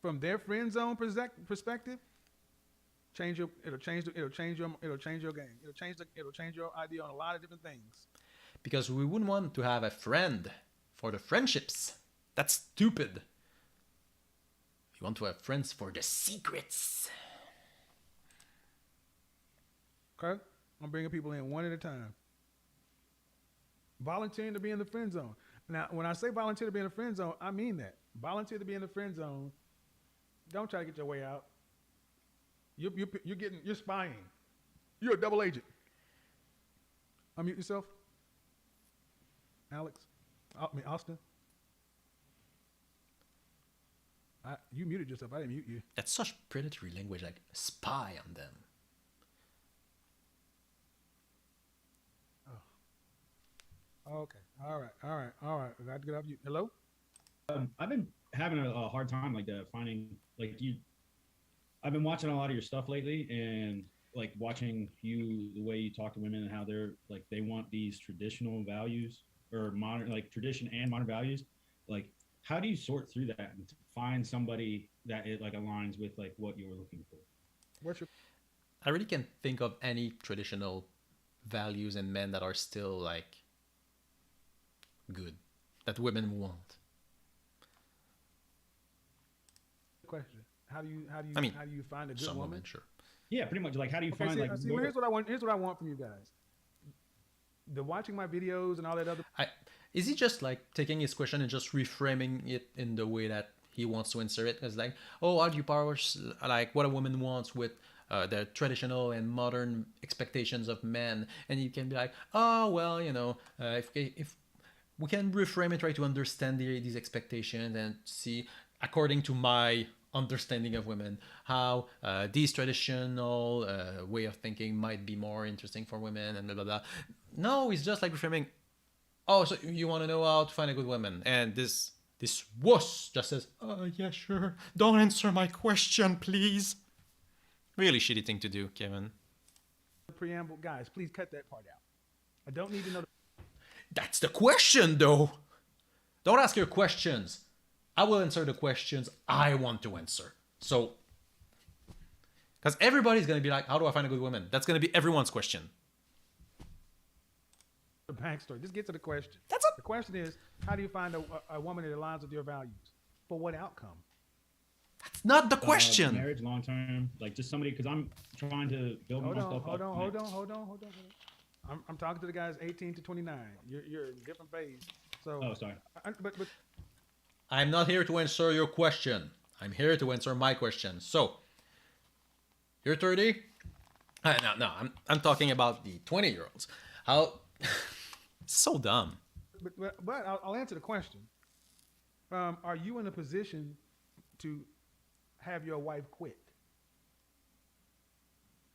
from their friend zone perspective, it'll change your game. It'll change your idea on a lot of different things. Because we wouldn't want to have a friend for the friendships. That's stupid. We want to have friends for the secrets. Okay? I'm bringing people in one at a time. Volunteering to be in the friend zone. Now, when I say volunteer to be in the friend zone, I mean that. Volunteer to be in the friend zone. Don't try to get your way out. You're spying. You're a double agent. Unmute yourself. Alex. Austin. You muted yourself. I didn't mute you. That's such predatory language, like spy on them. Okay. All right. I got to get off you. Hello? I've been having a hard time finding you. I've been watching a lot of your stuff lately, and watching the way you talk to women and how they want these traditional values or modern tradition and modern values. How do you sort through that and find somebody that it aligns with what you're looking for? I really can't think of any traditional values in men that are still good, that women want. Question: How do you find a good some woman? women, sure. Yeah, pretty much. How do you find here's what I want. Here's what I want from you guys. The watching my videos and all that other. Is he just taking his question and just reframing it in the way that he wants to answer it? Because how do you parse what a woman wants with the traditional and modern expectations of men? And you can be like, oh well, if we can reframe it, try to understand these expectations and see, according to my understanding of women, how these traditional way of thinking might be more interesting for women and blah blah blah. No, it's just reframing. Oh, so you want to know how to find a good woman, and this wuss just says, oh yeah, sure, don't answer my question, please. Really shitty thing to do, Kevin. Preamble, guys, please cut that part out. I don't need to know. That's the question, though. Don't ask your questions. I will answer the questions I want to answer. So, because everybody's going to be like, how do I find a good woman? That's going to be everyone's question. The backstory. Just get to the question. That's it. The question is, how do you find a woman that aligns with your values? For what outcome? That's not the question. Marriage, long term, like just somebody, because I'm trying to build myself up. Hold on. I'm talking to the guys 18 to 29. You're in a different phase. So. Oh, sorry. But I'm not here to answer your question. I'm here to answer my question. So, you're 30? No, I'm talking about the 20-year-olds. How... so dumb. But I'll answer the question. Are you in a position to have your wife quit?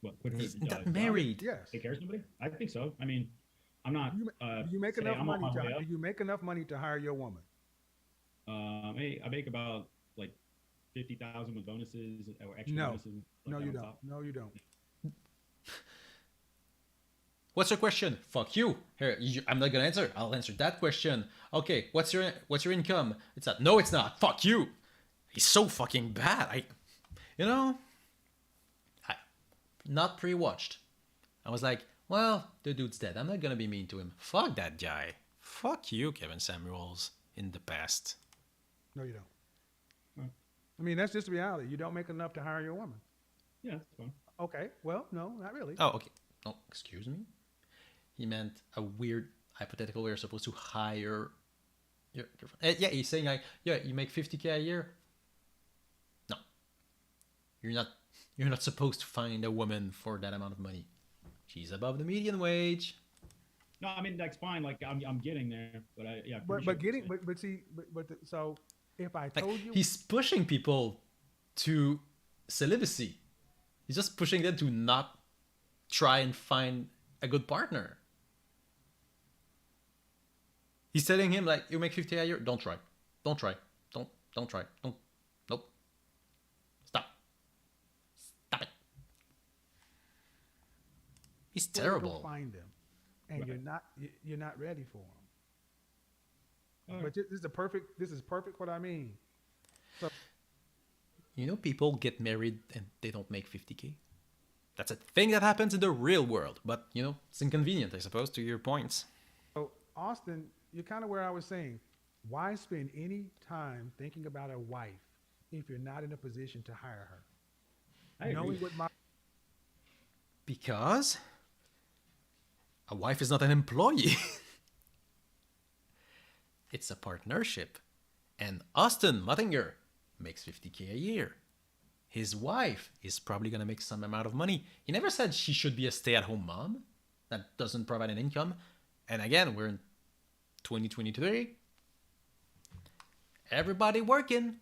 What? Quit her, He's not married. Yes. Take care of somebody? I think so. I mean, I'm not. Do you make say enough I'm on money? my way up. Do you make enough money to hire your woman? I make about like 50,000 with bonuses or extra No. bonuses. No, like you that on don't. top. No, you don't. What's your question? Fuck you. Here, I'm not gonna answer. I'll answer that question. Okay, what's your income? It's not. No, it's not. Fuck you. He's so fucking bad. I not pre-watched. I was like, well, the dude's dead. I'm not gonna be mean to him. Fuck that guy. Fuck you, Kevin Samuels. In the past. No, you don't. I mean, that's just the reality. You don't make enough to hire your woman. Yeah, that's fine. Okay. Well, no, not really. Oh, okay. Oh, excuse me. He meant a weird hypothetical where you're supposed to hire your girlfriend. Yeah, he's saying like, yeah, you make 50K a year. No, you're not. You're not supposed to find a woman for that amount of money. She's above the median wage. No, I mean that's fine. Like I'm getting there, but I yeah. So if I Like, told you, he's pushing people to celibacy. He's just pushing them to not try and find a good partner. He's telling him like, you make 50 a year. Don't try. Don't try. Don't try. Don't. Nope. Stop. Stop it. He's where to go terrible. find them, and Right. you're not ready for them. All right. But this is perfect. What I mean. You know, people get married and they don't make 50K. That's a thing that happens in the real world. But, you know, it's inconvenient, I suppose, to your points. So Austin, you're kind of where I was saying. Why spend any time thinking about a wife if you're not in a position to hire her? I agree. Knowing what my Because a wife is not an employee. It's a partnership. And Austin Muttinger makes 50K a year. His wife is probably going to make some amount of money. He never said she should be a stay-at-home mom that doesn't provide an income. And again, we're in 2023. Everybody working.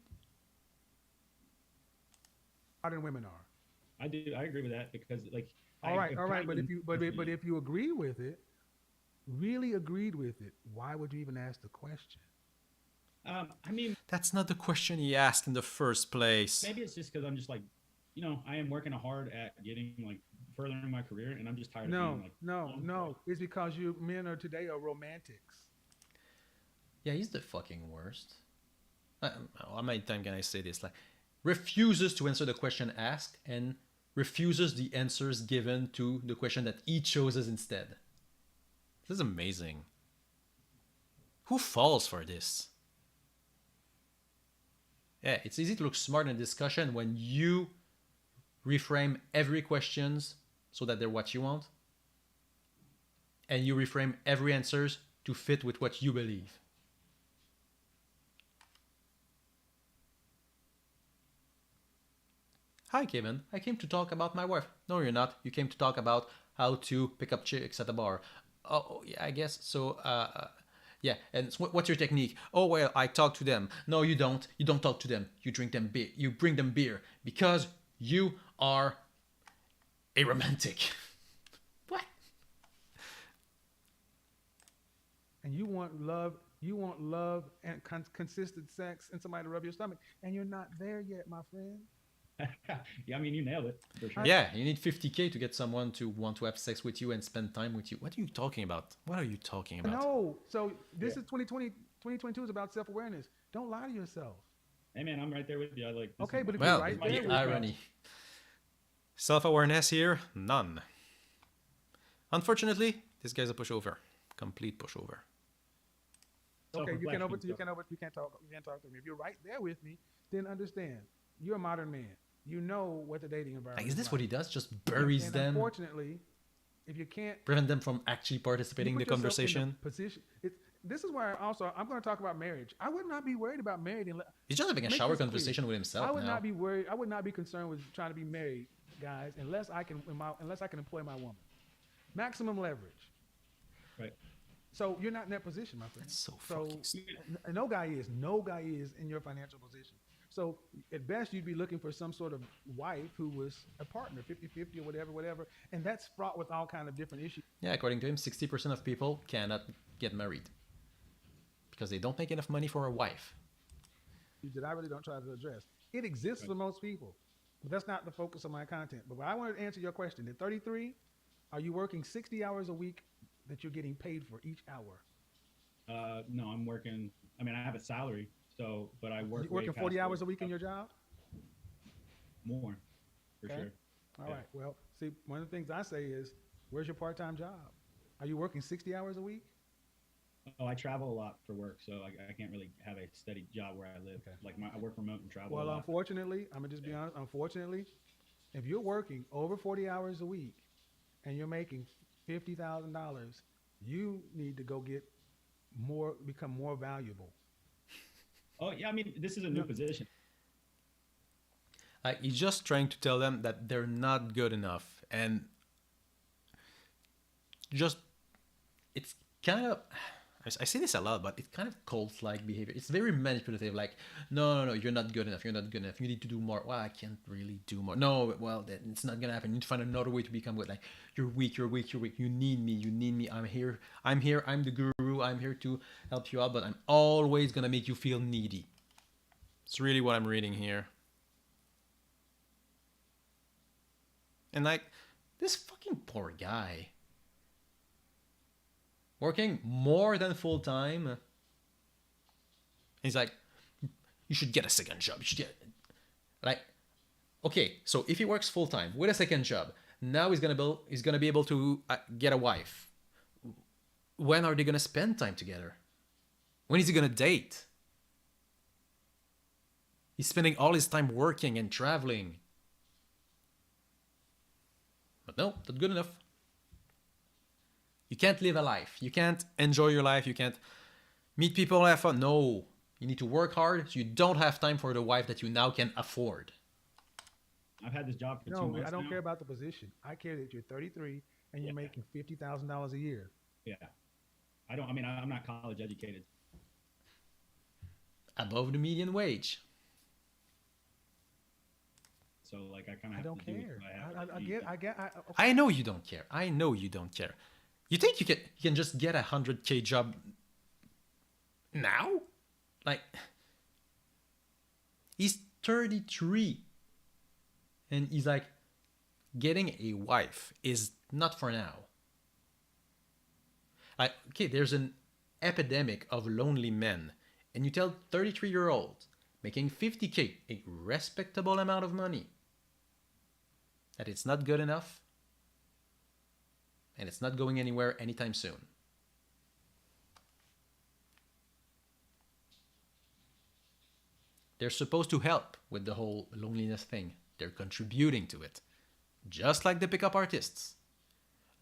modern women are. I do. I agree with that because like. All right. But if you agree with it, really agreed with it, why would you even ask the question? I mean, That's not the question he asked in the first place. maybe it's just because I'm just like, I am working hard at getting like furthering my career, and I'm just tired of being like. No. It's because you men are today are romantics. Yeah, he's the fucking worst. How many times can I say this? Like, refuses to answer the question asked and refuses the answers given to the question that he chooses instead. This is amazing. Who falls for this? Yeah, it's easy to look smart in a discussion when you reframe every questions so that they're what you want, and you reframe every answers to fit with what you believe. Hi, Kevin. I came to talk about my wife. No, you're not. You came to talk about how to pick up chicks at the bar. Oh, yeah, I guess. So, yeah. And what's your technique? Oh, well, I talk to them. No, you don't. You don't talk to them. You drink them beer. You bring them beer because you are a romantic. What? And you want love and consistent sex and somebody to rub your stomach, and you're not there yet, my friend. Yeah, I mean, you nailed it for sure. Yeah, you need 50K to get someone to want to have sex with you and spend time with you. What are you talking about? What are you talking about? No. So this is 2020, 2022 is about self-awareness. Don't lie to yourself. Hey man, I'm right there with you. I like. This Okay, is- but if Well, you're right the there, with irony. Self-awareness here, none. Unfortunately, this guy's a pushover. Complete pushover. okay, you Self-reflection, so- you can't talk to me. If you're right there with me, then understand. You're a modern man. You know what the dating environment Like, is this like. what he does? Just buries And them, unfortunately, if you can't prevent them from actually participating in the put yourself in conversation? position, this is why also I'm going to talk about marriage. I would not be worried about marriage unless He's just having a make shower this clear. conversation with himself I would now. not be worried. I would not be concerned with trying to be married, guys, unless I can employ my woman. Maximum leverage. Right. So you're not in that position, my friend. That's so fucking No guy is in your financial position. So at best, you'd be looking for some sort of wife who was a partner, 50-50 or whatever. And that's fraught with all kind of different issues. Yeah, according to him, 60% of people cannot get married because they don't make enough money for a wife. That I really don't try to address. It exists for most people, but that's not the focus of my content. But I wanted to answer your question. At 33, are you working 60 hours a week that you're getting paid for each hour? No, I'm working. I mean, I have a salary, so but I work. You working way 40 past hours a the- week in your job? More, for Okay. sure. All Yeah. right. Well, see, one of the things I say is, where's your part-time job? Are you working 60 hours a week? Oh, I travel a lot for work, so I can't really have a steady job where I live. Okay. Like I work remote and travel Well, a lot. unfortunately, I'm gonna just be honest. Unfortunately, if you're working over 40 hours a week and you're making $50,000, you need to go get more, become more valuable. Oh yeah, I mean, this is a new No. position. Like, he's just trying to tell them that they're not good enough, and just it's kind of, I say this a lot, but it's kind of cult-like behavior. It's very manipulative. Like, no, you're not good enough. You're not good enough. You need to do more. Well, I can't really do more. No, well, then it's not gonna happen. You need to find another way to become good. Like, you're weak. You need me. I'm here. I'm the guru. I'm here to help you out, but I'm always gonna make you feel needy. It's really what I'm reading here. And like, this fucking poor guy, working more than full time. He's like, you should get a second job. You should get, like, okay. So if he works full time with a second job, now he's gonna be able to get a wife. When are they gonna spend time together? When is he gonna date? He's spending all his time working and traveling. But no, not good enough. You can't live a life. You can't enjoy your life. You can't meet people, have fun. No, you need to work hard so you don't have time for the wife that you now can afford. I've had this job for 2 No, months I don't now. care about the position. I care that you're 33 and you're Yeah. making $50,000 a year. Yeah, I don't. I mean, I'm not college educated. Above the median wage. So like I kind of I have don't to do care. what I have to I do. get. Okay. I know you don't care. I know you don't care. You think you can just get a 100K job now? Like, he's 33. And he's like, getting a wife is not for now. Like, okay, there's an epidemic of lonely men. And you tell 33-year-olds making 50K, a respectable amount of money, that it's not good enough, and it's not going anywhere anytime soon. They're supposed to help with the whole loneliness thing. They're contributing to it. Just like the pickup artists.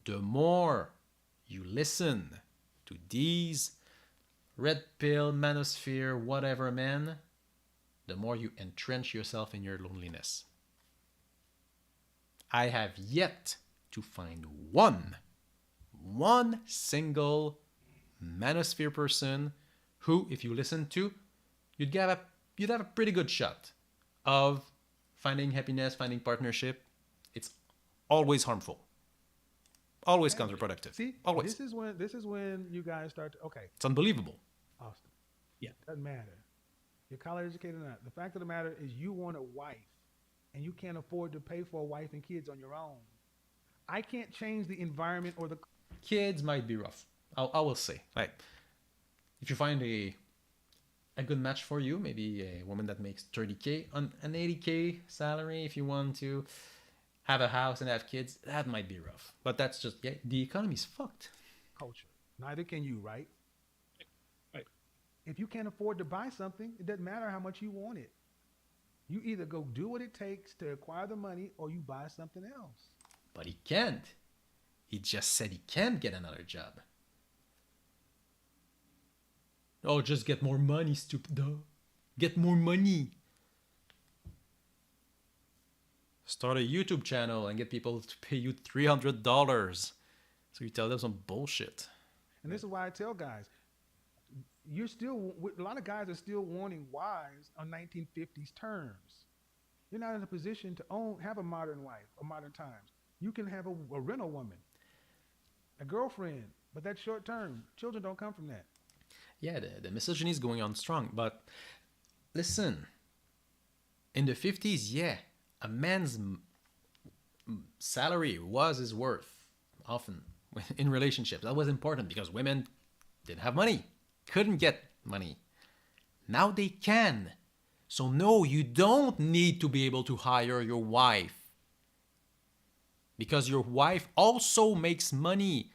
The more you listen to these red pill, manosphere, whatever men, the more you entrench yourself in your loneliness. I have yet to find one single manosphere person who, if you listen to, you'd have a pretty good shot of finding happiness, finding partnership. It's always harmful, always counterproductive. See, always. This is when you guys start to. Okay, It's unbelievable. Austin. Yeah. Doesn't matter. You're college educated or not. The fact of the matter is, you want a wife, and you can't afford to pay for a wife and kids on your own. I can't change the environment or the. Kids might be rough. I will say, like, if you find a a good match for you. Maybe a woman that makes 30K on an 80K salary. If you want to have a house and have kids, that might be rough. But that's just, yeah, the economy's fucked. Culture. Neither can you, right? Right. If you can't afford to buy something, it doesn't matter how much you want it. You either go do what it takes to acquire the money or you buy something else. But he can't. He just said he can't get another job. Oh, just get more money, stupid. Duh. Get more money. Start a YouTube channel and get people to pay you $300. So you tell them some bullshit. And this is why I tell guys, you're still, a lot of guys are still wanting wives on 1950s terms. You're not in a position to have a modern wife or modern times. You can have a rental woman, a girlfriend, but that's short term. Children don't come from that. Yeah, the misogyny is going on strong. But listen, in the 50s, yeah, a man's salary was his worth, often in relationships. That was important because women didn't have money, couldn't get money. Now they can. So no, you don't need to be able to hire your wife. Because your wife also makes money.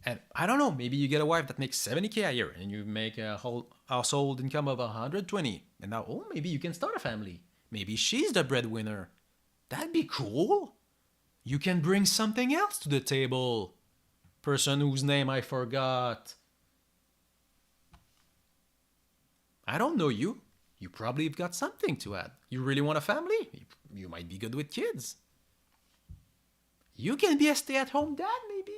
And I don't know, maybe you get a wife that makes 70K a year and you make a whole household income of 120. And now, oh, maybe you can start a family. Maybe she's the breadwinner. That'd be cool. You can bring something else to the table. Person whose name I forgot. I don't know you. You probably have got something to add. You really want a family? You might be good with kids. You can be a stay-at-home dad, maybe.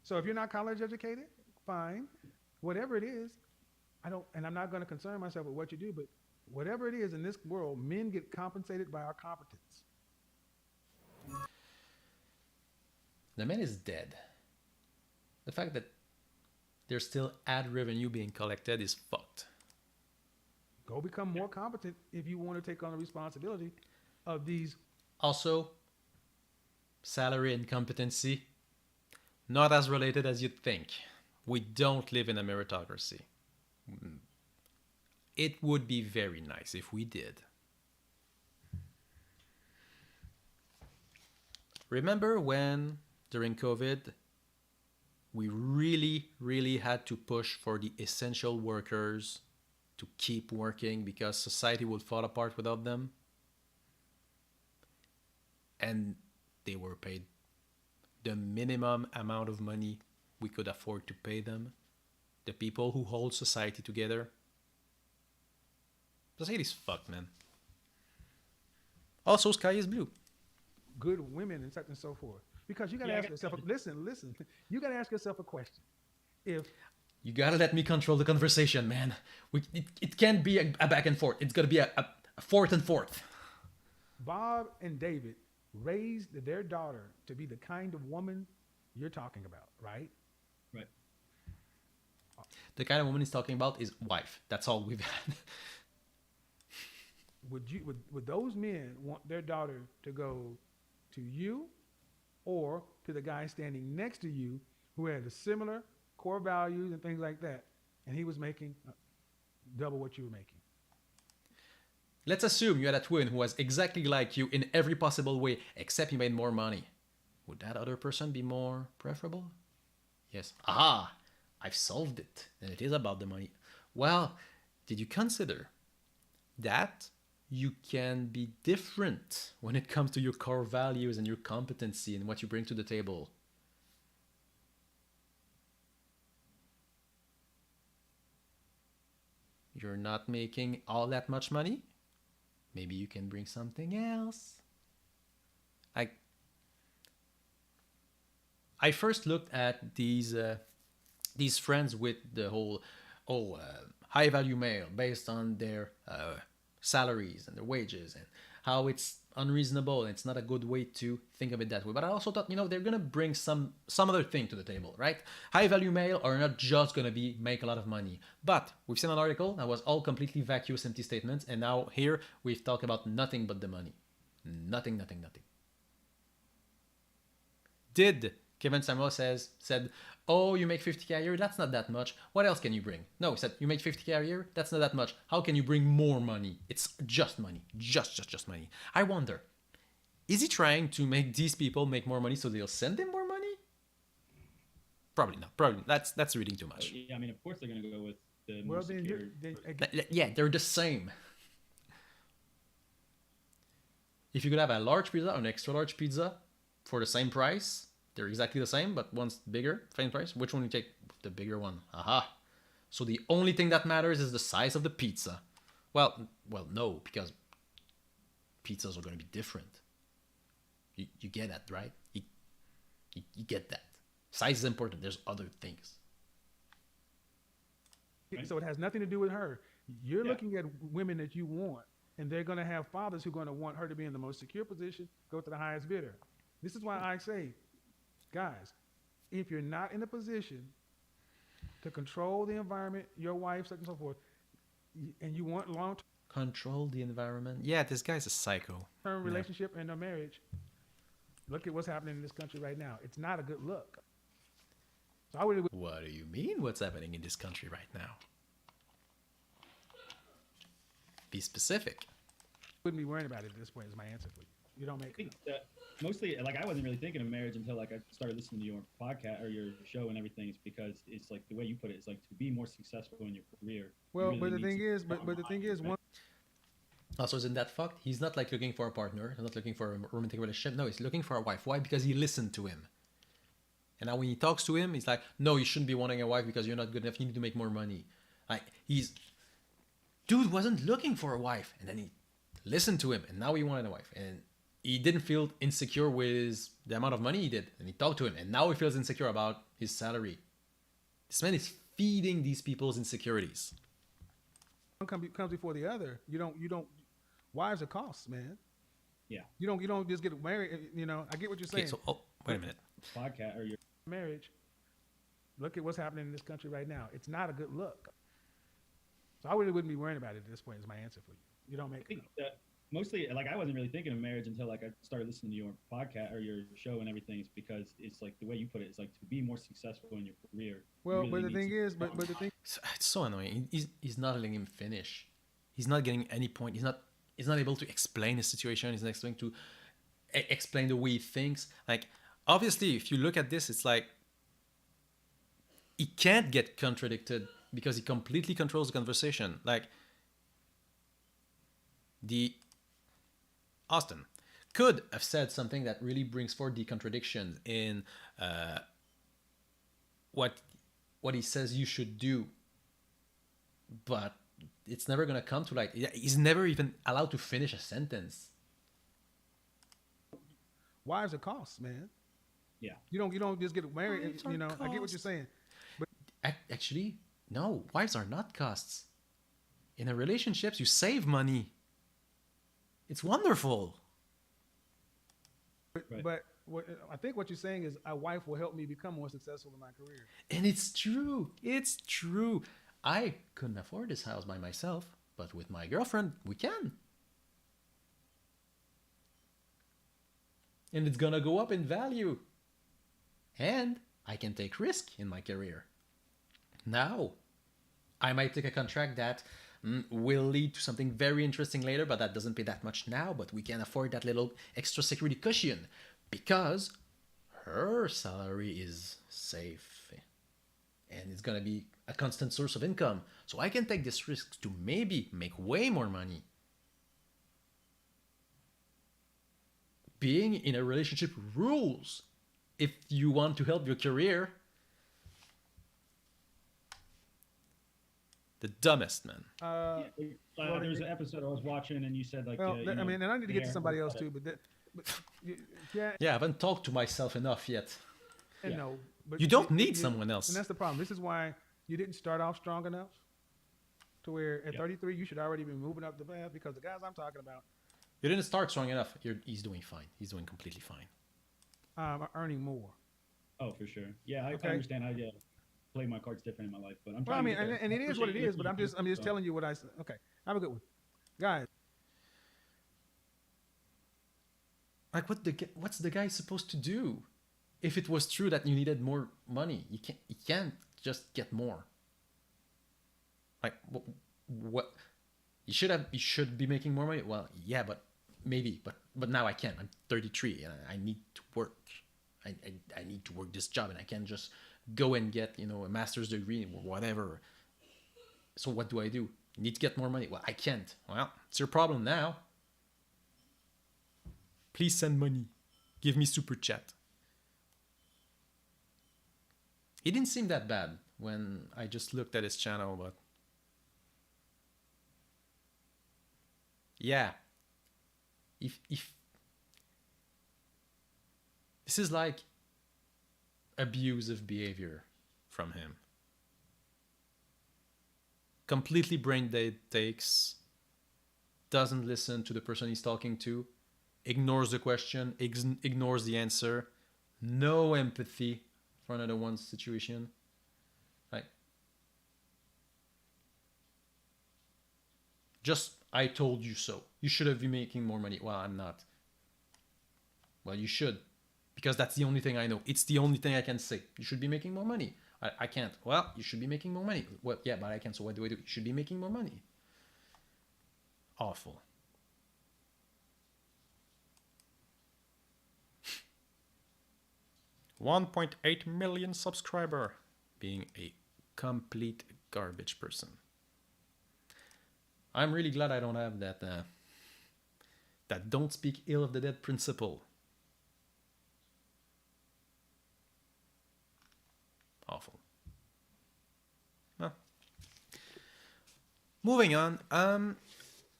So if you're not college educated, fine. Whatever it is, I'm not going to concern myself with what you do, but whatever it is in this world, men get compensated by our competence. The man is dead. The fact that there's still ad revenue being collected is fucked. Go become more competent if you want to take on the responsibility of these. Also, salary and competency, not as related as you'd think. We don't live in a meritocracy. It would be very nice if we did. Remember when, during COVID, we really had to push for the essential workers to keep working because society would fall apart without them? And they were paid the minimum amount of money we could afford to pay them. The people who hold society together. Society's fucked, man. Also, sky is blue. Good women and such and so forth. Because you got to ask yourself, listen, you got to ask yourself a question. If you gotta let me control the conversation, man. It can't be a back and forth. It's gotta be a forth and forth. Bob and David raised their daughter to be the kind of woman you're talking about, right? Right. The kind of woman he's talking about is wife. That's all we've had. Would those men want their daughter to go to you or to the guy standing next to you who had a similar core values and things like that, and he was making double what you were making? Let's assume you had a twin who was exactly like you in every possible way, except he made more money. Would that other person be more preferable? Yes. Aha! I've solved it. And it is about the money. Well, did you consider that you can be different when it comes to your core values and your competency and what you bring to the table? You're not making all that much money? Maybe you can bring something else. I first looked at these friends with the whole high value male based on their salaries and their wages and how it's unreasonable and it's not a good way to think of it that way. But I also thought, they're gonna bring some other thing to the table, right? High value male are not just gonna make a lot of money. But we've seen an article that was all completely vacuous, empty statements, and now here we've talked about nothing but the money. Nothing. Did Kevin Samuel said, "Oh, you make 50K a year. That's not that much. What else can you bring?" No, he said, "You make 50K a year. That's not that much. How can you bring more money? It's just money. Just money." I wonder, is he trying to make these people make more money so they'll send him more money? Probably not. Probably that's reading too much. Yeah, I mean, of course they're going to go with the Well, more then, secure. Yeah, they're the same. If you could have a large pizza or an extra large pizza for the same price, they're exactly the same, but one's bigger, same price. Which one you take? The bigger one. Aha. So the only thing that matters is the size of the pizza. Well, no, because pizzas are going to be different. You get that, right? You get that. Size is important. There's other things. So it has nothing to do with her. You're Yeah. looking at women that you want, and they're going to have fathers who are going to want her to be in the most secure position, go to the highest bidder. This is why I say, guys, if you're not in a position to control the environment, your wife, such and so forth, and you want long-term Control the environment. Yeah, this guy's a psycho. relationship and a marriage, look at what's happening in this country right now. It's not a good look. So I would. What do you mean? What's happening in this country right now? Be specific. Wouldn't be worrying about it at this point. Is my answer for you. You don't I make. think that mostly, like, I wasn't really thinking of marriage until like I started listening to your podcast or your show and everything. It's because it's like the way you put it is like to be more successful in your career. you Well, really but the need thing to is, but the thing is, right? one. Also, isn't that fucked? He's not like looking for a partner. He's not looking for a romantic relationship. No, he's looking for a wife. Why? Because he listened to him. And now when he talks to him, he's like, "No, you shouldn't be wanting a wife because you're not good enough. You need to make more money." Like dude wasn't looking for a wife, and then he listened to him, and now he wanted a wife, and he didn't feel insecure with the amount of money he did, and he talked to him, and now he feels insecure about his salary. This man is feeding these people's insecurities. One comes before the other. You don't. Wives are costs, man. Yeah. You don't just get married. You know, I get what you're saying. Okay, so wait a minute. Podcast or your Marriage. Look at what's happening in this country right now. It's not a good look. So I really wouldn't be worrying about it at this point. Is my answer for you. You don't I make. think that mostly, like, I wasn't really thinking of marriage until like I started listening to your podcast or your show and everything. It's because it's like the way you put it is like to be more successful in your career. you Well, really but the need thing to is, but the thing. It's so annoying. He's not letting him finish. He's not getting any point. He's not able to explain his situation. He's not able to explain the way he thinks. Like, obviously, if you look at this, it's like he can't get contradicted because he completely controls the conversation. Like, the Austin could have said something that really brings forth the contradiction in what he says you should do, but it's never gonna come to like he's never even allowed to finish a sentence. Wives are costs, man. Yeah. You don't just get married. Wives are You know, I get what costs. you're saying. Actually, no, wives are not costs. In a relationships, you save money. It's wonderful. Right. But I think what you're saying is a wife will help me become more successful in my career. And it's true. It's true. I couldn't afford this house by myself, but with my girlfriend, we can. And it's gonna go up in value. And I can take risk in my career. Now, I might take a contract that will lead to something very interesting later, but that doesn't pay that much now, but we can afford that little extra security cushion because her salary is safe and it's gonna be a constant source of income. So I can take this risk to maybe make way more money. Being in a relationship rules if you want to help your career. The dumbest, man. There's an episode I was watching, and you said like, Well, you I know, mean, and I need to get to hair, somebody else haircut. too, yeah, Yeah, I haven't talked to myself enough yet. and Yeah. no, but You don't need someone else. and that's the problem. This is why you didn't start off strong enough to where at Yeah. 33 you should already be moving up the path because the guys I'm talking about You didn't start strong enough. He's doing fine. He's doing completely fine. are earning more. Oh, for sure. Yeah, I Okay. understand. I play my cards different in my life, but I'm Well, I trying mean, to get there. and it I is what it appreciate is. But you I'm just listening, so. telling you what I said. Okay, have a good one, guys. Like, what's the guy supposed to do? if it was true that you needed more money, you can't just get more. Like what you should be making more money. Well, yeah, but maybe, but now I can't. I'm 33 and I need to work. I need to work this job, and I can't just go and get, you know, a master's degree or whatever. So what do? You need to get more money. Well, I can't. Well, it's your problem now. Please send money. Give me super chat. He didn't seem that bad when I just looked at his channel, but yeah. If this is like abusive behavior from him. Completely brain dead takes, doesn't listen to the person he's talking to, ignores the question, ignores the answer, no empathy for another one's situation. Like, just, I told you so. You should have been making more money. Well, I'm not. Well, you should. Because that's the only thing I know. It's the only thing I can say. You should be making more money. I can't. Well, you should be making more money. Well, yeah, but I can't. So what do I do? You should be making more money. Awful. $1.8 million subscriber, being a complete garbage person. I'm really glad I don't have that that don't speak ill of the dead principle. Awful. Well, moving on.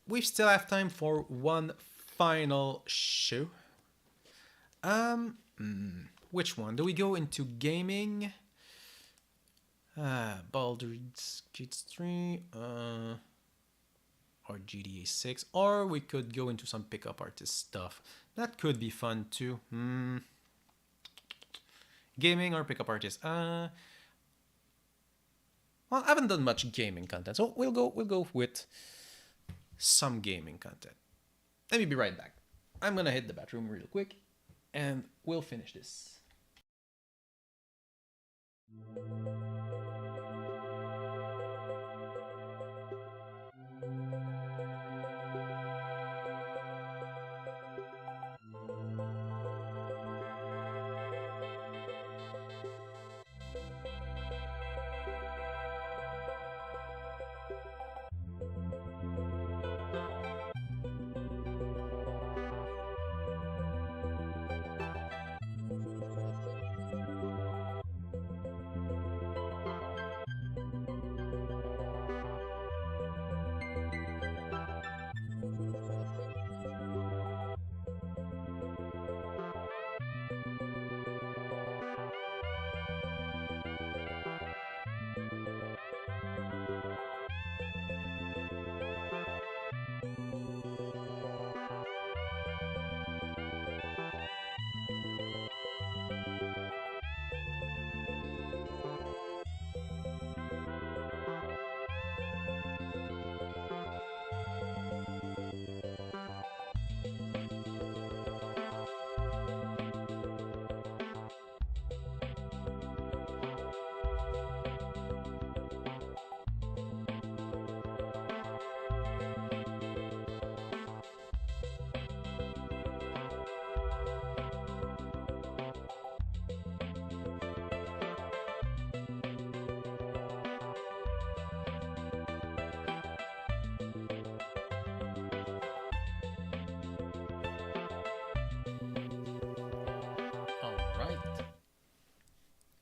We still have time for one final show. Which one? Do we go into gaming? Baldur's Gate 3, or GTA 6, or we could go into some pickup artist stuff. That could be fun too. Gaming or pickup artist? Well, I haven't done much gaming content, so we'll go with some gaming content. Let me be right back. I'm gonna hit the bathroom real quick, and we'll finish this.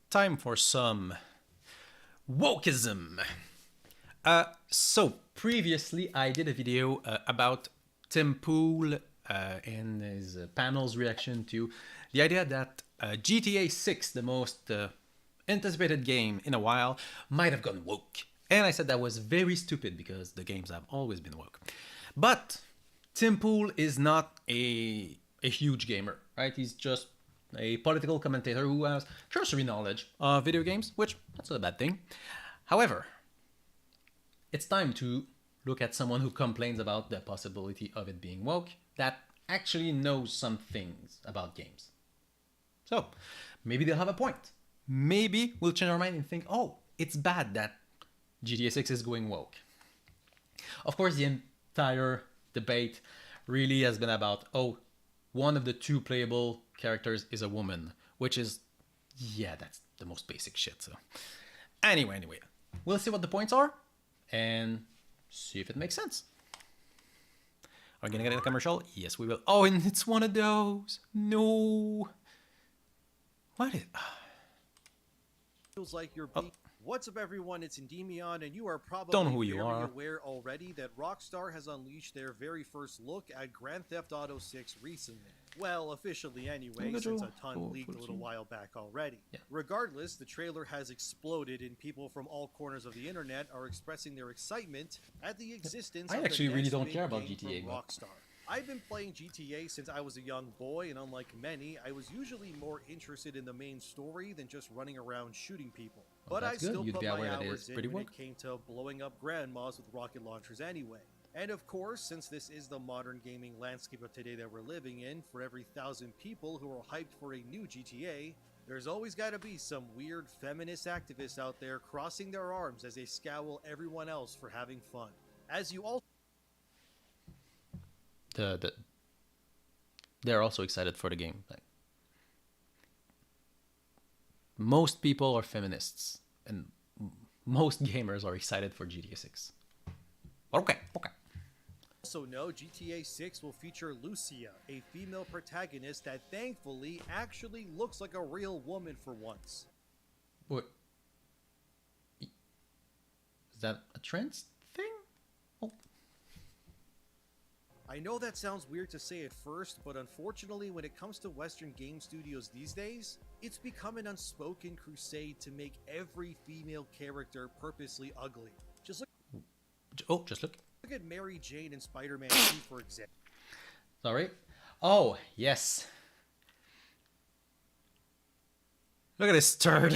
Time for some wokeism. So previously I did a video about Tim Pool and his panel's reaction to the idea that GTA 6, the most anticipated game in a while, might have gone woke. And I said that was very stupid because the games have always been woke. But Tim Pool is not a huge gamer, right? He's just a political commentator who has cursory knowledge of video games, which that's not a bad thing. However, it's time to look at someone who complains about the possibility of it being woke that actually knows some things about games. So maybe they'll have a point. Maybe we'll change our mind and think, oh, it's bad that GTA 6 is going woke. Of course, the entire debate really has been about, oh, one of the two playable characters is a woman, which is, yeah, that's the most basic shit. So anyway, we'll see what the points are and see if it makes sense. Are we gonna get a commercial? Yes, we will. Oh, and it's one of those. No. What is... Feels like you're being... What's up, everyone? It's Endymion, and you are probably Don't know who you very are. aware already that Rockstar has unleashed their very first look at Grand Theft Auto 6 recently. Well, officially anyway, since a ton leaked a little while back already. Yeah. Regardless, the trailer has exploded, and people from all corners of the internet are expressing their excitement at the existence I of actually the really next don't big care about game GTA, from but... Rockstar. I've been playing GTA since I was a young boy, and unlike many, I was usually more interested in the main story than just running around shooting people. Well, But I that's good. still You'd put be my aware that it hours is in pretty when woke. it came to blowing up grandmas with rocket launchers anyway. And of course, since this is the modern gaming landscape of today that we're living in, for every 1,000 people who are hyped for a new GTA, there's always got to be some weird feminist activists out there crossing their arms as they scowl everyone else for having fun. As you all They're also excited for the game. Like, most people are feminists, and most gamers are excited for GTA 6. Okay. also know, GTA 6 will feature Lucia, a female protagonist that thankfully actually looks like a real woman for once. What? Is that a trans thing? Oh. I know that sounds weird to say at first, but unfortunately when it comes to Western game studios these days, it's become an unspoken crusade to make every female character purposely ugly. Just Just look at Mary Jane in Spider-Man 2, for example. Sorry. Oh, yes. Look at this turd.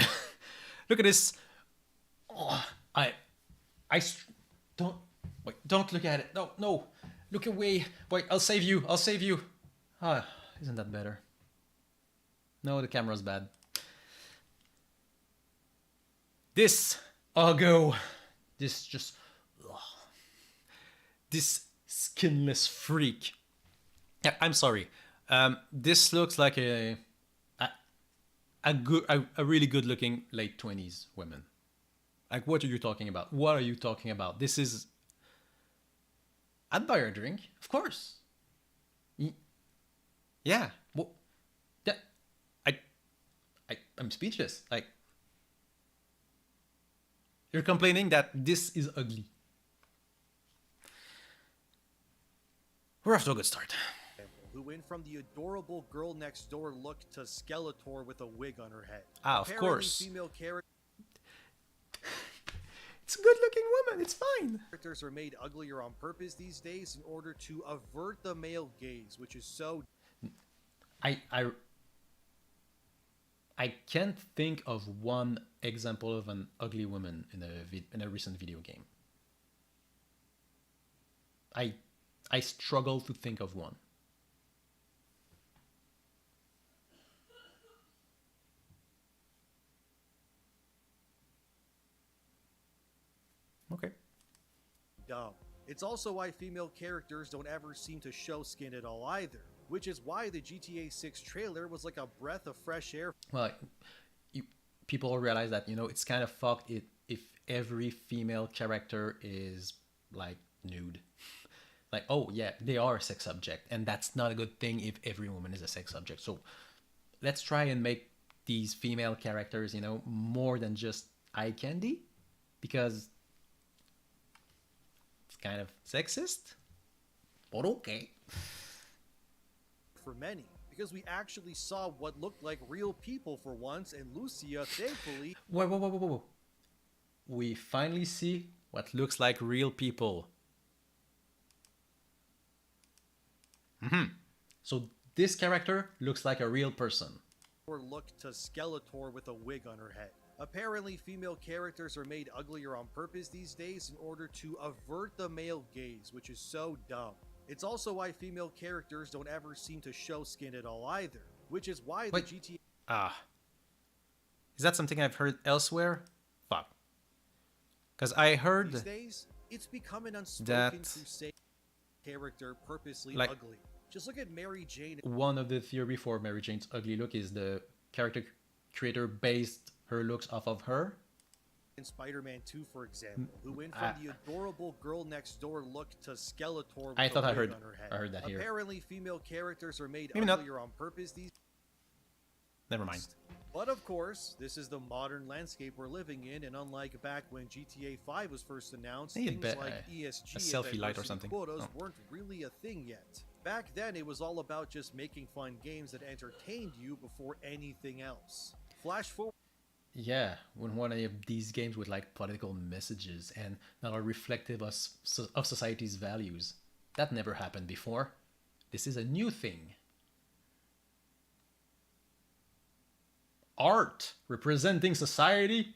Look at this. Oh, don't wait. Don't look at it. No. Look away. Wait, I'll save you. Ah, isn't that better? No, the camera's bad. This. I'll go. This just. Ugh. This skinless freak. Yeah, I'm sorry. This looks like a really good looking late 20s woman. Like, what are you talking about? What are you talking about? This is... I'd buy her a drink, of course. Yeah. Well, yeah. I'm speechless. Like, you're complaining that this is ugly. We're off to a good start. Who went from the adorable girl next door look to Skeletor with a wig on her head. Ah, of Apparently, course. female It's a good looking woman, it's fine. characters are made uglier on purpose these days in order to avert the male gaze, which is so... I can't think of one example of an ugly woman in a recent video game. I struggle to think of one. Okay. dumb. It's also why female characters don't ever seem to show skin at all either, which is why the GTA 6 trailer was like a breath of fresh air. Well, people realize that, it's kind of fucked if every female character is like nude. Like, oh yeah, they are a sex object, and that's not a good thing if every woman is a sex object. So let's try and make these female characters, more than just eye candy, because it's kind of sexist, but okay. For many, because we actually saw what looked like real people for once, and Lucia, thankfully... Whoa. We finally see what looks like real people. So this character looks like a real person. Or look to Skeletor with a wig on her head. Apparently, female characters are made uglier on purpose these days in order to avert the male gaze, which is so dumb. It's also why female characters don't ever seem to show skin at all either, which is why the GTA... Ah, is that something I've heard elsewhere? Fuck. Because I heard These days, it's become an unspoken that, crusade character purposely like, ugly. Just look at Mary Jane one of the theory for Mary Jane's ugly look is the character creator based her looks off of her. in Spider-Man 2, for example, who went from the adorable girl next door look to Skeletor with I a thought I wig heard on her head. I heard that here. Apparently, female characters are made Maybe not. uglier on purpose these Never mind. But of course, this is the modern landscape we're living in, and unlike back when GTA 5 was first announced, Maybe a things bit, like ESG a and selfie light or diversity something. quotas Oh. weren't really a thing yet. Back then, it was all about just making fun games that entertained you before anything else. Flash forward Yeah, when one of these games with like political messages and that are reflective of society's values. That never happened before. This is a new thing. Art representing society?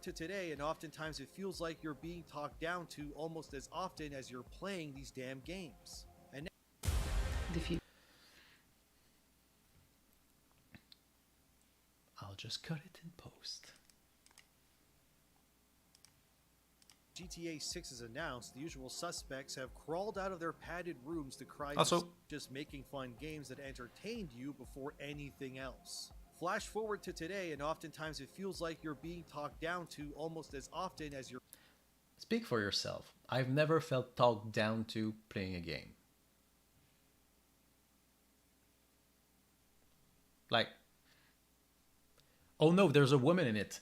to today, and oftentimes it feels like you're being talked down to almost as often as you're playing these damn games. And I'll just cut it in post. GTA 6 is announced, the usual suspects have crawled out of their padded rooms to cry Also, just making fun games that entertained you before anything else. Flash forward to today, and oftentimes it feels like you're being talked down to almost as often as you're. speak for yourself. I've never felt talked down to playing a game. Like, oh no, there's a woman in it.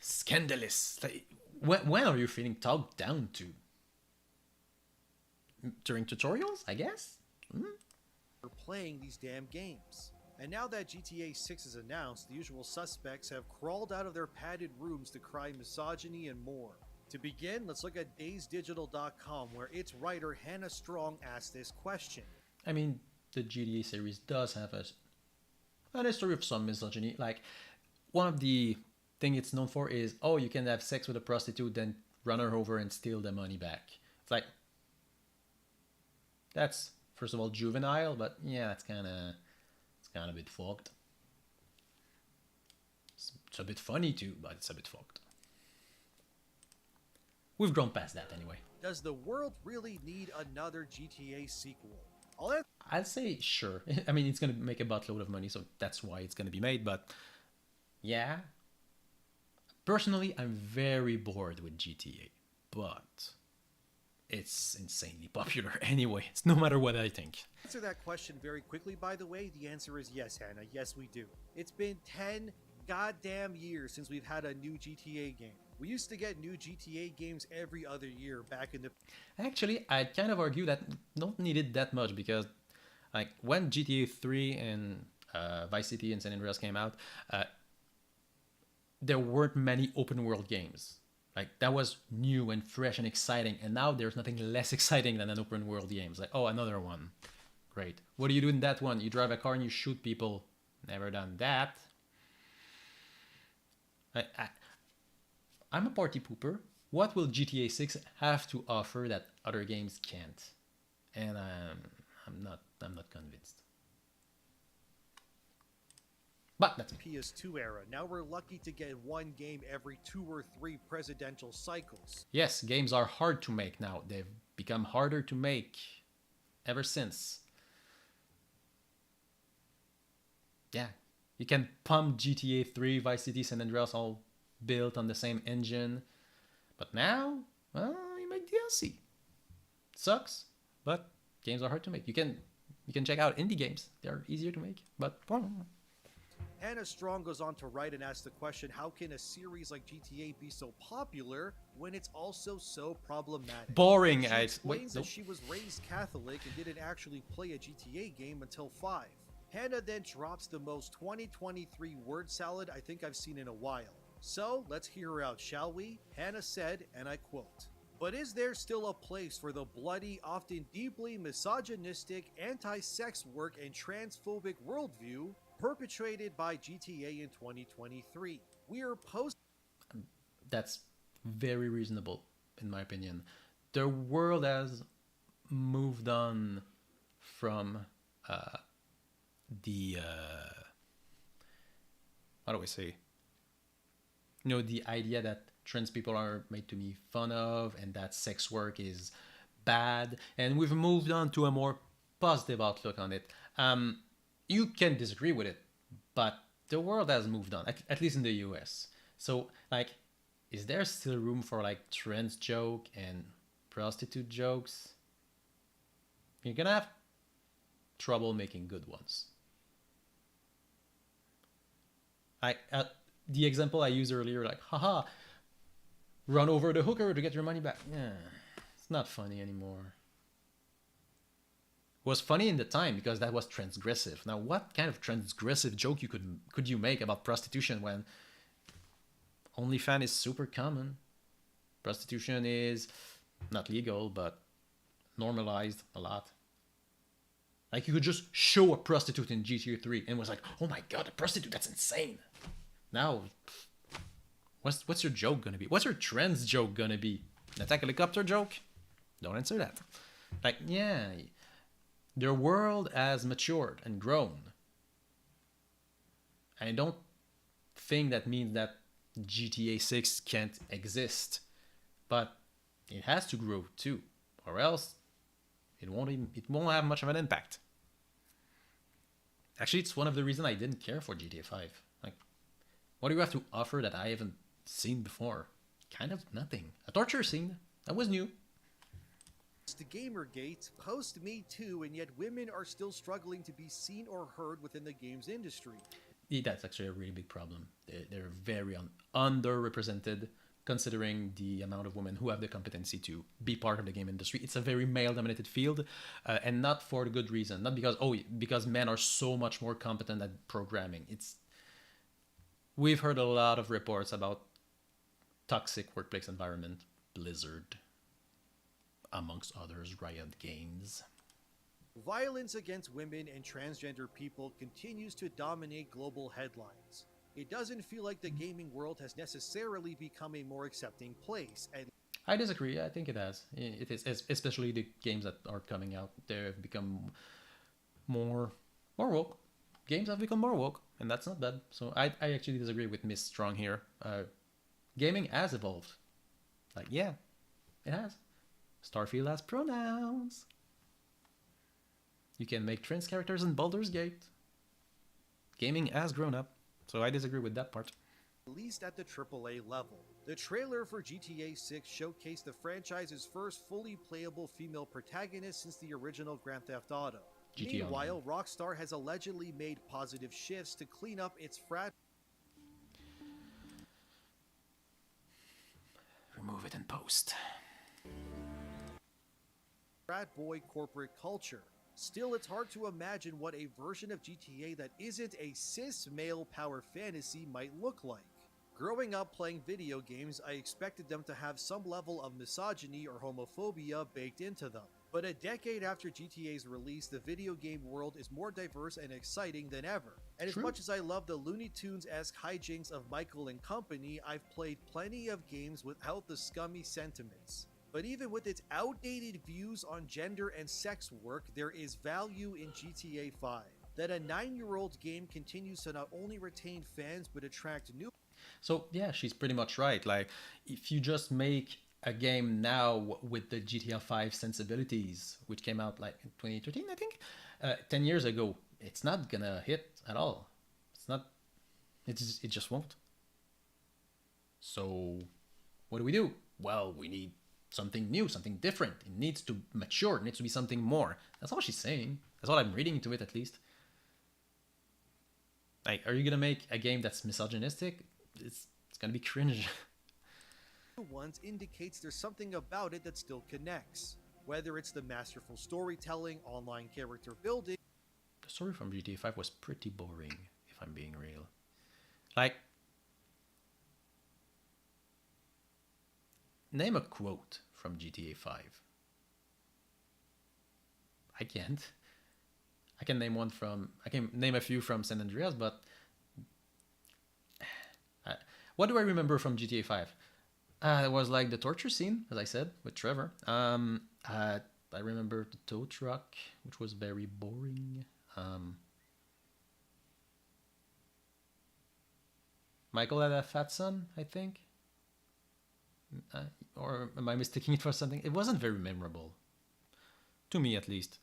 Scandalous. Like, when are you feeling talked down to? During tutorials, I guess? You're playing these damn games. And now that GTA 6 is announced, the usual suspects have crawled out of their padded rooms to cry misogyny and more. To begin, let's look at DaysDigital.com, where its writer Hannah Strong asked this question. I mean, the GTA series does have a history of some misogyny. Like, one of the thing it's known for is, oh, you can have sex with a prostitute, then run her over and steal the money back. It's like, that's, first of all, juvenile, but yeah, it's kind of a bit fucked. It's a bit funny too, but it's a bit fucked. We've grown past that anyway. Does the world really need another GTA sequel? I'll say sure. I mean, it's going to make a buttload of money, so that's why it's going to be made, but yeah. Personally, I'm very bored with GTA, but it's insanely popular anyway. It's no matter what I think. Answer that question very quickly, by the way. The answer is yes, Hannah. Yes, we do. It's been 10 goddamn years since we've had a new GTA game. We used to get new GTA games every other year back in the... Actually, I'd kind of argue that don't need it that much because like when GTA 3 and Vice City and San Andreas came out, there weren't many open world games. Like, that was new and fresh and exciting, and now there's nothing less exciting than an open world game. It's like, oh, another one. Great. What do you do in that one? You drive a car and you shoot people. Never done that. I'm a party pooper. What will GTA 6 have to offer that other games can't? And I'm not convinced. But that's me. PS2 era. Now we're lucky to get one game every 2 or 3 presidential cycles. Yes, games are hard to make now. They've become harder to make ever since. Yeah, you can pump GTA 3, Vice City, San Andreas all built on the same engine. But now, well, you make DLC. Sucks, but games are hard to make. You can check out indie games. They're easier to make, but... Hannah Strong goes on to write and ask the question, how can a series like GTA be so popular when it's also so problematic? Boring. She Wait, explains that nope. she was raised Catholic and didn't actually play a GTA game until 5. Hannah then drops the most 2023 word salad I think I've seen in a while. So let's hear her out, shall we? Hannah said, and I quote, "But is there still a place for the bloody, often deeply misogynistic, anti-sex work and transphobic worldview perpetrated by GTA in 2023? We are That's very reasonable, in my opinion. The world has moved on from the how do I say? You know, the idea that trans people are made to be fun of and that sex work is bad, and we've moved on to a more positive outlook on it. You can disagree with it, but the world has moved on, at least in the US. So, like, is there still room for like trans joke and prostitute jokes? You're gonna have trouble making good ones. The example I used earlier, like, haha, run over the hooker to get your money back. Yeah, it's not funny anymore. It was funny in the time because that was transgressive. Now, what kind of transgressive joke could you make about prostitution when OnlyFans is super common? Prostitution is not legal, but normalized a lot. Like, you could just show a prostitute in GTA 3 and it was like, oh my god, a prostitute, that's insane. Now, what's your joke gonna be? What's your trans joke gonna be? An attack helicopter joke? Don't answer that. Like, yeah, their world has matured and grown. I don't think that means that GTA 6 can't exist, but it has to grow too, or else it won't have much of an impact. Actually, it's one of the reasons I didn't care for GTA 5. Like, what do you have to offer that I haven't seen before? Kind of nothing. A torture scene, that was new. To Gamergate, post Me Too, and yet women are still struggling to be seen or heard within the games industry. Yeah, that's actually a really big problem. They're very underrepresented considering the amount of women who have the competency to be part of the game industry. It's a very male-dominated field, and not for the good reason. Not because men are so much more competent at programming. We've heard a lot of reports about toxic workplace environment, Blizzard, amongst others, Riot Games. Violence against women and transgender people continues to dominate global headlines. It doesn't feel like the gaming world has necessarily become a more accepting place. And I disagree. I think it has. It is, especially the games that are coming out. They've become more woke. Games have become more woke, and that's not bad. So I actually disagree with Miss Strong here. Gaming has evolved. Like, yeah, it has. Starfield has pronouns. You can make trans characters in Baldur's Gate. Gaming has grown up. So I disagree with that part. at least at the AAA level. The trailer for GTA 6 showcased the franchise's first fully playable female protagonist since the original Grand Theft Auto. GTA Meanwhile, Rockstar has allegedly made positive shifts to clean up its Remove it in post. frat boy corporate culture. Still, it's hard to imagine what a version of GTA that isn't a cis male power fantasy might look like. Growing up playing video games, I expected them to have some level of misogyny or homophobia baked into them. But a decade after GTA's release, the video game world is more diverse and exciting than ever. And as much as I love the Looney Tunes-esque hijinks of Michael and company, I've played plenty of games without the scummy sentiments. But even with its outdated views on gender and sex work, there is value in GTA 5. That a 9-year-old game continues to not only retain fans but attract new. So yeah, she's pretty much right. Like, if you just make a game now with the GTA 5 sensibilities, which came out like in 2013, I think, 10 years ago, it's not gonna hit at all. It's not. It just won't. So what do? Well, we need something new, something different. It needs to mature. It needs to be something more. That's all she's saying. That's all I'm reading into it, at least. Like, are you gonna make a game that's misogynistic? It's gonna be cringe. Ones indicates there's something about it that still connects. Whether it's the masterful storytelling, online character building. The story from GTA 5 was pretty boring, if I'm being real. Like, name a quote from GTA 5. I can't. I can name a few from San Andreas, but what do I remember from GTA 5? It was like the torture scene, as I said, with Trevor. I remember the tow truck, which was very boring. Michael had a fat son, I think. Or am I mistaking it for something? It wasn't very memorable. To me, at least.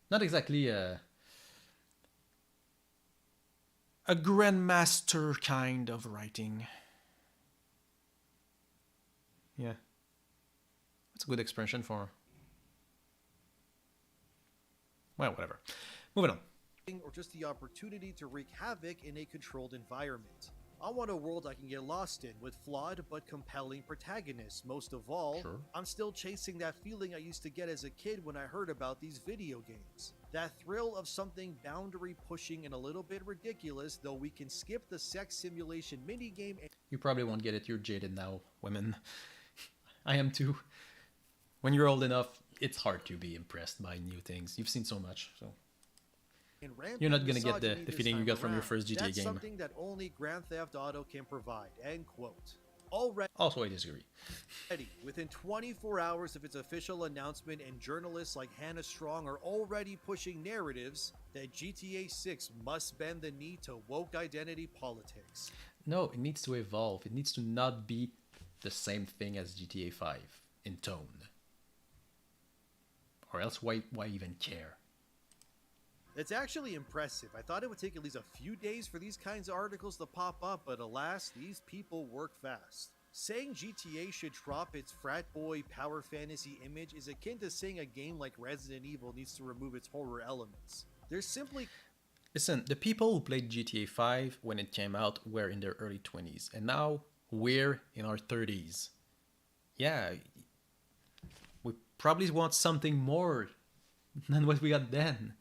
Not exactly a grandmaster kind of writing. Yeah. That's a good expression for... Well, whatever. Moving on. or just the opportunity to wreak havoc in a controlled environment. I want a world I can get lost in with flawed but compelling protagonists. Most of all, Sure. I'm still chasing that feeling I used to get as a kid when I heard about these video games. That thrill of something boundary pushing and a little bit ridiculous, though we can skip the sex simulation minigame. You probably won't get it. You're jaded now, women. I am too. When you're old enough, it's hard to be impressed by new things. You've seen so much, so... You're not gonna get the feeling you got from your first GTA That's game. something that only Grand Theft Auto can provide. End quote. Already, Also, I disagree. within 24 hours of its official announcement, and journalists like Hannah Strong are already pushing narratives that GTA 6 must bend the knee to woke identity politics. No, it needs to evolve. It needs to not be the same thing as GTA 5 in tone. Or else why even care? It's actually impressive. I thought it would take at least a few days for these kinds of articles to pop up, but alas, these people work fast. Saying GTA should drop its frat boy power fantasy image is akin to saying a game like Resident Evil needs to remove its horror elements. There's simply... Listen, the people who played GTA 5 when it came out were in their early 20s, and now we're in our 30s. Yeah, we probably want something more than what we got then.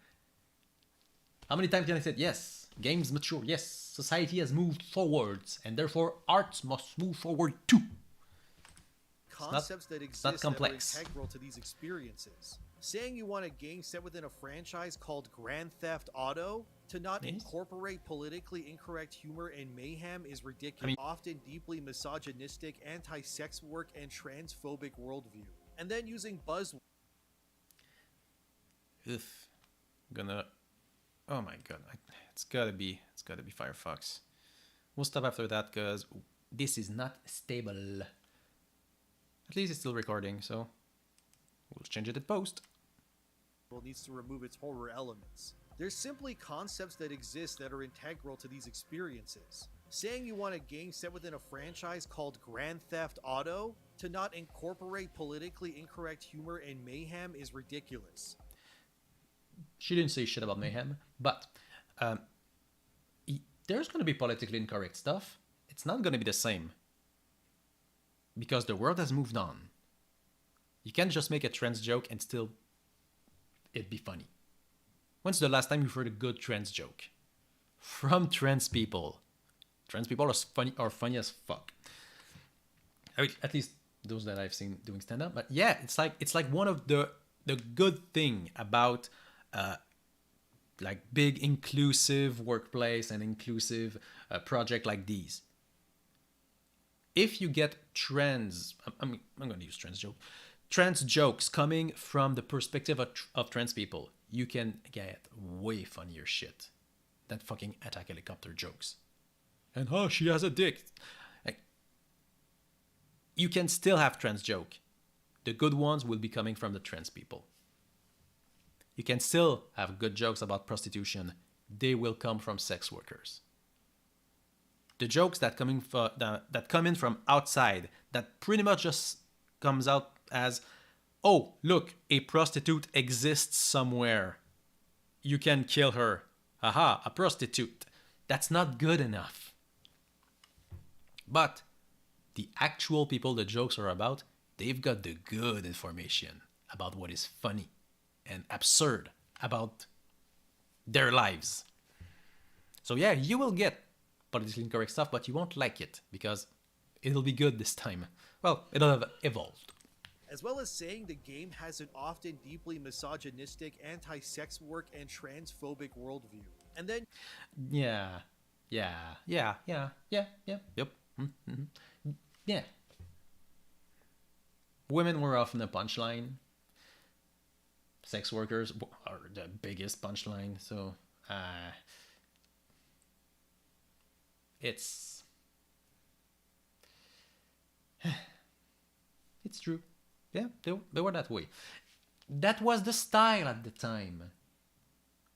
How many times can I say, yes, games mature, yes, society has moved forwards, and therefore art must move forward too. concepts that exist that are integral to these experiences. Saying you want a game set within a franchise called Grand Theft Auto to not incorporate politically incorrect humor and mayhem is ridiculous. Often deeply misogynistic, anti-sex work, and transphobic worldview. And then using buzzwords. Oh my god, it's gotta be Firefox. We'll stop after that because this is not stable. At least it's still recording, so we'll change it in post. Needs to remove its horror elements. There's simply concepts that exist that are integral to these experiences. Saying you want a game set within a franchise called Grand Theft Auto to not incorporate politically incorrect humor and mayhem is ridiculous. She didn't say shit about mayhem, but there's going to be politically incorrect stuff. It's not going to be the same. Because the world has moved on. You can't just make a trans joke and still it be funny. When's the last time you've heard a good trans joke? From trans people. Trans people are funny as fuck. I mean, at least those that I've seen doing stand-up. But yeah, it's like one of the good thing about like big inclusive workplace and inclusive project like these. If you get I'm going to use trans jokes coming from the perspective of trans people, you can get way funnier shit than fucking attack helicopter jokes. And she has a dick. Like, you can still have trans joke. The good ones will be coming from the trans people. You can still have good jokes about prostitution. They will come from sex workers. The jokes that come in from outside, that pretty much just comes out as, oh, look, a prostitute exists somewhere. You can kill her. Aha, a prostitute. That's not good enough. But the actual people the jokes are about, they've got the good information about what is funny and absurd about their lives. So yeah, you will get politically incorrect stuff, but you won't like it because it'll be good this time. Well, it'll have evolved. As well as saying the game has an often deeply misogynistic, anti-sex work, and transphobic worldview. And then... Yeah. Yep. Mm-hmm. Yeah. Women were often a punchline. Sex workers are the biggest punchline, so... It's true. Yeah, they were that way. That was the style at the time.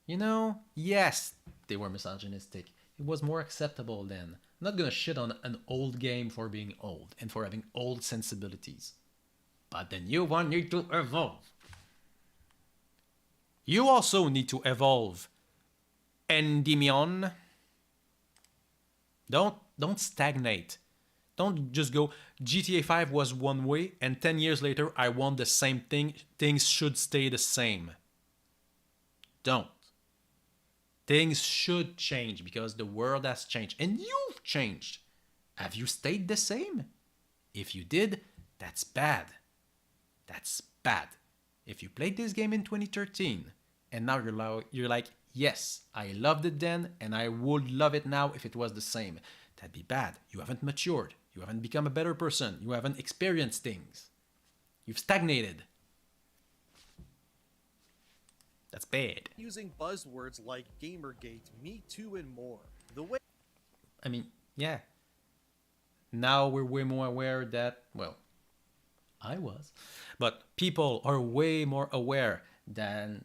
You know, yes, they were misogynistic. It was more acceptable then. I'm not gonna shit on an old game for being old and for having old sensibilities. But the new one need to evolve. You also need to evolve. Endymion. Don't stagnate. Don't just go, GTA 5 was one way, and 10 years later I want the same thing. Things should stay the same. Don't. Things should change because the world has changed. And you've changed. Have you stayed the same? If you did, that's bad. That's bad. If you played this game in 2013, and now you're like, yes, I loved it then, and I would love it now if it was the same. That'd be bad. You haven't matured. You haven't become a better person. You haven't experienced things. You've stagnated. That's bad. Using buzzwords like Gamergate, Me Too, and more. The way I mean, yeah. Now we're way more aware that, well, I was, but people are way more aware than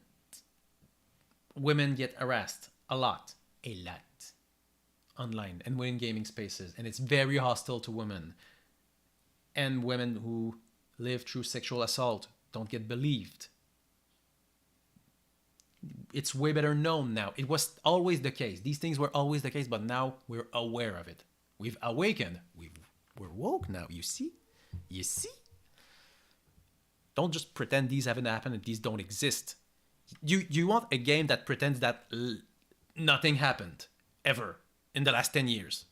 women get harassed a lot online and within gaming spaces, and it's very hostile to women. And women who live through sexual assault don't get believed. It's way better known now. It was always the case. These things were always the case, but now we're aware of it. We've awakened. We're woke now. You see? You see? Don't just pretend these haven't happened and these don't exist. You want a game that pretends that nothing happened ever in the last 10 years.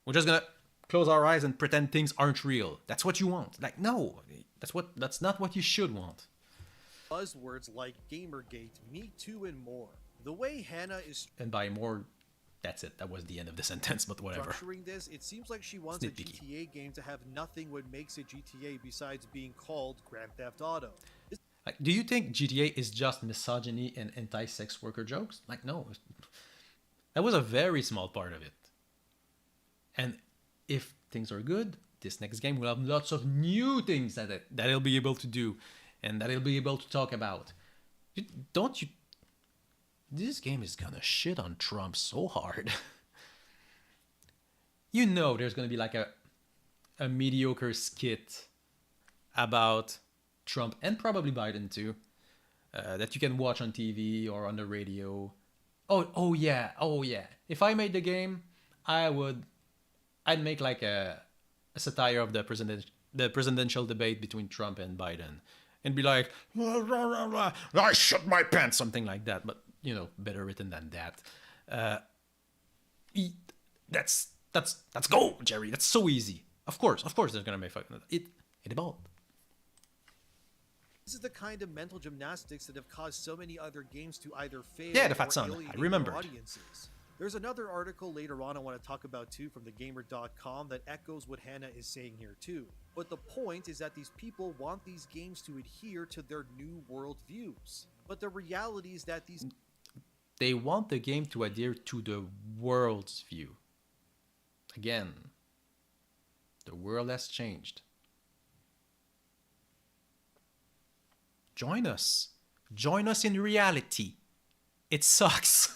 We're just gonna close our eyes and pretend things aren't real. That's what you want. Like, no, that's not what you should want. buzzwords like Gamergate, Me Too, and more. The way Hannah is And by more, that's it. That was the end of the sentence, but whatever. structuring this, it seems like she wants Nitpicky. a GTA game to have nothing what makes it GTA besides being called Grand Theft Auto. Like, do you think GTA is just misogyny and anti-sex worker jokes? Like, no. That was a very small part of it. And if things are good, this next game will have lots of new things that it'll be able to do and that it'll be able to talk about. Don't you... This game is gonna shit on Trump so hard. You know there's gonna be like a mediocre skit about Trump and probably Biden too, that you can watch on TV or on the radio. Oh yeah. If I made the game, I'd make like a satire of the presidential debate between Trump and Biden, and be like, I shut my pants, something like that. But you know, better written than that. That's go, Jerry. That's so easy. Of course, they're gonna make fucking it evolved. This is the kind of mental gymnastics that have caused so many other games to either fail Yeah, the fat or son. I alienate their remembered. audiences. There's another article later on I want to talk about too from thegamer.com that echoes what Hannah is saying here too. But the point is that these people want these games to adhere to their new world views. But the reality is that They want the game to adhere to the world's view. Again, the world has changed. Join us. Join us in reality. It sucks.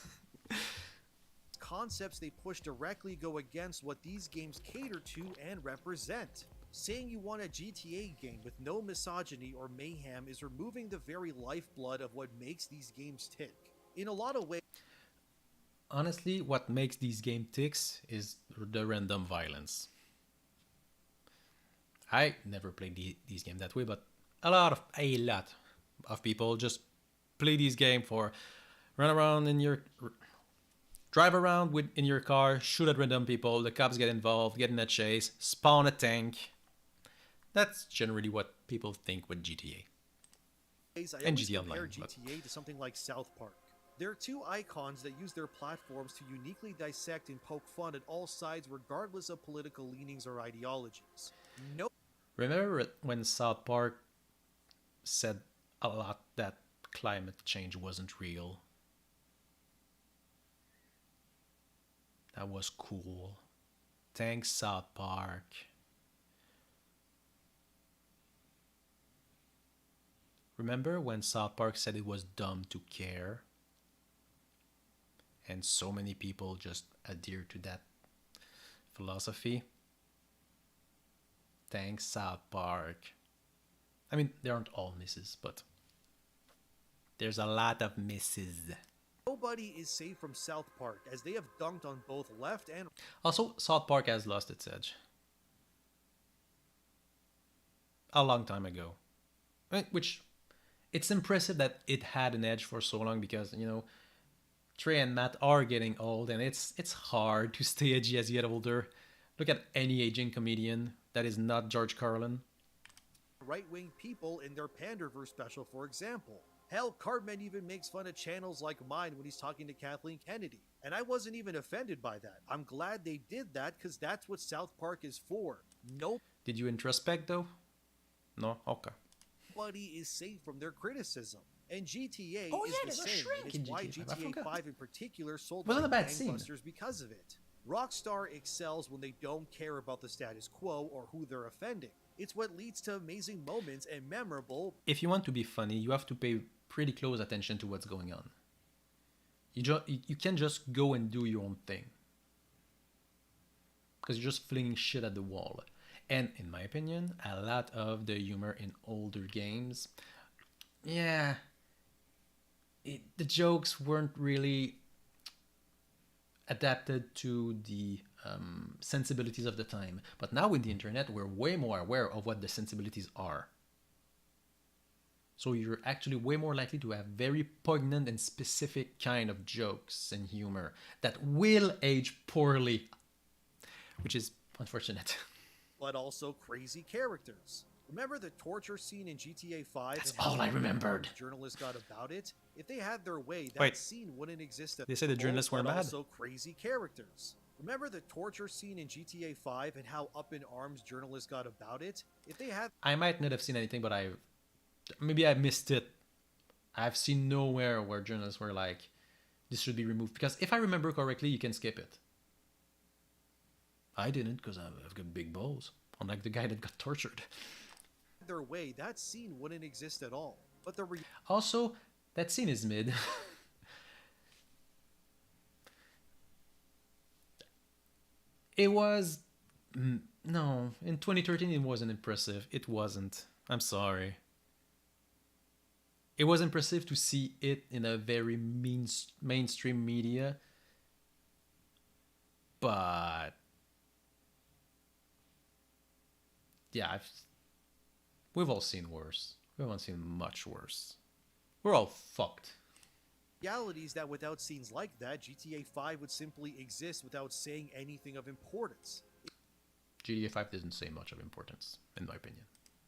concepts they push directly go against what these games cater to and represent. Saying you want a GTA game with no misogyny or mayhem is removing the very lifeblood of what makes these games tick. In a lot of ways, Honestly, what makes these games ticks is the random violence. I never played these games that way, but a lot of people just play these games for drive around in your car, shoot at random people, the cops get involved, get in a chase, spawn a tank. That's generally what people think with GTA. I And always GTA compare Online, but- GTA to something like South Park. There are two icons that use their platforms to uniquely dissect and poke fun at all sides regardless of political leanings or ideologies. No Remember when South Park said a lot that climate change wasn't real? That was cool. Thanks, South Park. Remember when South Park said it was dumb to care? And so many people just adhere to that philosophy. Thanks, South Park. I mean, there aren't all misses, but there's a lot of misses. Nobody is safe from South Park, as they have dunked on both left and Also, South Park has lost its edge. A long time ago. Which, it's impressive that it had an edge for so long because, you know, Trey and Matt are getting old and it's hard to stay edgy as you get older. Look at any aging comedian that is not George Carlin. right-wing people in their Panderverse special, for example. Hell, Cartman even makes fun of channels like mine when he's talking to Kathleen Kennedy. And I wasn't even offended by that. I'm glad they did that because that's what South Park is for. Did you introspect though? No? Okay. Nobody is safe from their criticism. And GTA Oh, is yeah, the there's a same. shrink It's in why GTA 5. I GTA forgot. 5 in particular sold Wasn't like a bad scene. gangbusters because of it. Rockstar excels when they don't care about the status quo or who they're offending. It's what leads to amazing moments and memorable. If you want to be funny, you have to pay pretty close attention to what's going on. You can't just go and do your own thing. Because you're just flinging shit at the wall. And in my opinion, a lot of the humor in older games, yeah, the jokes weren't really adapted to the sensibilities of the time. But now with the internet, we're way more aware of what the sensibilities are. So you're actually way more likely to have very poignant and specific kind of jokes and humor that will age poorly, which is unfortunate. But also crazy characters. Remember the torture scene in GTA 5? That's and how all I many remembered. Journalists got about it. If they had their way, that Wait. scene wouldn't exist at They said the journalists all, weren't but mad? Also crazy characters. Remember the torture scene in GTA 5 and how up in arms journalists got about it? If they had I might not have seen anything, but maybe I missed it. I've seen nowhere where journalists were like, this should be removed. Because if I remember correctly, you can skip it. I didn't because I've got big balls. Unlike the guy that got tortured. their way, that scene wouldn't exist at all. But the Also, that scene is mid. It was... No, in 2013 it wasn't impressive. It wasn't. I'm sorry. It was impressive to see it in a very mainstream media. But... Yeah, we've all seen worse. We've all seen much worse. We're all fucked. reality is that without scenes like that, GTA 5 would simply exist without saying anything of importance. GTA 5 doesn't say much of importance, in my opinion.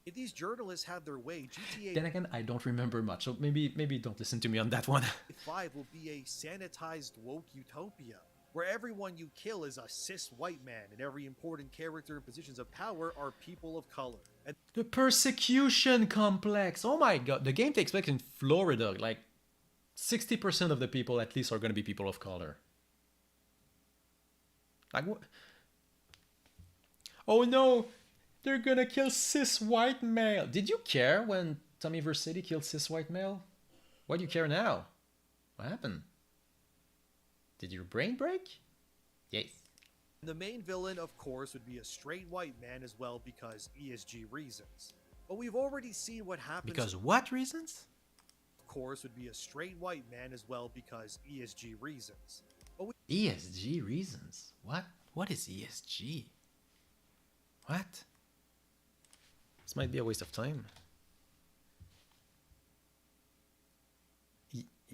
If these journalists had their way, GTA Then again, I don't remember much, so maybe don't listen to me on that one. 5 will be a sanitized woke utopia, where everyone you kill is a cis white man, and every important character in positions of power are people of color. And The persecution complex. Oh my god, the game takes place in Florida. Like 60% of the people at least are going to be people of color. Like what? Oh no, they're gonna kill cis white male. Did you care when Tommy Vercetti killed cis white male? Why do you care now? What happened? Did your brain break? Yes. the main villain, of course, would be a straight white man as well because ESG reasons. But we've already seen what happens. Because what reasons? Of course, would be a straight white man as well because ESG reasons. But ESG reasons? What? What is ESG? What? This might be a waste of time.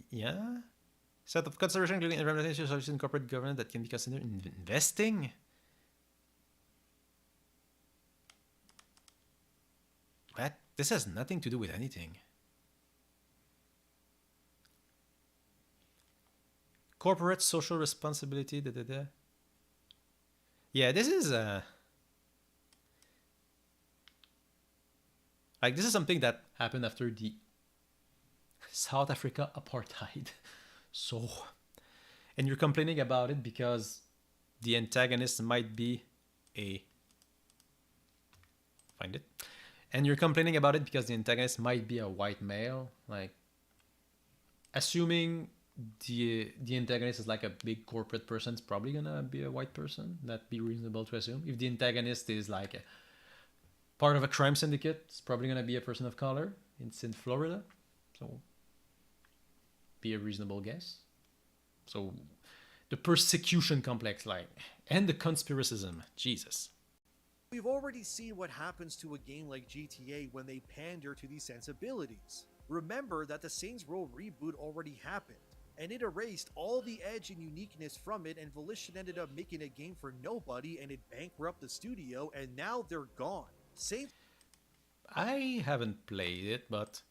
Yeah? Set of consideration including environmental issues, social and corporate governance that can be considered in investing? What? This has nothing to do with anything. Corporate social responsibility, da da da. Yeah, this is like this is something that happened after the South Africa apartheid. So, and you're complaining about it because the antagonist might be a and you're complaining about it because the antagonist might be a white male, like assuming the antagonist is like a big corporate person, it's probably gonna be a white person. That'd be reasonable to assume. If the antagonist is like a part of a crime syndicate, it's probably gonna be a person of color. It's in Florida, so be a reasonable guess. So the persecution complex, like, and the conspiracism, Jesus. We've already seen what happens to a game like GTA when they pander to these sensibilities. Remember that the Saints Row reboot already happened, and it erased all the edge and uniqueness from it, and Volition ended up making a game for nobody, and it bankrupted the studio, and now they're gone. Saints I haven't played it, but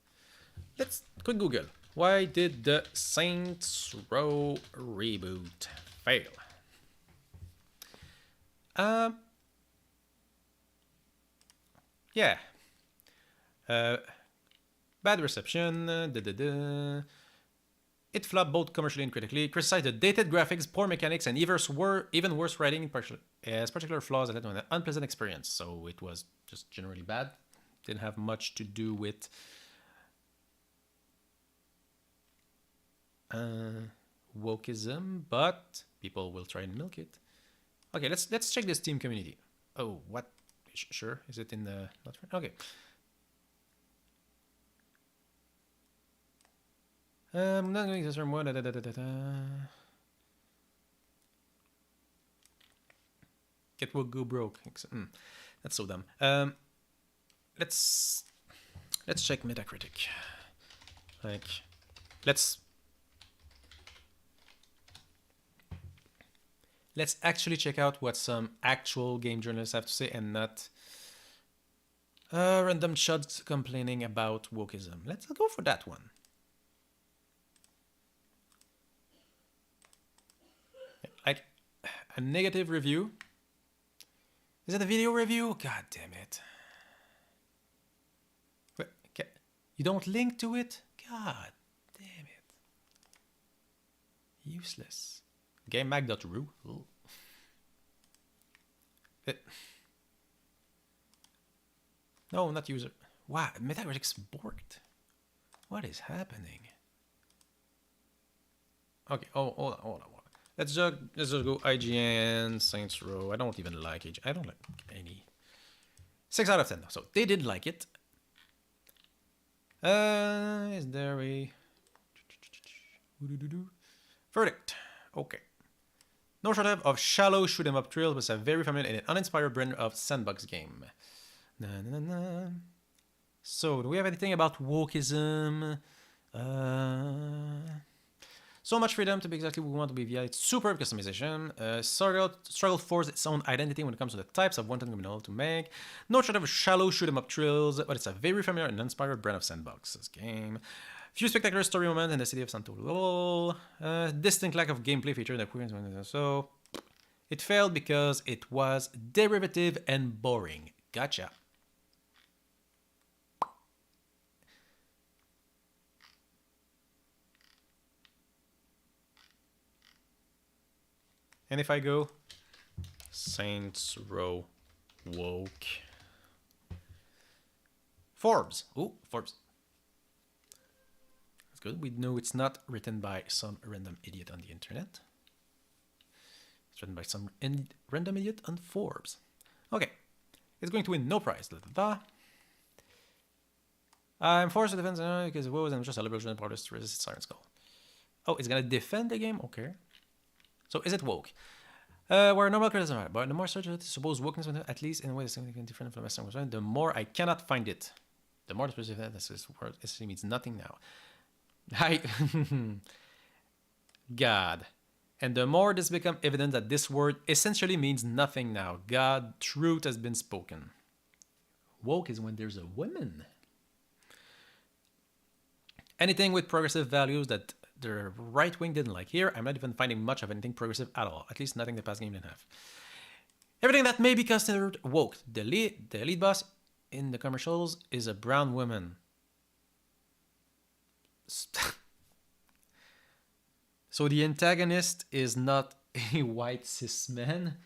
let's quick Google. Why did the Saints Row reboot fail? Yeah. Bad reception. It flopped both commercially and critically. Criticized the dated graphics, poor mechanics, and even worse writing, as particular flaws that led to an unpleasant experience. So it was just generally bad. Didn't have much to do with wokeism, but people will try and milk it. Okay, let's check the Steam community. Oh, what? Sure, is it in the? Okay. I'm not going to term one. Get woke, go broke. That's so dumb. Let's check Metacritic. Like, let's actually check out what some actual game journalists have to say, and not random chuds complaining about wokeism. Let's go for that one. Like, a negative review. Is it a video review? God damn it. Wait, okay. You don't link to it? God damn it. Useless. GameMag.ru. No, not user. Wow, Metacritic's borked. What is happening? Okay, hold on. Let's just go IGN, Saints Row. I don't even like IGN. I don't like any. 6 out of 10. So they did like it. Is there a verdict? Okay. No shortage of shallow shoot 'em up thrills, but a very familiar and uninspired brand of sandbox game. So, do we have anything about wokeism? So much freedom to be exactly what we want to be via its superb customization. Struggle force its own identity when it comes to the types of wanted criminal to make. No shortage of shallow shoot 'em up thrills, but it's a very familiar and uninspired brand of sandbox. This game. Few spectacular story moments in the city of Santo Lol. Distinct lack of gameplay feature that so it failed because it was derivative and boring. Gotcha. And if I go Saints Row woke Forbes. Ooh, Forbes. Good. We know it's not written by some random idiot on the internet. It's written by some random idiot on Forbes. Okay. It's going to win no prize. I'm forced to defend because it was just a liberal journal party to resist Siren's Call. Oh, it's going to defend the game? Okay. So is it woke? Where normal criticism, but the more search it suppose wokeness, at least in a way that's significantly different from Western culture, the more I cannot find it. The more the specific this word means nothing now. God. And the more this becomes evident that this word essentially means nothing now. God, truth has been spoken. Woke is when there's a woman. Anything with progressive values that the right wing didn't like. Here, I'm not even finding much of anything progressive at all. At least nothing the past game didn't have. Everything that may be considered woke. The lead boss in the commercials is a brown woman. So the antagonist is not a white cis man,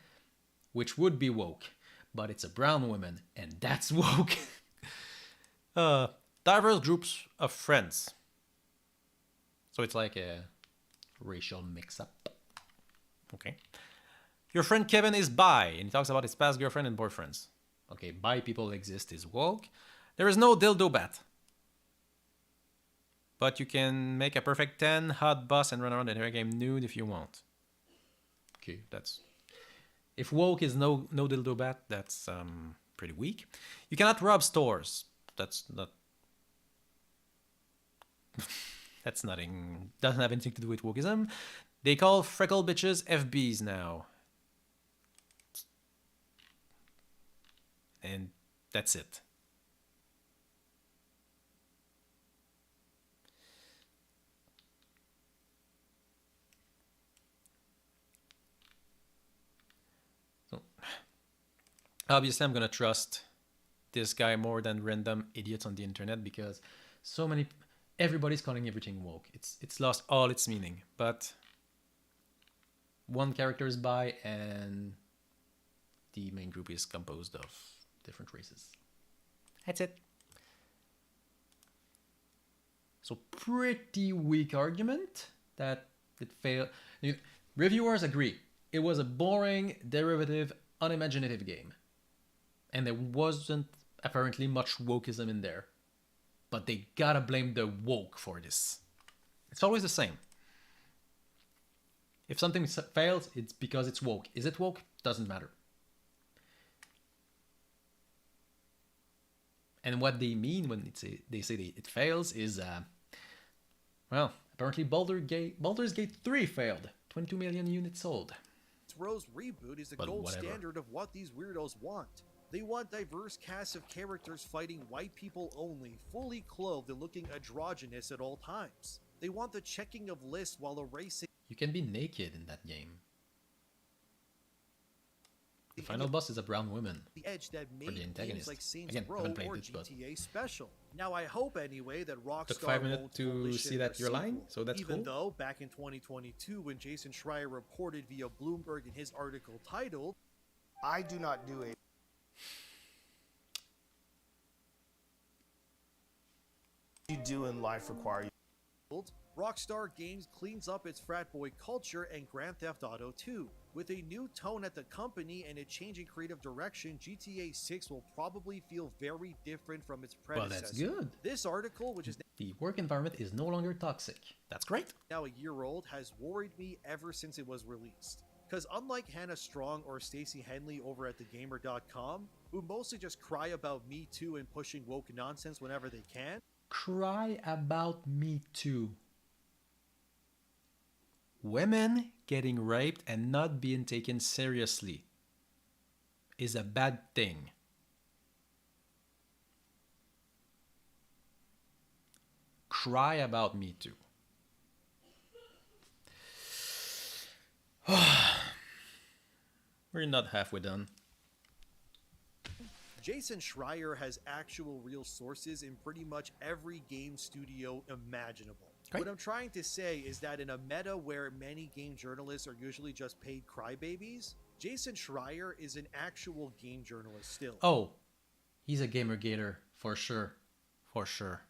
which would be woke, but it's a brown woman, and that's woke. Diverse groups of friends. So it's like a racial mix-up. Okay. Your friend Kevin is bi, and he talks about his past girlfriend and boyfriends. Okay, bi people exist is woke. There is no dildo bat. But you can make a perfect 10, hot boss, and run around the entire game nude if you want. Okay, that's... If woke is no dildo bat, that's pretty weak. You cannot rob stores. That's not... That's nothing... Doesn't have anything to do with wokeism. They call freckle bitches FBs now. And that's it. So, obviously, I'm gonna trust this guy more than random idiots on the internet because everybody's calling everything woke. It's lost all its meaning. But one character is bi, and the main group is composed of different races. That's it. So pretty weak argument that it failed. Reviewers agree. It was a boring, derivative, unimaginative game. And there wasn't apparently much wokeism in there. But they gotta blame the woke for this. It's always the same. If something fails, it's because it's woke. Is it woke? Doesn't matter. And what they mean when they say it fails is, well, apparently Baldur's Gate 3 failed. 22 million units sold. Rose reboot is the gold standard of what these weirdos want. They want diverse casts of characters fighting white people only, fully clothed and looking androgynous at all times. They want the checking of lists while erasing... You can be naked in that game. The final boss is a brown woman. The edge that made the antagonist. Games like Saints Again, Row haven't played or it, but GTA special. Now I hope anyway that Rockstar took 5 minutes won't to publish see it that for you're lying, sequel. so that's Even cool. though back in 2022 when Jason Schreier reported via Bloomberg in his article titled, I do not do a you do in life require you. Rockstar Games cleans up its frat boy culture and Grand Theft Auto 2. With a new tone at the company and a change in creative direction, GTA 6 will probably feel very different from its Well, predecessor. that's good. This article, which is The work environment is no longer toxic. That's great. now a year old, has worried me ever since it was released. Because unlike Hannah Strong or Stacey Henley over at thegamer.com, who mostly just cry about Me Too and pushing woke nonsense whenever they can, Cry about Me Too. Women getting raped and not being taken seriously is a bad thing. Cry about Me Too. We're not halfway done. Jason Schreier has actual real sources in pretty much every game studio imaginable. Great. What I'm trying to say is that in a meta where many game journalists are usually just paid crybabies, Jason Schreier is an actual game journalist still. Oh, he's a gamer-gator for sure. For sure.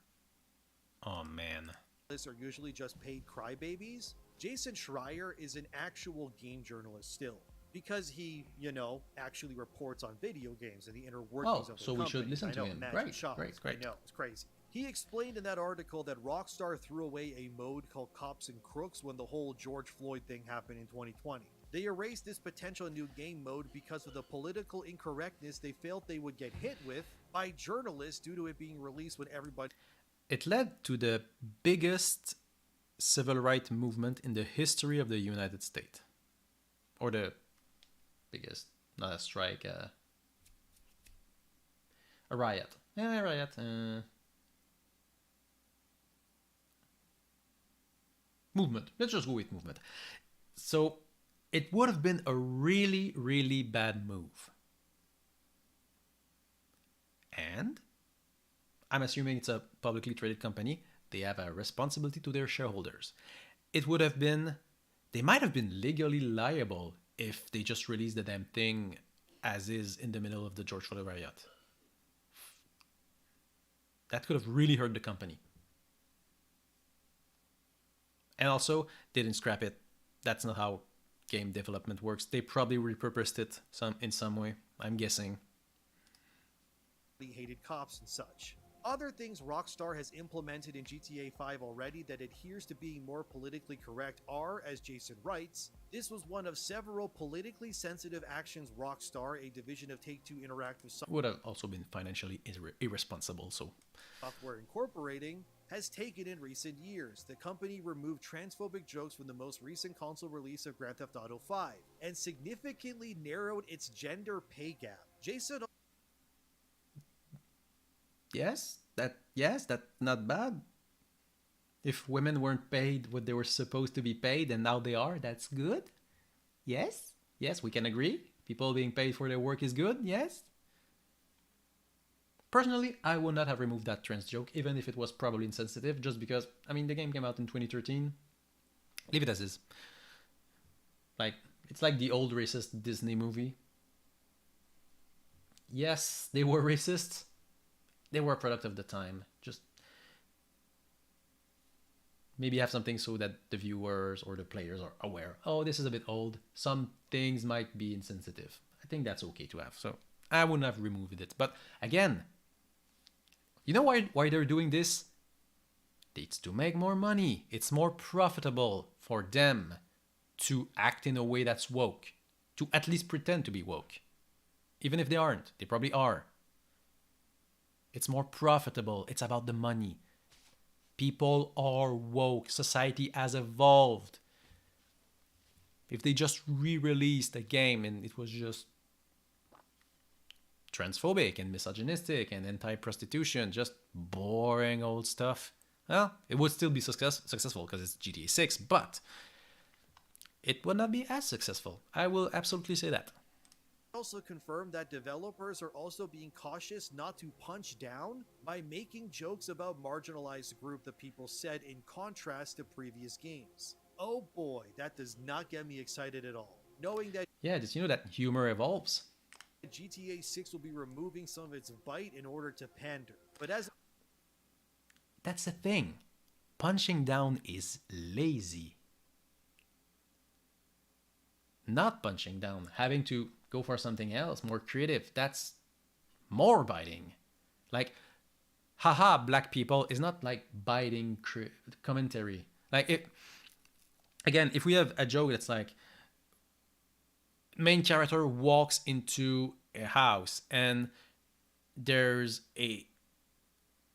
Oh man. Are usually just paid crybabies. Jason Schreier is an actual game journalist still. Because he, actually reports on video games and the inner workings of the so we company. should listen I to know, him. imagine Great, shots. great, great. I know, it's crazy. He explained in that article that Rockstar threw away a mode called Cops and Crooks when the whole George Floyd thing happened in 2020. They erased this potential new game mode because of the political incorrectness they felt they would get hit with by journalists due to it being released when everybody... It led to the biggest civil rights movement in the history of the United States. Or the biggest, not a strike, a riot. Yeah, a riot. Movement. Let's just go with movement. So it would have been a really, really bad move. And I'm assuming it's a publicly traded company. They have a responsibility to their shareholders. It would have been, they might have been legally liable if they just released the damn thing as is in the middle of the George Floyd riot. That could have really hurt the company. And also, they didn't scrap it. That's not how game development works. They probably repurposed it in some way, I'm guessing. Hated cops and such. Other things Rockstar has implemented in GTA 5 already that adheres to being more politically correct are, as Jason writes, this was one of several politically sensitive actions Rockstar, a division of Take-Two Interactive would have also been financially irresponsible, so Software Incorporating has taken in recent years. The company removed transphobic jokes from the most recent console release of Grand Theft Auto 5 and significantly narrowed its gender pay gap. Jason yes, that's not bad. If women weren't paid what they were supposed to be paid and now they are, that's good. Yes, we can agree. People being paid for their work is good, yes. Personally, I would not have removed that trans joke, even if it was probably insensitive, just because, I mean, the game came out in 2013. Leave it as is. Like, it's like the old racist Disney movie. Yes, they were racist. They were a product of the time. Just maybe have something so that the viewers or the players are aware. Oh, this is a bit old. Some things might be insensitive. I think that's okay to have. So I wouldn't have removed it. But again, you know why they're doing this? It's to make more money. It's more profitable for them to act in a way that's woke. To at least pretend to be woke. Even if they aren't. They probably are. It's more profitable. It's about the money. People are woke. Society has evolved. If they just re-released a game and it was just transphobic and misogynistic and anti-prostitution, just boring old stuff, well, it would still be successful because it's GTA 6, but it would not be as successful. I will absolutely say that. also confirmed that developers are also being cautious not to punch down by making jokes about marginalized group, the people said, in contrast to previous games. Oh boy, that does not get me excited at all. Knowing that did you know that humor evolves? GTA 6 will be removing some of its bite in order to pander. But as that's the thing. Punching down is lazy. Not punching down, having to go for something else, more creative, that's more biting. Like, haha, black people is not like biting commentary. Like, again, if we have a joke that's like, main character walks into a house and there's a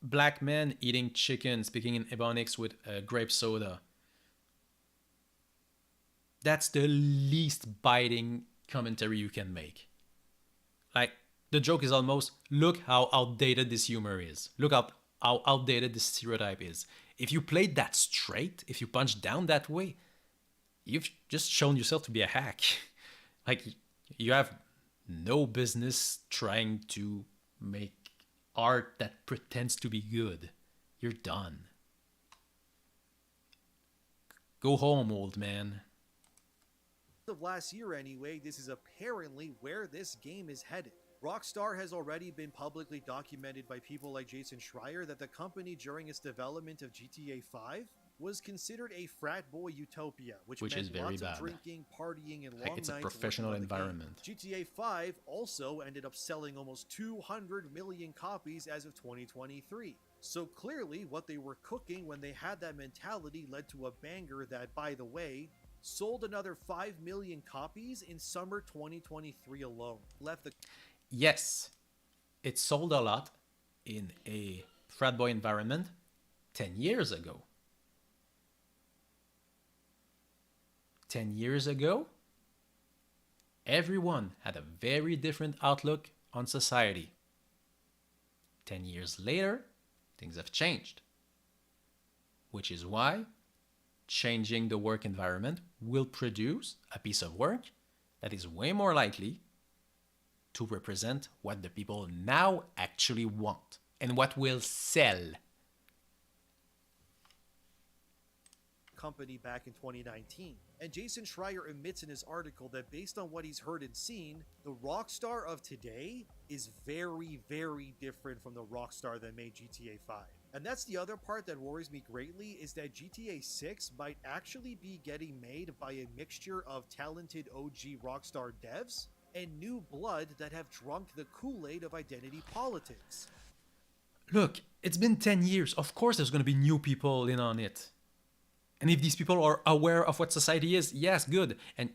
black man eating chicken, speaking in Ebonics with grape soda. That's the least biting commentary you can make. Like, the joke is almost, look how outdated this humor is. Look how outdated this stereotype is. If you played that straight, if you punch down that way, you've just shown yourself to be a hack. Like, you have no business trying to make art that pretends to be good. You're done. Go home, old man. of last year anyway, this is apparently where this game is headed. Rockstar has already been publicly documented by people like Jason Schreier that the company during its development of GTA 5 was considered a frat boy utopia, which meant is very lots bad. of drinking, partying, and long Like, it's a nights professional working on the game. environment. GTA 5 also ended up selling almost 200 million copies as of 2023. So clearly, what they were cooking when they had that mentality led to a banger that, by the way, sold another 5 million copies in summer 2023 alone. Left the Yes, it sold a lot in a frat boy environment 10 years ago. 10 years ago, everyone had a very different outlook on society. 10 years later, things have changed. Which is why changing the work environment will produce a piece of work that is way more likely to represent what the people now actually want and what will sell. company back in 2019. And Jason Schreier admits in his article that based on what he's heard and seen, the Rockstar of today is very, very different from the Rockstar that made GTA 5. And that's the other part that worries me greatly, is that GTA 6 might actually be getting made by a mixture of talented OG Rockstar devs and new blood that have drunk the Kool-Aid of identity politics. Look, it's been 10 years. Of course there's going to be new people in on it. And if these people are aware of what society is, yes, good. And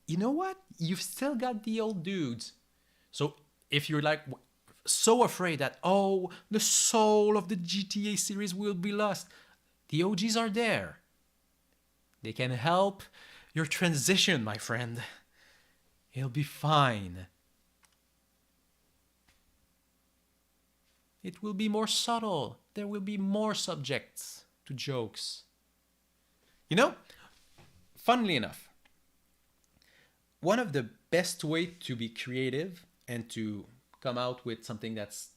you know what? You've still got the old dudes. So if you're like so afraid that, oh, the soul of the GTA series will be lost, the OGs are there. They can help your transition, my friend. It'll be fine. It will be more subtle. There will be more subjects to jokes. You know, funnily enough, one of the best way to be creative and to come out with something that's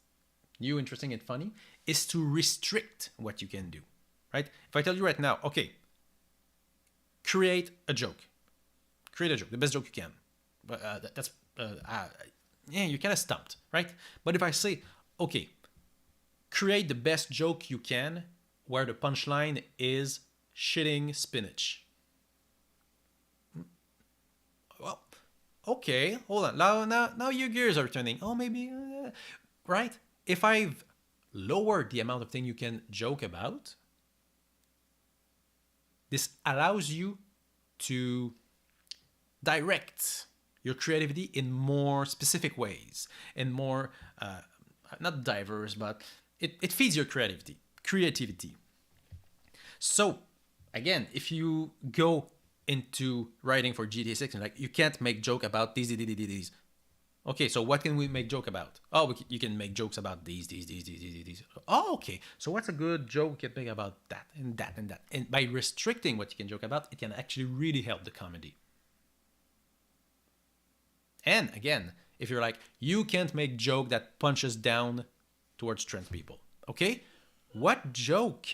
new, interesting, and funny is to restrict what you can do, right? If I tell you right now, okay, create a joke. Create a joke, the best joke you can. Yeah, you're kind of stumped, right? But if I say, okay, create the best joke you can where the punchline is shitting spinach. Well, okay, hold on. Now your gears are turning. Oh, maybe, right? If I've lowered the amount of thing you can joke about, this allows you to direct your creativity in more specific ways and more, not diverse, but it feeds your creativity. So again, if you go into writing for GTA 6 and like, you can't make joke about these. Okay, so what can we make joke about? Oh, you can make jokes about these. Oh, okay. So what's a good joke you can make about that and that and that? And by restricting what you can joke about, it can actually really help the comedy. And again, if you're like, you can't make joke that punches down towards trans people. Okay? What joke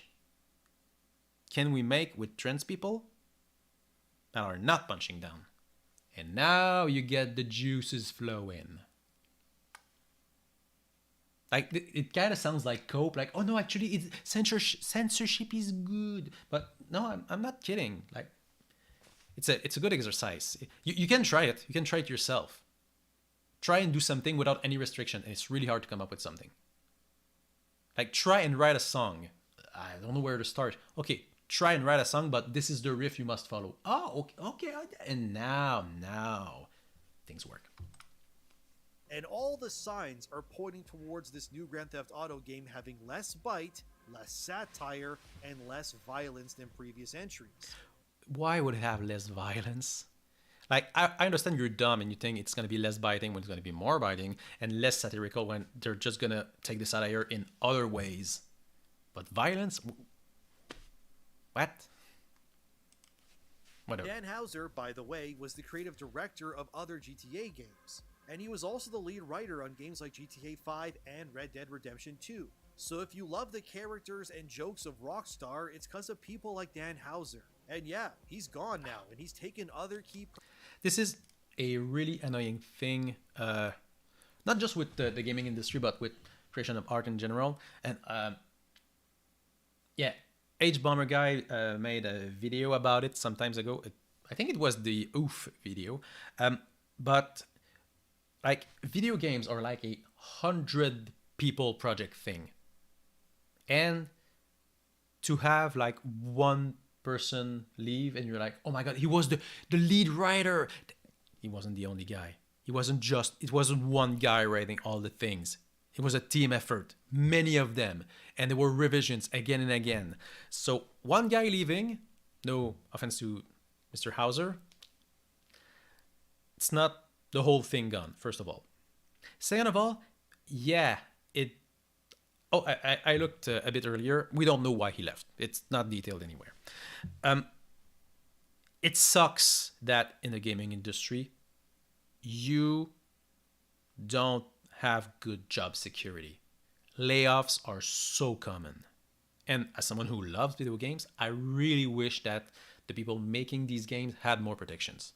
can we make with trans people that are not punching down? And now you get the juices flowing. Like, it kind of sounds like cope, like, oh no, actually, censorship is good. But no, I'm not kidding. Like, it's a good exercise. You can try it. You can try it yourself. Try and do something without any restriction, and it's really hard to come up with something. Like, try and write a song. I don't know where to start. Okay, try and write a song, but this is the riff you must follow. Oh, okay. And now things work. And all the signs are pointing towards this new Grand Theft Auto game having less bite, less satire, and less violence than previous entries. Why would it have less violence? Like, I understand you're dumb and you think it's going to be less biting when it's going to be more biting, and less satirical when they're just going to take the satire in other ways. But violence? What? Whatever. Dan Houser, by the way, was the creative director of other GTA games, and he was also the lead writer on games like GTA 5 and Red Dead Redemption 2. So if you love the characters and jokes of Rockstar, it's because of people like Dan Houser. And yeah, he's gone now, and he's taken other key... This is a really annoying thing, not just with the gaming industry, but with creation of art in general. And yeah, H-Bomber guy made a video about it some times ago. I think it was the Oof video. But like, video games are like a 100 people project thing. And to have like one person leave and you're like, oh my god, he was the lead writer. He wasn't the only guy. It wasn't one guy writing all the things. It was a team effort, many of them, and there were revisions again and again. So one guy leaving, no offense to Mr. Hauser, it's not the whole thing gone, first of all. Second of all, yeah, I looked a bit earlier. We don't know why he left. It's not detailed anywhere. It sucks that in the gaming industry, you don't have good job security. Layoffs are so common. And as someone who loves video games, I really wish that the people making these games had more protections.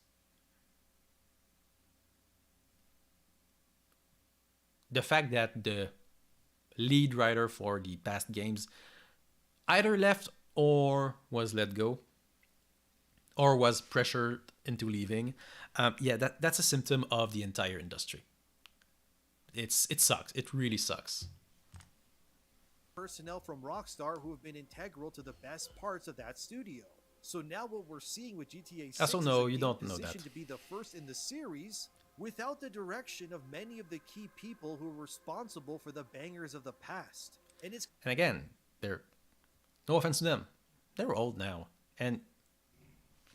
The fact that the lead writer for the past games either left or was let go or was pressured into leaving, yeah, that's a symptom of the entire industry. It sucks. It really sucks. Personnel from Rockstar who have been integral to the best parts of that studio. So now what we're seeing with GTA 6 Also, is no, a you game don't know positioned that. to be the first in the series without the direction of many of the key people who were responsible for the bangers of the past. And it's And again, they're no offense to them, they're old now, and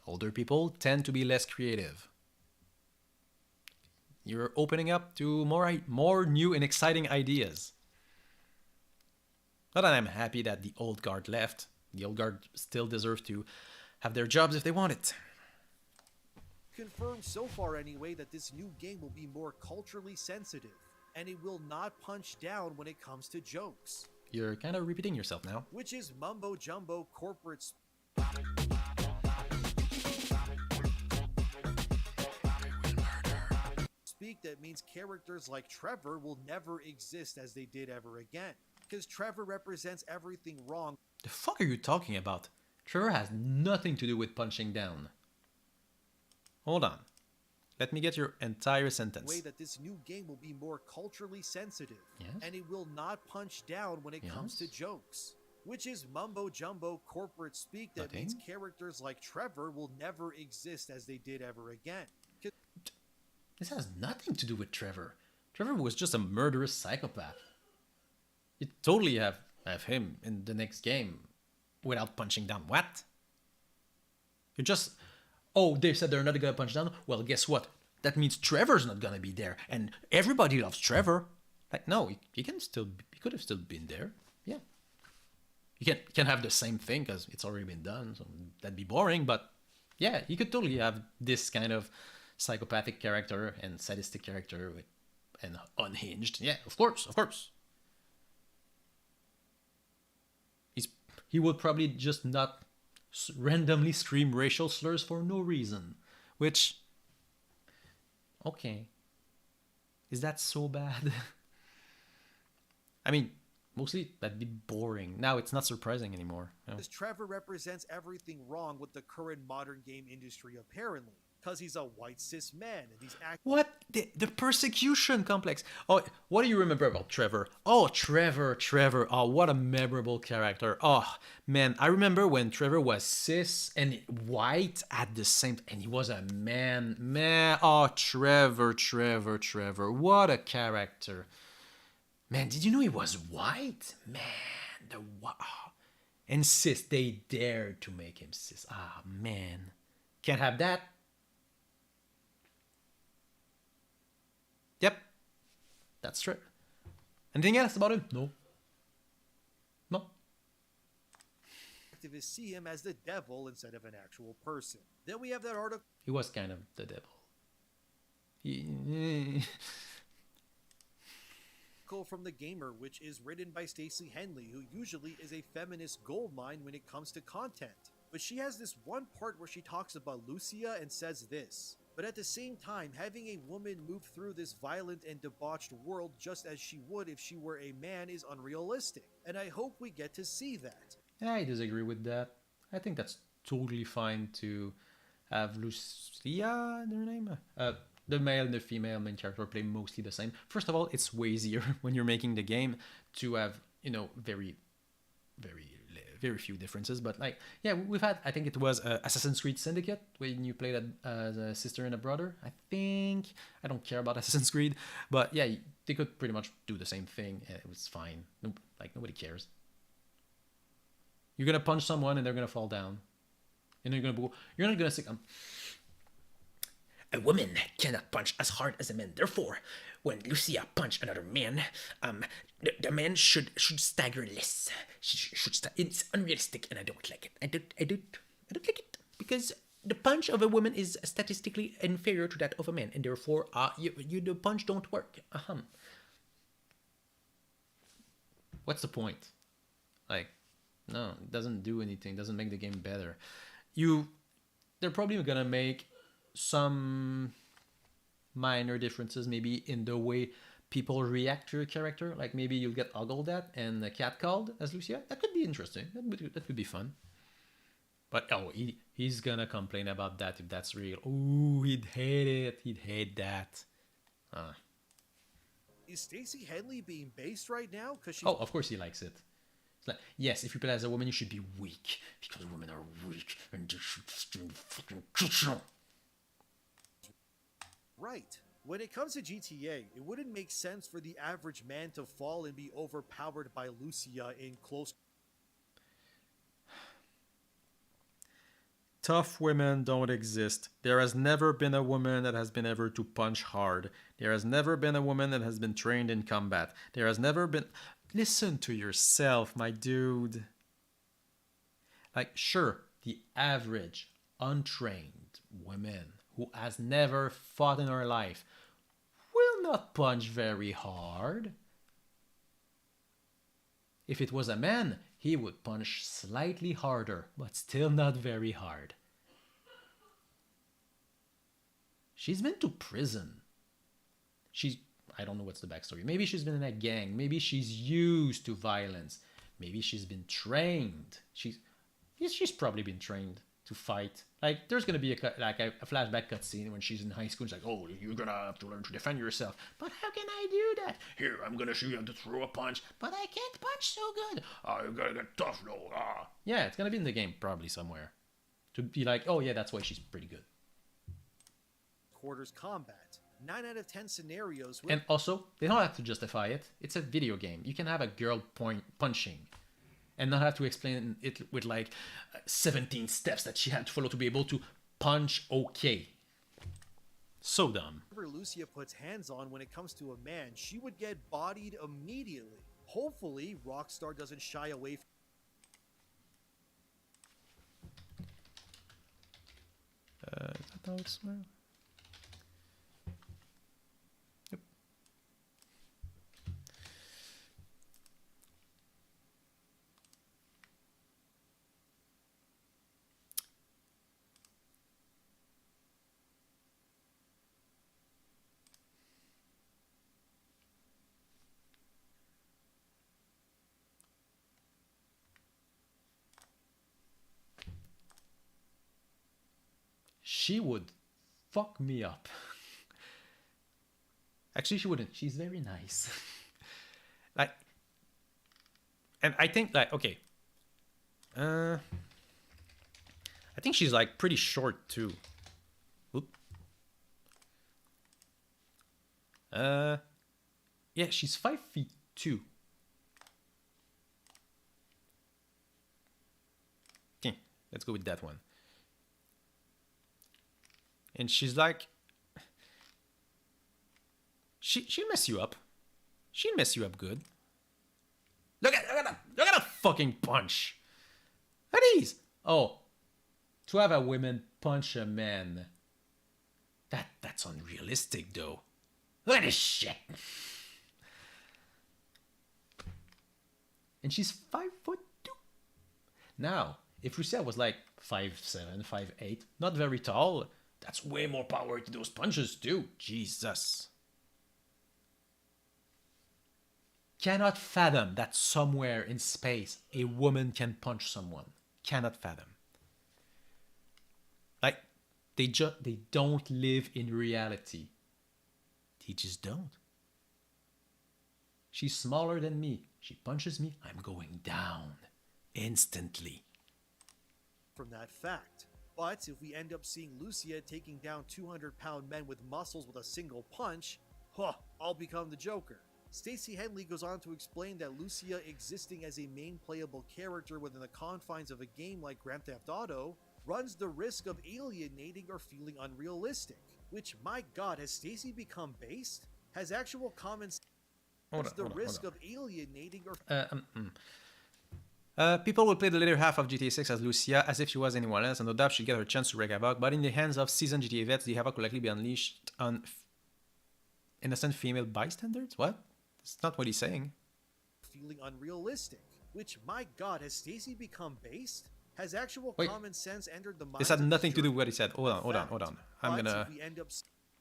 older people tend to be less creative. You're opening up to more new and exciting ideas. Not that I'm happy that the old guard left. The old guard still deserves to have their jobs if they want it. confirmed so far anyway that this new game will be more culturally sensitive, and it will not punch down when it comes to jokes. You're kind of repeating yourself now. Which is mumbo jumbo corporate speak that means characters like Trevor will never exist as they did ever again. Because Trevor represents everything wrong. The fuck are you talking about? Trevor has nothing to do with punching down. Hold on. Let me get your entire sentence. Way that this new game will be more culturally sensitive, Yes? and it will not punch down when it comes to Yes? jokes. Which is mumbo jumbo corporate speak that Nothing? means characters like Trevor will never exist as they did ever again. This has nothing to do with Trevor. Trevor was just a murderous psychopath. You totally have him in the next game without punching down. What? You're just... Oh, they said they're not gonna punch down? Well, guess what? That means Trevor's not gonna be there. And everybody loves Trevor. Like, no, he could have still been there. Yeah. You can't have the same thing because it's already been done. So that'd be boring. But yeah, you could totally have this kind of psychopathic character and sadistic character and unhinged. Yeah, of course. He would probably just not randomly scream racial slurs for no reason. Which, okay, is that so bad? I mean, mostly that'd be boring. Now it's not surprising anymore. You know? Because Trevor represents everything wrong with the current modern game industry, apparently. Because he's a white cis man and he's acting. What? The persecution complex. Oh, what do you remember about Trevor? Oh, Trevor. Oh, what a memorable character. Oh, man. I remember when Trevor was cis and white at the same time. And he was a man. Man. Oh, Trevor. What a character. Man, did you know he was white? Man, and cis. They dared to make him cis. Ah, man. Can't have that. Yep. That's true. Anything else about him? No. Activists see him as the devil instead of an actual person. Then we have that article He was kind of the devil. He... from The Gamer, which is written by Stacey Henley, who usually is a feminist goldmine when it comes to content. But she has this one part where she talks about Lucia and says this. But at the same time, having a woman move through this violent and debauched world just as she would if she were a man is unrealistic. And I hope we get to see that. I disagree with that. I think that's totally fine to have Lucia, their name? The male and the female main character play mostly the same. First of all, it's way easier when you're making the game to have, very few differences. But like, yeah, we've had, I think it was Assassin's Creed Syndicate when you played as a sister and a brother. I don't care about Assassin's Creed, but yeah, they could pretty much do the same thing. And it was fine. Nobody cares. You're gonna punch someone and they're gonna fall down, and you're not gonna say, a woman cannot punch as hard as a man. Therefore, when Lucia punched another man, the man should stagger less. It's unrealistic, and I don't like it. I don't like it because the punch of a woman is statistically inferior to that of a man, and therefore, the punch don't work. What's the point? Like, No, it doesn't do anything. It doesn't make the game better. They're probably gonna make some minor differences, maybe in the way people react to your character. Like maybe you'll get ogled at and catcalled as Lucia. That could be interesting. That could be fun. But oh, he's gonna complain about that if that's real. Ooh, he'd hate it. He'd hate that. Is Stacey Henley being based right now? Because she's Oh, of course he likes it. It's like, yes, if you play as a woman, you should be weak because women are weak and they should stay in the fucking kitchen. right. When it comes to GTA, it wouldn't make sense for the average man to fall and be overpowered by Lucia in close. Tough women don't exist. There has never been a woman that has been able to punch hard. There has never been a woman that has been trained in combat. There has never been. Listen to yourself, my dude. Like, sure, the average untrained woman who has never fought in her life will not punch very hard. If it was a man, he would punch slightly harder, but still not very hard. She's been to prison. I don't know what's the backstory. Maybe she's been in a gang. Maybe she's used to violence. Maybe she's been trained. She's probably been trained to fight. Like, there's gonna be a flashback cutscene when she's in high school. It's like, oh, you're gonna have to learn to defend yourself. But how can I do that? Here, I'm gonna show you how to throw a punch. But I can't punch so good. Oh, you gotta get tough, no. Yeah, it's gonna be in the game probably somewhere. To be like, oh yeah, that's why she's pretty good. Quarters combat. 9 out of 10 scenarios. And also, they don't have to justify it. It's a video game. You can have a girl punching and not have to explain it with like 17 steps that she had to follow to be able to punch okay. So dumb. Whenever Lucia puts hands on when it comes to a man, she would get bodied immediately. Hopefully, Rockstar doesn't shy away from Is that how it's now? Yep. She would fuck me up. Actually, she wouldn't. She's very nice. Like, and I think like, okay. I think she's like pretty short too. Oop. Yeah, she's 5'2". Okay, let's go with that one. And she's like, she'll mess you up. She'll mess you up good. Look at a fucking punch. Look at these. Oh, to have a woman punch a man. That's unrealistic though. Look at this shit. And she's 5'2". Now, if Lucia was like 5'7", 5'8", not very tall, that's way more power to those punches too. Jesus. Cannot fathom that somewhere in space a woman can punch someone. Cannot fathom. Like, they don't live in reality. They just don't. She's smaller than me. She punches me, I'm going down. Instantly. from that fact. But if we end up seeing Lucia taking down 200-pound men with muscles with a single punch, I'll become the Joker. Stacey Henley goes on to explain that Lucia existing as a main playable character within the confines of a game like Grand Theft Auto runs the risk of alienating or feeling unrealistic. Which, my god, has Stacey become based? Has actual common sense the risk of alienating or... People will play the later half of GTA 6 as Lucia as if she was anyone else, and no doubt she'll get her chance to wreak havoc, but in the hands of seasoned GTA vets, the havoc will likely be unleashed on innocent female bystanders? What? That's not what he's saying. Feeling unrealistic. Which, my god, has Stacy become based? Has actual Wait. common sense entered the mind? This had nothing to do with what he said. Hold on, hold on, Fact. hold on. I'm But gonna... if we end up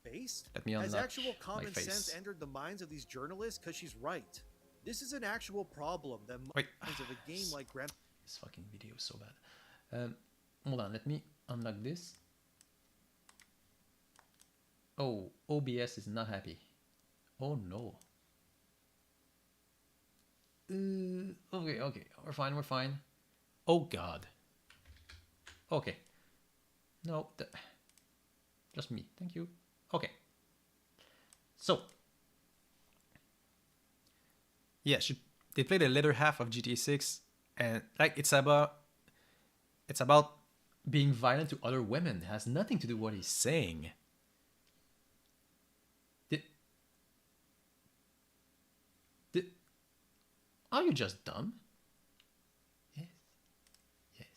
based? Let me Has unlock actual my common sense face. entered the minds of these journalists? Because she's right. This is an actual problem that Wait. minds of a game like Grand This fucking video is so bad. Hold on, let me unlock this. Oh, OBS is not happy. Oh no. Okay, we're fine, we're fine. Oh god. Okay. No, just me, thank you. Okay. So. Yeah, they played the later half of GTA 6, and like it's about being violent to other women. It has nothing to do with what he's saying. Are you just dumb? Yes. Yes.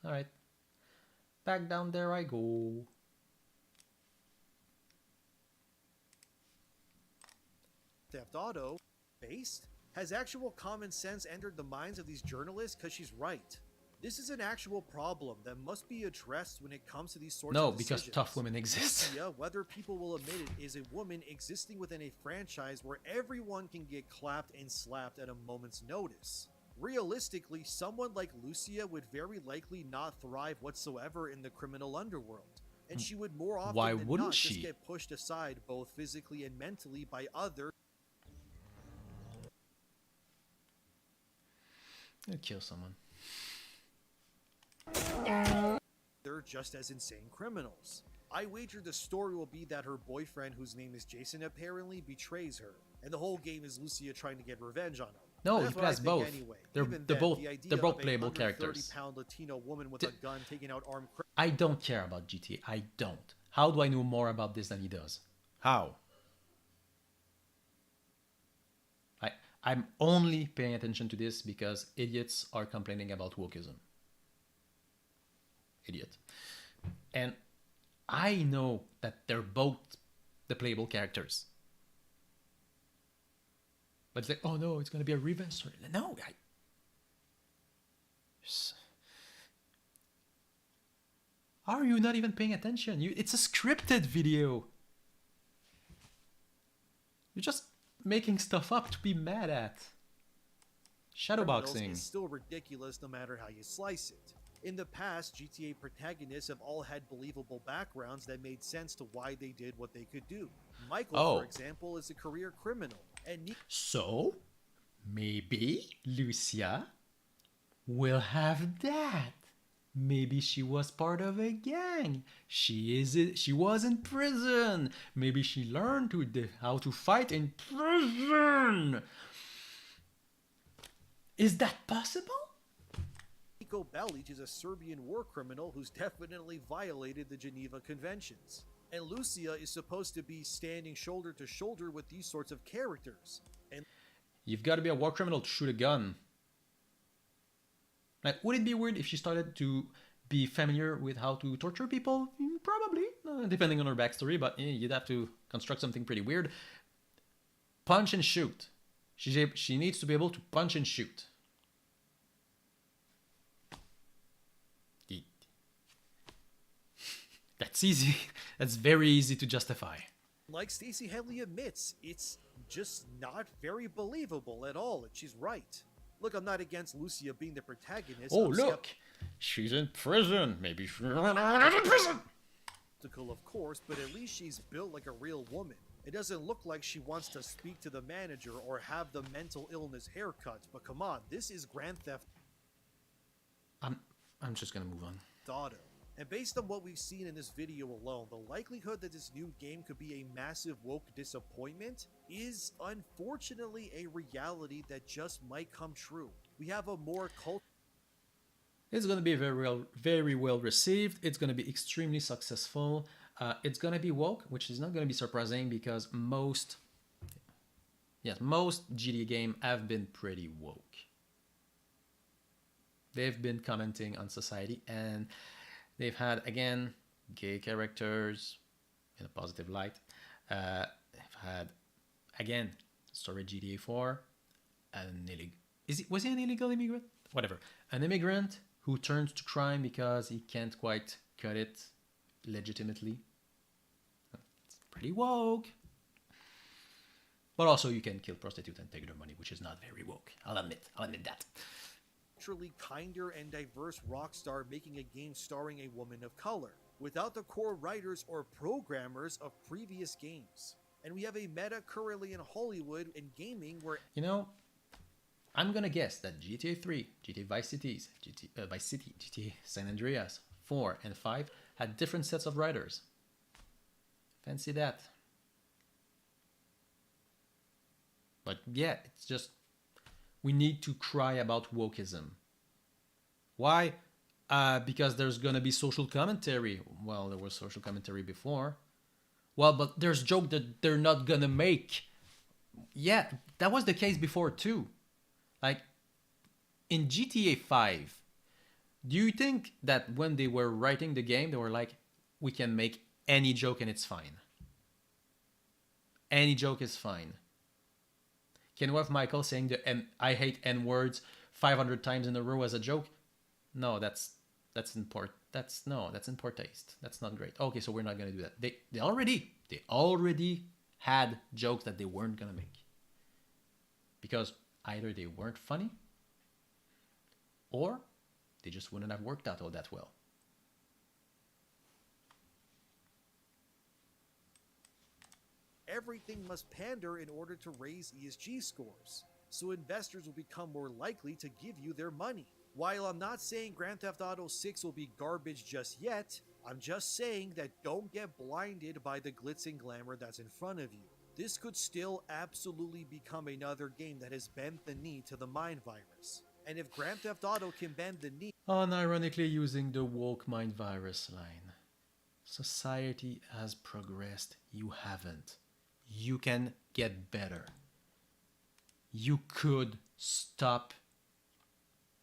Alright. Back down there I go. Theft Auto based? Has actual common sense entered the minds of these journalists? Because she's right. This is an actual problem that must be addressed when it comes to these sorts No, of because decisions. tough women exist. Lucia, whether people will admit it, is a woman existing within a franchise where everyone can get clapped and slapped at a moment's notice. Realistically, someone like Lucia would very likely not thrive whatsoever in the criminal underworld. And she would more often Why than wouldn't not she? just get pushed aside both physically and mentally by other Kill someone. they're just as insane criminals. I wager the story will be that her boyfriend, whose name is Jason, apparently betrays her, and the whole game is Lucia trying to get revenge on him. No, That's he what I plays think both. Anyway. They're Even they're then, both the idea they're both of a playable characters. 130-pound Latino woman with a gun taking out armed criminals. I don't care about GTA. I don't. How do I know more about this than he does? How? I'm only paying attention to this because idiots are complaining about wokeism. Idiot. And I know that they're both the playable characters. But it's like, oh no, it's going to be a revenge story. No, are you not even paying attention? It's a scripted video. You're just making stuff up to be mad at. Shadowboxing. Is still ridiculous no matter how you slice it. In the past, GTA protagonists have all had believable backgrounds that made sense to why they did what they could do. Michael, for example, is a career criminal. And so, maybe Lucia will have that. Maybe she was part of a gang. She was in prison. Maybe she learned how to fight in prison. Is that possible? Niko Bellic is a Serbian war criminal who's definitely violated the Geneva Conventions. And Lucia is supposed to be standing shoulder to shoulder with these sorts of characters. And you've got to be a war criminal to shoot a gun. Like, would it be weird if she started to be familiar with how to torture people? Probably, depending on her backstory, but you'd have to construct something pretty weird. Punch and shoot. She needs to be able to punch and shoot. That's easy. That's very easy to justify. Like Stacey Henley admits, it's just not very believable at all, and she's right. Look, I'm not against Lucia being the protagonist. Oh, look! She's in prison. Maybe she's not in prison! Of course, but at least she's built like a real woman. It doesn't look like she wants to speak to the manager or have the mental illness haircut, but come on, this is Grand Theft I'm just gonna move on. Auto. And based on what we've seen in this video alone, the likelihood that this new game could be a massive woke disappointment is unfortunately a reality that just might come true. We have a more It's going to be very well received. It's going to be extremely successful. It's going to be woke, which is not going to be surprising because most GTA games have been pretty woke. They've been commenting on society and they've had, again, gay characters in a positive light. They've had, again, story GTA 4, was he an illegal immigrant? Whatever. An immigrant who turns to crime because he can't quite cut it legitimately. It's pretty woke. But also you can kill prostitutes and take their money, which is not very woke. I'll admit that. Naturally kinder and diverse rock star making a game starring a woman of color, without the core writers or programmers of previous games. And we have a meta currently in Hollywood and gaming where, You know, I'm gonna guess that GTA 3, GTA Vice City, GTA San Andreas 4 and 5 had different sets of writers. Fancy that. But yeah, it's just, we need to cry about wokeism. Why? Because there's gonna be social commentary. Well, there was social commentary before. Well, but there's joke that they're not gonna make. Yeah, that was the case before too. Like, in GTA 5, do you think that when they were writing the game, they were like, we can make any joke and it's fine? Any joke is fine. Can we have Michael saying I hate N words 500 times in a row as a joke? No, that's in poor taste. That's not great. Okay, so we're not gonna do that. They already had jokes that they weren't gonna make. Because either they weren't funny, or they just wouldn't have worked out all that well. everything must pander in order to raise ESG scores, so investors will become more likely to give you their money. While I'm not saying Grand Theft Auto 6 will be garbage just yet, I'm just saying that don't get blinded by the glitz and glamour that's in front of you. This could still absolutely become another game that has bent the knee to the mind virus. And if Grand Theft Auto can bend the knee, unironically using the woke mind virus line. Society has progressed. You haven't. You can get better. You could stop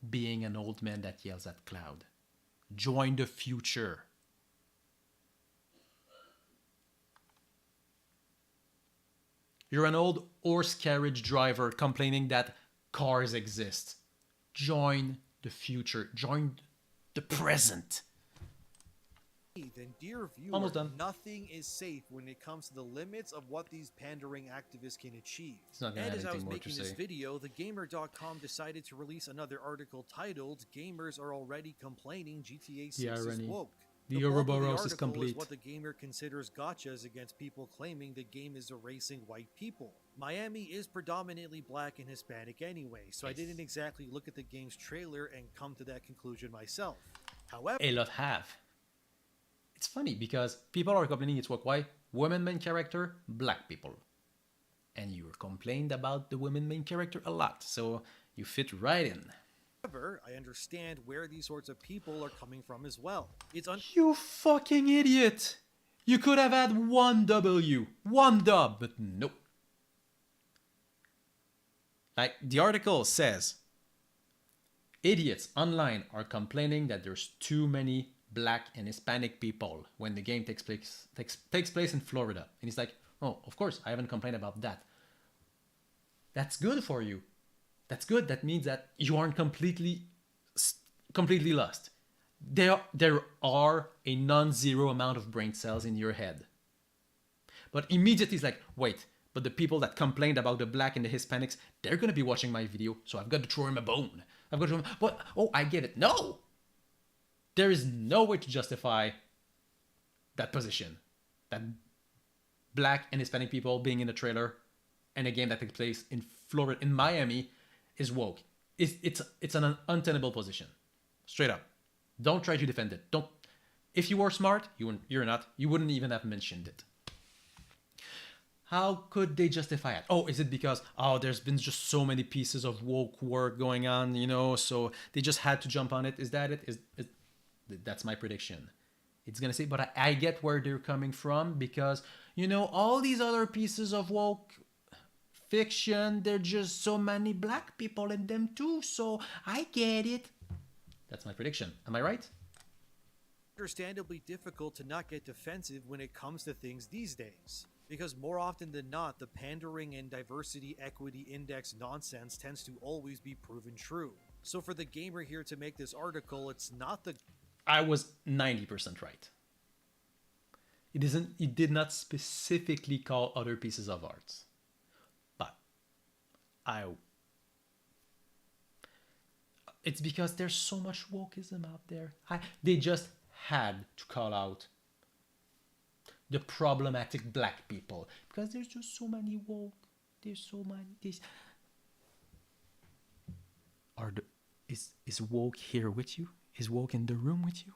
being an old man that yells at cloud. Join the future. You're an old horse carriage driver complaining that cars exist. Join the future. Join the present. then dear viewer, Almost done. nothing is safe when it comes to the limits of what these pandering activists can achieve. It's not gonna And have as I was anything more to making this say. video, thegamer.com decided to release another article titled "Gamers are already complaining GTA 6 is irony. woke." The bulk of the Ouroboros is article complete. what the gamer considers gotchas against people claiming the game is erasing white people. Miami is predominantly black and Hispanic anyway, so I didn't exactly look at the game's trailer and come to that conclusion myself. However, A lot have. It's funny because people are complaining it's woke. Why? Women main character, black people. And you complained about the women main character a lot, so you fit right in. I understand where these sorts of people are coming from as well. It's You fucking idiot! You could have had one W, one dub, but nope. Like, the article says, idiots online are complaining that there's too many black and Hispanic people when the game takes place in Florida. And he's like, oh, of course, I haven't complained about that. That's good for you. That's good. That means that you aren't completely lost. There are a non-zero amount of brain cells in your head. But immediately it's like, wait, but the people that complained about the black and the Hispanics, they're going to be watching my video, so I've got to throw him a bone. I've got to throw him, but, oh, I get it. No! There is no way to justify that position. That black and Hispanic people being in a trailer and a game that takes place in Florida, in Miami, is woke. It's an untenable position. Straight up. Don't try to defend it. Don't. If you were smart, you're not. You wouldn't even have mentioned it. How could they justify it? Oh, is it because, there's been just so many pieces of woke work going on, so they just had to jump on it? Is that it? That's my prediction. It's gonna say, but I get where they're coming from because, all these other pieces of woke fiction, there's just so many black people in them too, so I get it. That's my prediction. Am I right? understandably difficult to not get defensive when it comes to things these days. Because more often than not, the pandering and diversity equity index nonsense tends to always be proven true. So for the gamer here to make this article, it's not the I was 90% right. It did not specifically call other pieces of art. But it's because there's so much wokeism out there. They just had to call out the problematic black people because there's just so many woke. There's so many. Is woke here with you? Is woke in the room with you?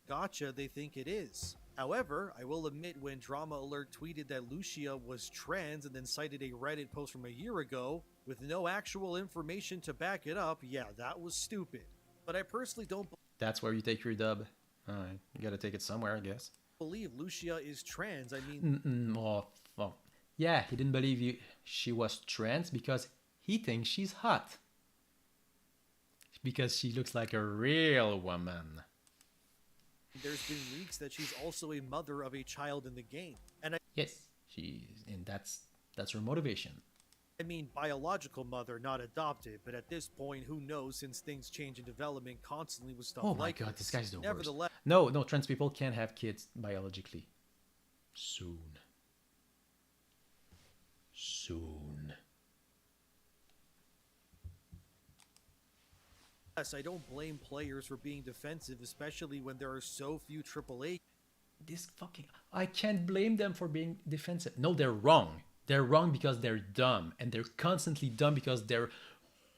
gotcha they think it is. However, I will admit when Drama Alert tweeted that Lucia was trans and then cited a Reddit post from a year ago with no actual information to back it up, yeah, that was stupid. But I personally don't That's where you take your dub. Alright, you gotta take it somewhere, I guess. believe Lucia is trans. I mean, Well, yeah, he didn't believe she was trans because he thinks she's hot. Because she looks like a real woman. there's been leaks that she's also a mother of a child in the game. And Yes, and that's her motivation. I mean biological mother, not adopted, but at this point, who knows since things change in development constantly with stuff Oh my like god, this guy's the worst. Nevertheless, No, trans people can't have kids biologically. Soon. I don't blame players for being defensive, especially when there are so few AAA. I can't blame them for being defensive. No, they're wrong. They're wrong because they're dumb, and they're constantly dumb because they're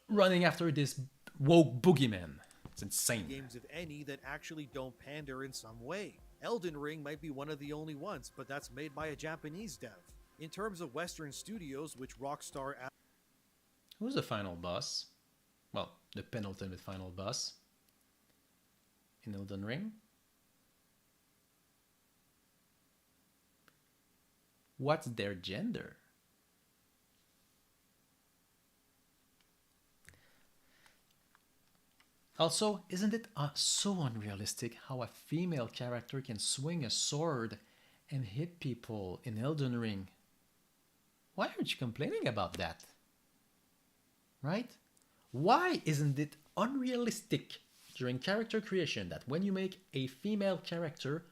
running after this woke boogeyman. It's insane. Games, if any, that actually don't pander in some way. Elden Ring might be one of the only ones, but that's made by a Japanese dev. In terms of Western studios, which Rockstar Who's the final boss? Well, the penultimate final boss in Elden Ring. What's their gender? Also, isn't it so unrealistic how a female character can swing a sword and hit people in Elden Ring? Why aren't you complaining about that? Right? Why isn't it unrealistic during character creation that when you make a female character,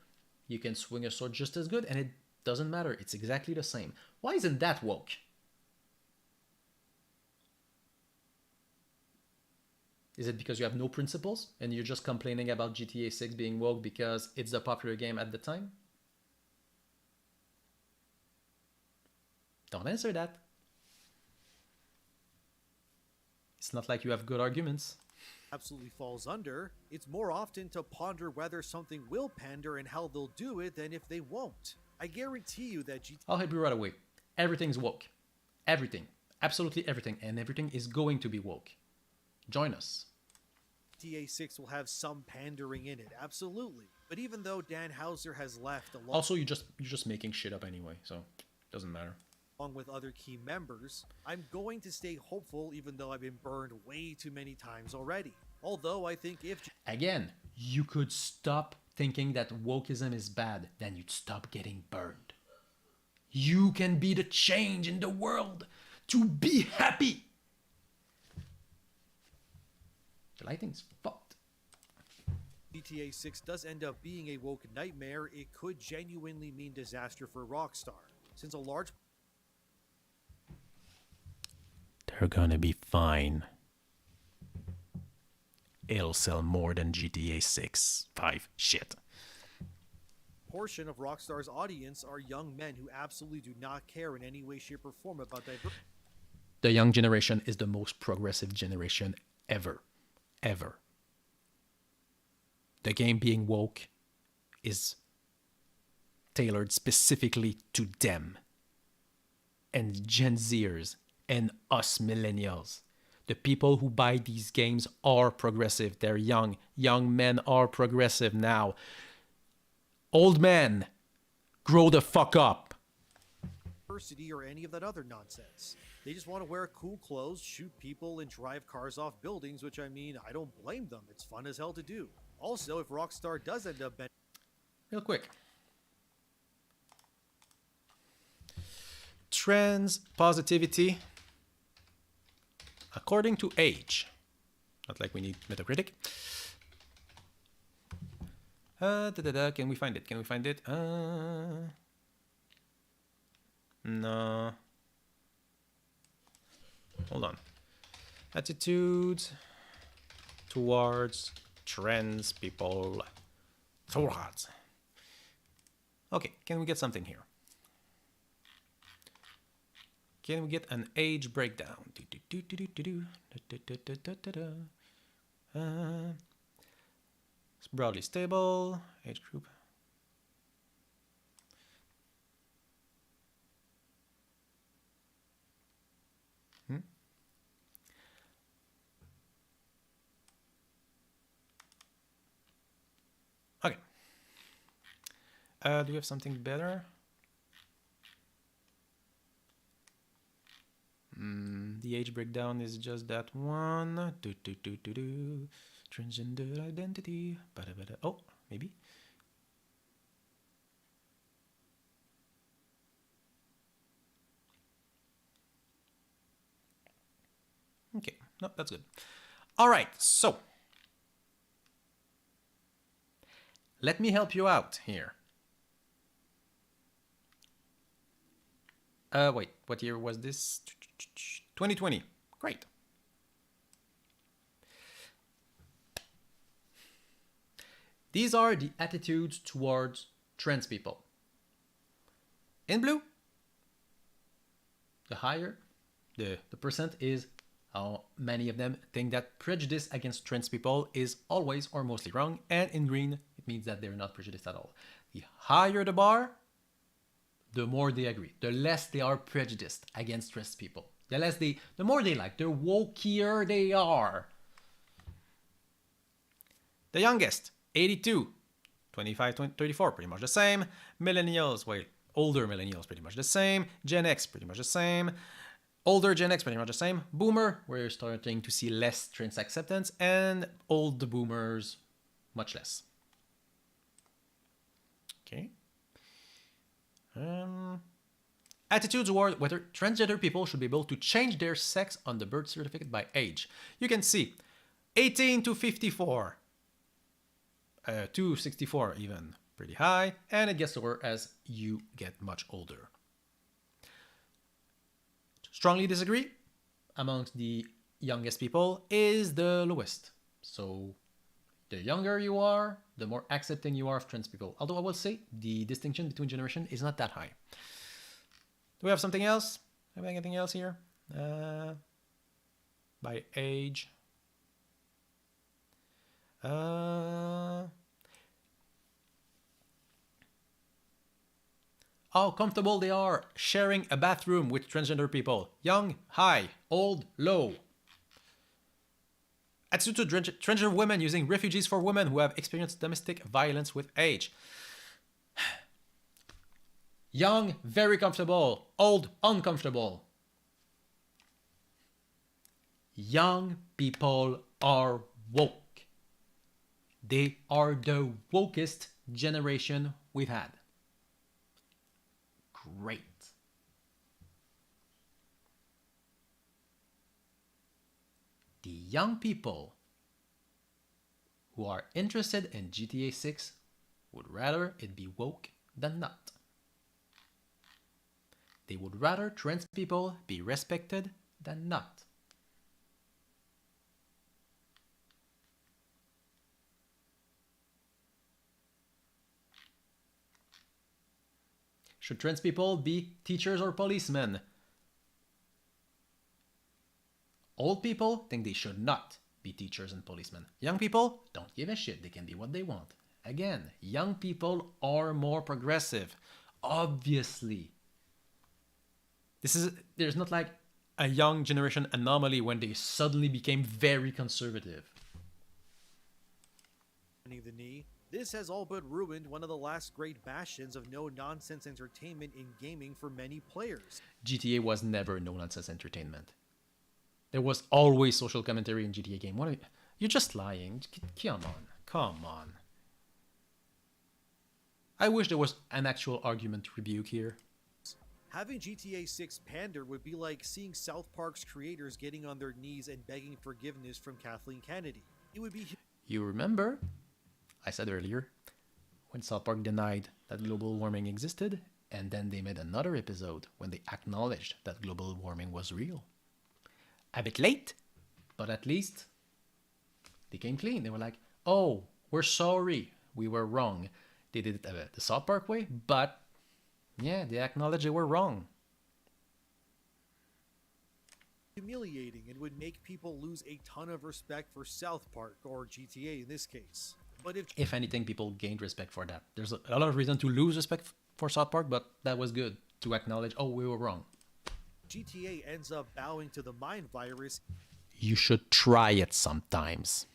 you can swing a sword just as good and it doesn't matter, it's exactly the same? Why isn't that woke? Is it because you have no principles and you're just complaining about GTA 6 being woke because it's the popular game at the time? Don't answer that. It's not like you have good arguments. absolutely falls under, it's more often to ponder whether something will pander and how they'll do it than if they won't. I guarantee you that I'll help you right away. Everything's woke. Everything. Absolutely everything. And everything is going to be woke. Join us. GTA 6 will have some pandering in it, absolutely. But even though Dan Houser has left Also, you're just making shit up anyway, so doesn't matter. along with other key members, I'm going to stay hopeful even though I've been burned way too many times already. Although I think if... Again, you could stop thinking that wokeism is bad, then you'd stop getting burned. You can be the change in the world to be happy. The lighting's fucked. GTA 6 does end up being a woke nightmare, it could genuinely mean disaster for Rockstar, since a large... They're gonna be fine. It'll sell more than GTA 6. 5. Shit. portion of Rockstar's audience are young men who absolutely do not care in any way, shape, or form about diversity. The young generation is the most progressive generation ever. Ever. The game being woke is tailored specifically to them. And Gen Zers and us millennials. The people who buy these games are progressive. They're young. Young men are progressive now. Old men, grow the fuck up. Diversity or any of that other nonsense. They just want to wear cool clothes, shoot people, and drive cars off buildings, which I mean, I don't blame them. It's fun as hell to do. Also, if Rockstar does end up... Real quick. trends, positivity, according to age. Not like we need Metacritic. Can we find it? Can we find it? No. Hold on. Attitudes towards trans people. Towards. Okay, can we get something here? Can we get an age breakdown? It's broadly stable. Age group. Okay. Do you have something better? The age breakdown is just that one. Transgender identity. Oh, maybe. Okay, no, that's good. All right, so let me help you out here. Wait, what year was this? 2020. Great. These are the attitudes towards trans people. In blue, the higher the percent is how many of them think that prejudice against trans people is always or mostly wrong, and in green, it means that they're not prejudiced at all. The higher the bar, the more they agree, the less they are prejudiced against trans people. The more they like, the wokier they are. The youngest, 82, 25, 34, pretty much the same. Millennials, well, older millennials, pretty much the same. Gen X, pretty much the same. Older Gen X, pretty much the same. Boomer, we're starting to see less trans acceptance, and old boomers, much less. Okay. Attitudes toward whether transgender people should be able to change their sex on the birth certificate by age. You can see 18 to 54, to 64 even, pretty high, and it gets lower as you get much older. Strongly disagree amongst the youngest people is the lowest. So the younger you are, the more accepting you are of trans people. Although I will say the distinction between generations is not that high. Do we have something else? Have anything else here? By age. How comfortable they are sharing a bathroom with transgender people. Young, high, old, low. Attitude to transgender women using refugees for women who have experienced domestic violence with age. Young, very comfortable. Old, uncomfortable. Young people are woke. They are the wokest generation we've had. Great. The young people who are interested in GTA 6 would rather it be woke than not. They would rather trans people be respected than not. Should trans people be teachers or policemen? Old people think they should not be teachers and policemen. Young people don't give a shit. They can be what they want. Again, young people are more progressive. Obviously. There's not like a young generation anomaly when they suddenly became very conservative. The knee. This has all but ruined one of the last great bastions of no-nonsense entertainment in gaming for many players. GTA was never no-nonsense entertainment. There was always social commentary in GTA game. You're just lying. Come on. Come on. I wish there was an actual argument rebuke here. Having GTA 6 pander would be like seeing South Park's creators getting on their knees and begging forgiveness from Kathleen Kennedy. It would be You remember, I said earlier, when South Park denied that global warming existed, and then they made another episode when they acknowledged that global warming was real. A bit late, but at least they came clean. They were like, oh, we're sorry, we were wrong. They did it the South Park way, but yeah, they acknowledged they were wrong. humiliating and would make people lose a ton of respect for South Park, or GTA in this case. But If anything, people gained respect for that. There's a lot of reason to lose respect for South Park, but that was good to acknowledge, oh, we were wrong. GTA ends up bowing to the mind virus, You should try it sometimes.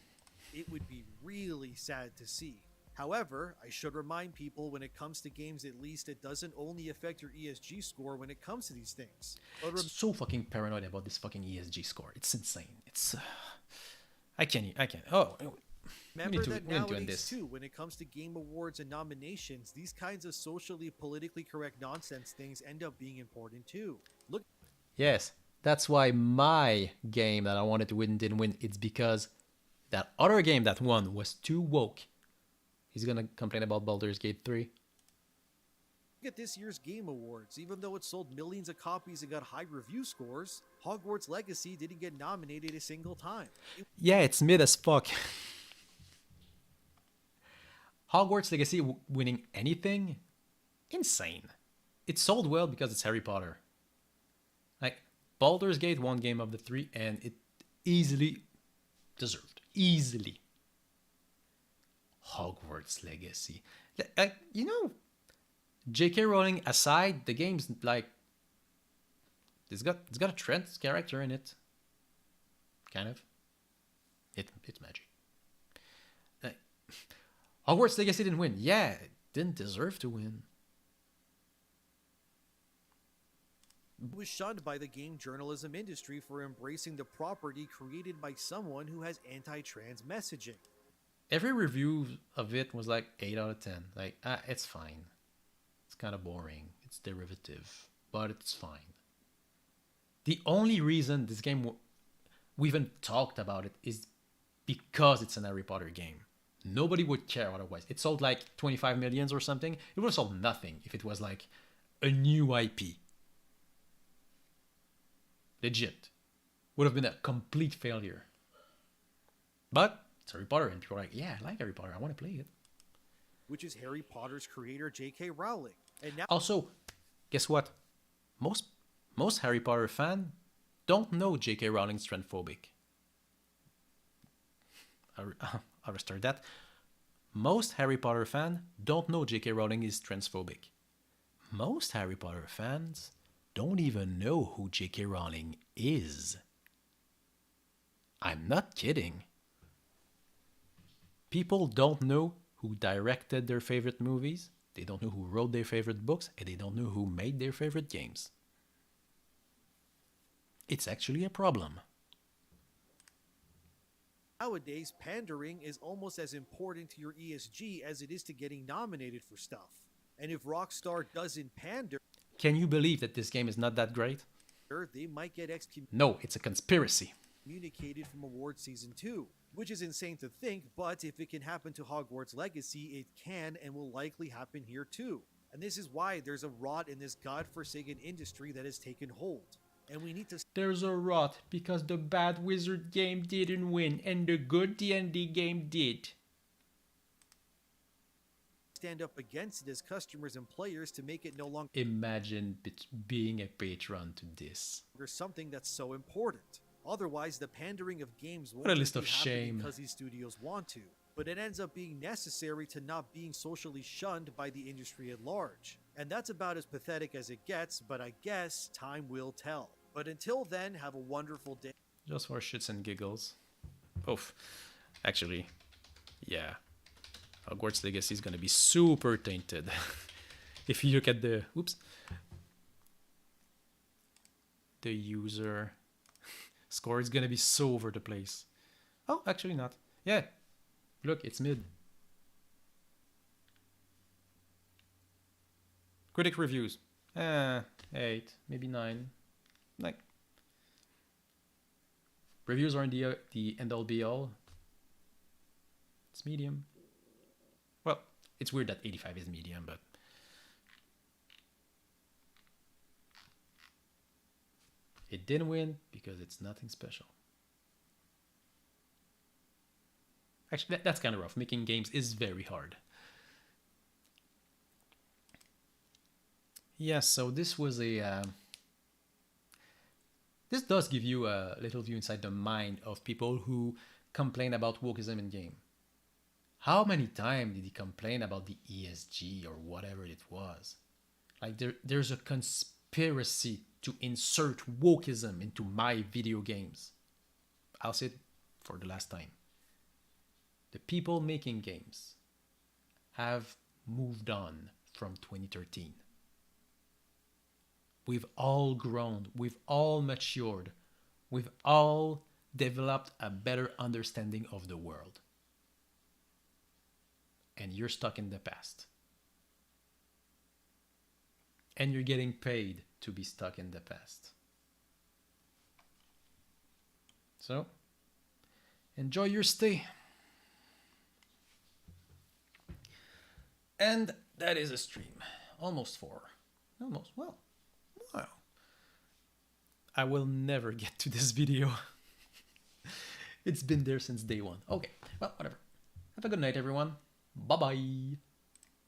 it would be really sad to see. However, I should remind people when it comes to games at least, it doesn't only affect your ESG score when it comes to these things. But So fucking paranoid about this fucking ESG score. It's insane. It's I can't. Oh, remember to- that we need to end nowadays this. too, when it comes to game awards and nominations, these kinds of socially, politically correct nonsense things end up being important too. Look yes, that's why my game that I wanted to win didn't win. It's because that other game that won was too woke. He's gonna complain about Baldur's Gate 3. at this year's Game Awards. Even though it sold millions of copies and got high review scores, Hogwarts Legacy didn't get nominated a single time. Yeah, it's mid as fuck. Hogwarts Legacy winning anything? Insane. It sold well because it's Harry Potter. Like, Baldur's Gate won Game of the 3 and it easily deserved. Easily. Hogwarts Legacy. Like, you know, J.K. Rowling aside, the game's like, it's got a Trent character in it. Kind of. It's magic. Hogwarts Legacy didn't win. Yeah, it didn't deserve to win. Was shunned by the game journalism industry for embracing the property created by someone who has anti-trans messaging. Every review of it was like 8 out of 10. Like, it's fine. It's kind of boring. It's derivative, but it's fine. The only reason this game we even talked about it is because it's an Harry Potter game. Nobody would care otherwise. It sold like 25 millions or something. It would have sold nothing if it was like a new IP. Legit. Would have been a complete failure. But it's Harry Potter, and people are like, yeah, I like Harry Potter. I want to play it. Which is Harry Potter's creator, J.K. Rowling. And now Also, guess what? Most Harry Potter fans don't know J.K. Rowling's transphobic. I'll restart that. Most Harry Potter fans don't know J.K. Rowling is transphobic. Most Harry Potter fans don't even know who J.K. Rowling is. I'm not kidding. People don't know who directed their favorite movies, they don't know who wrote their favorite books, and they don't know who made their favorite games. It's actually a problem. nowadays, pandering is almost as important to your ESG as it is to getting nominated for stuff. And if Rockstar doesn't pander, Can you believe that this game is not that great? they might get No, it's a conspiracy. excommunicated from award season 2, which is insane to think, but if it can happen to Hogwarts Legacy, it can and will likely happen here too. And this is why there's a rot in this godforsaken industry that has taken hold. And we need to There's a rot because the bad wizard game didn't win and the good D&D game did. stand up against it as customers and players to make it no longer Imagine being a patron to this. something that's so important. Otherwise, the pandering of games won't What a just list be of happening shame. because these studios want to, but it ends up being necessary to not being socially shunned by the industry at large. And that's about as pathetic as it gets, but I guess time will tell. But until then, have a wonderful day. Just for shits and giggles. Oof. Actually, yeah. Hogwarts Legacy is gonna be super tainted. If you look at the... Oops. The user score is gonna be so over the place. Oh, actually not. Yeah. Look, it's mid. Critic reviews. 8, maybe 9. Like, reviews aren't the end all be all. It's medium. Well, it's weird that 85 is medium, but it didn't win because it's nothing special. Actually, that's kind of rough. Making games is very hard. Yes, so this was a... this does give you a little view inside the mind of people who complain about wokeism in game. How many times did he complain about the ESG or whatever it was? Like there's a conspiracy to insert wokeism into my video games. I'll say it for the last time. The people making games have moved on from 2013. We've all grown, we've all matured, we've all developed a better understanding of the world. And you're stuck in the past. And you're getting paid to be stuck in the past. So, enjoy your stay. And that is a stream. Almost 4. Almost, well. Wow. I will never get to this video. It's been there since day one. Okay, well, whatever. Have a good night, everyone. Bye-bye.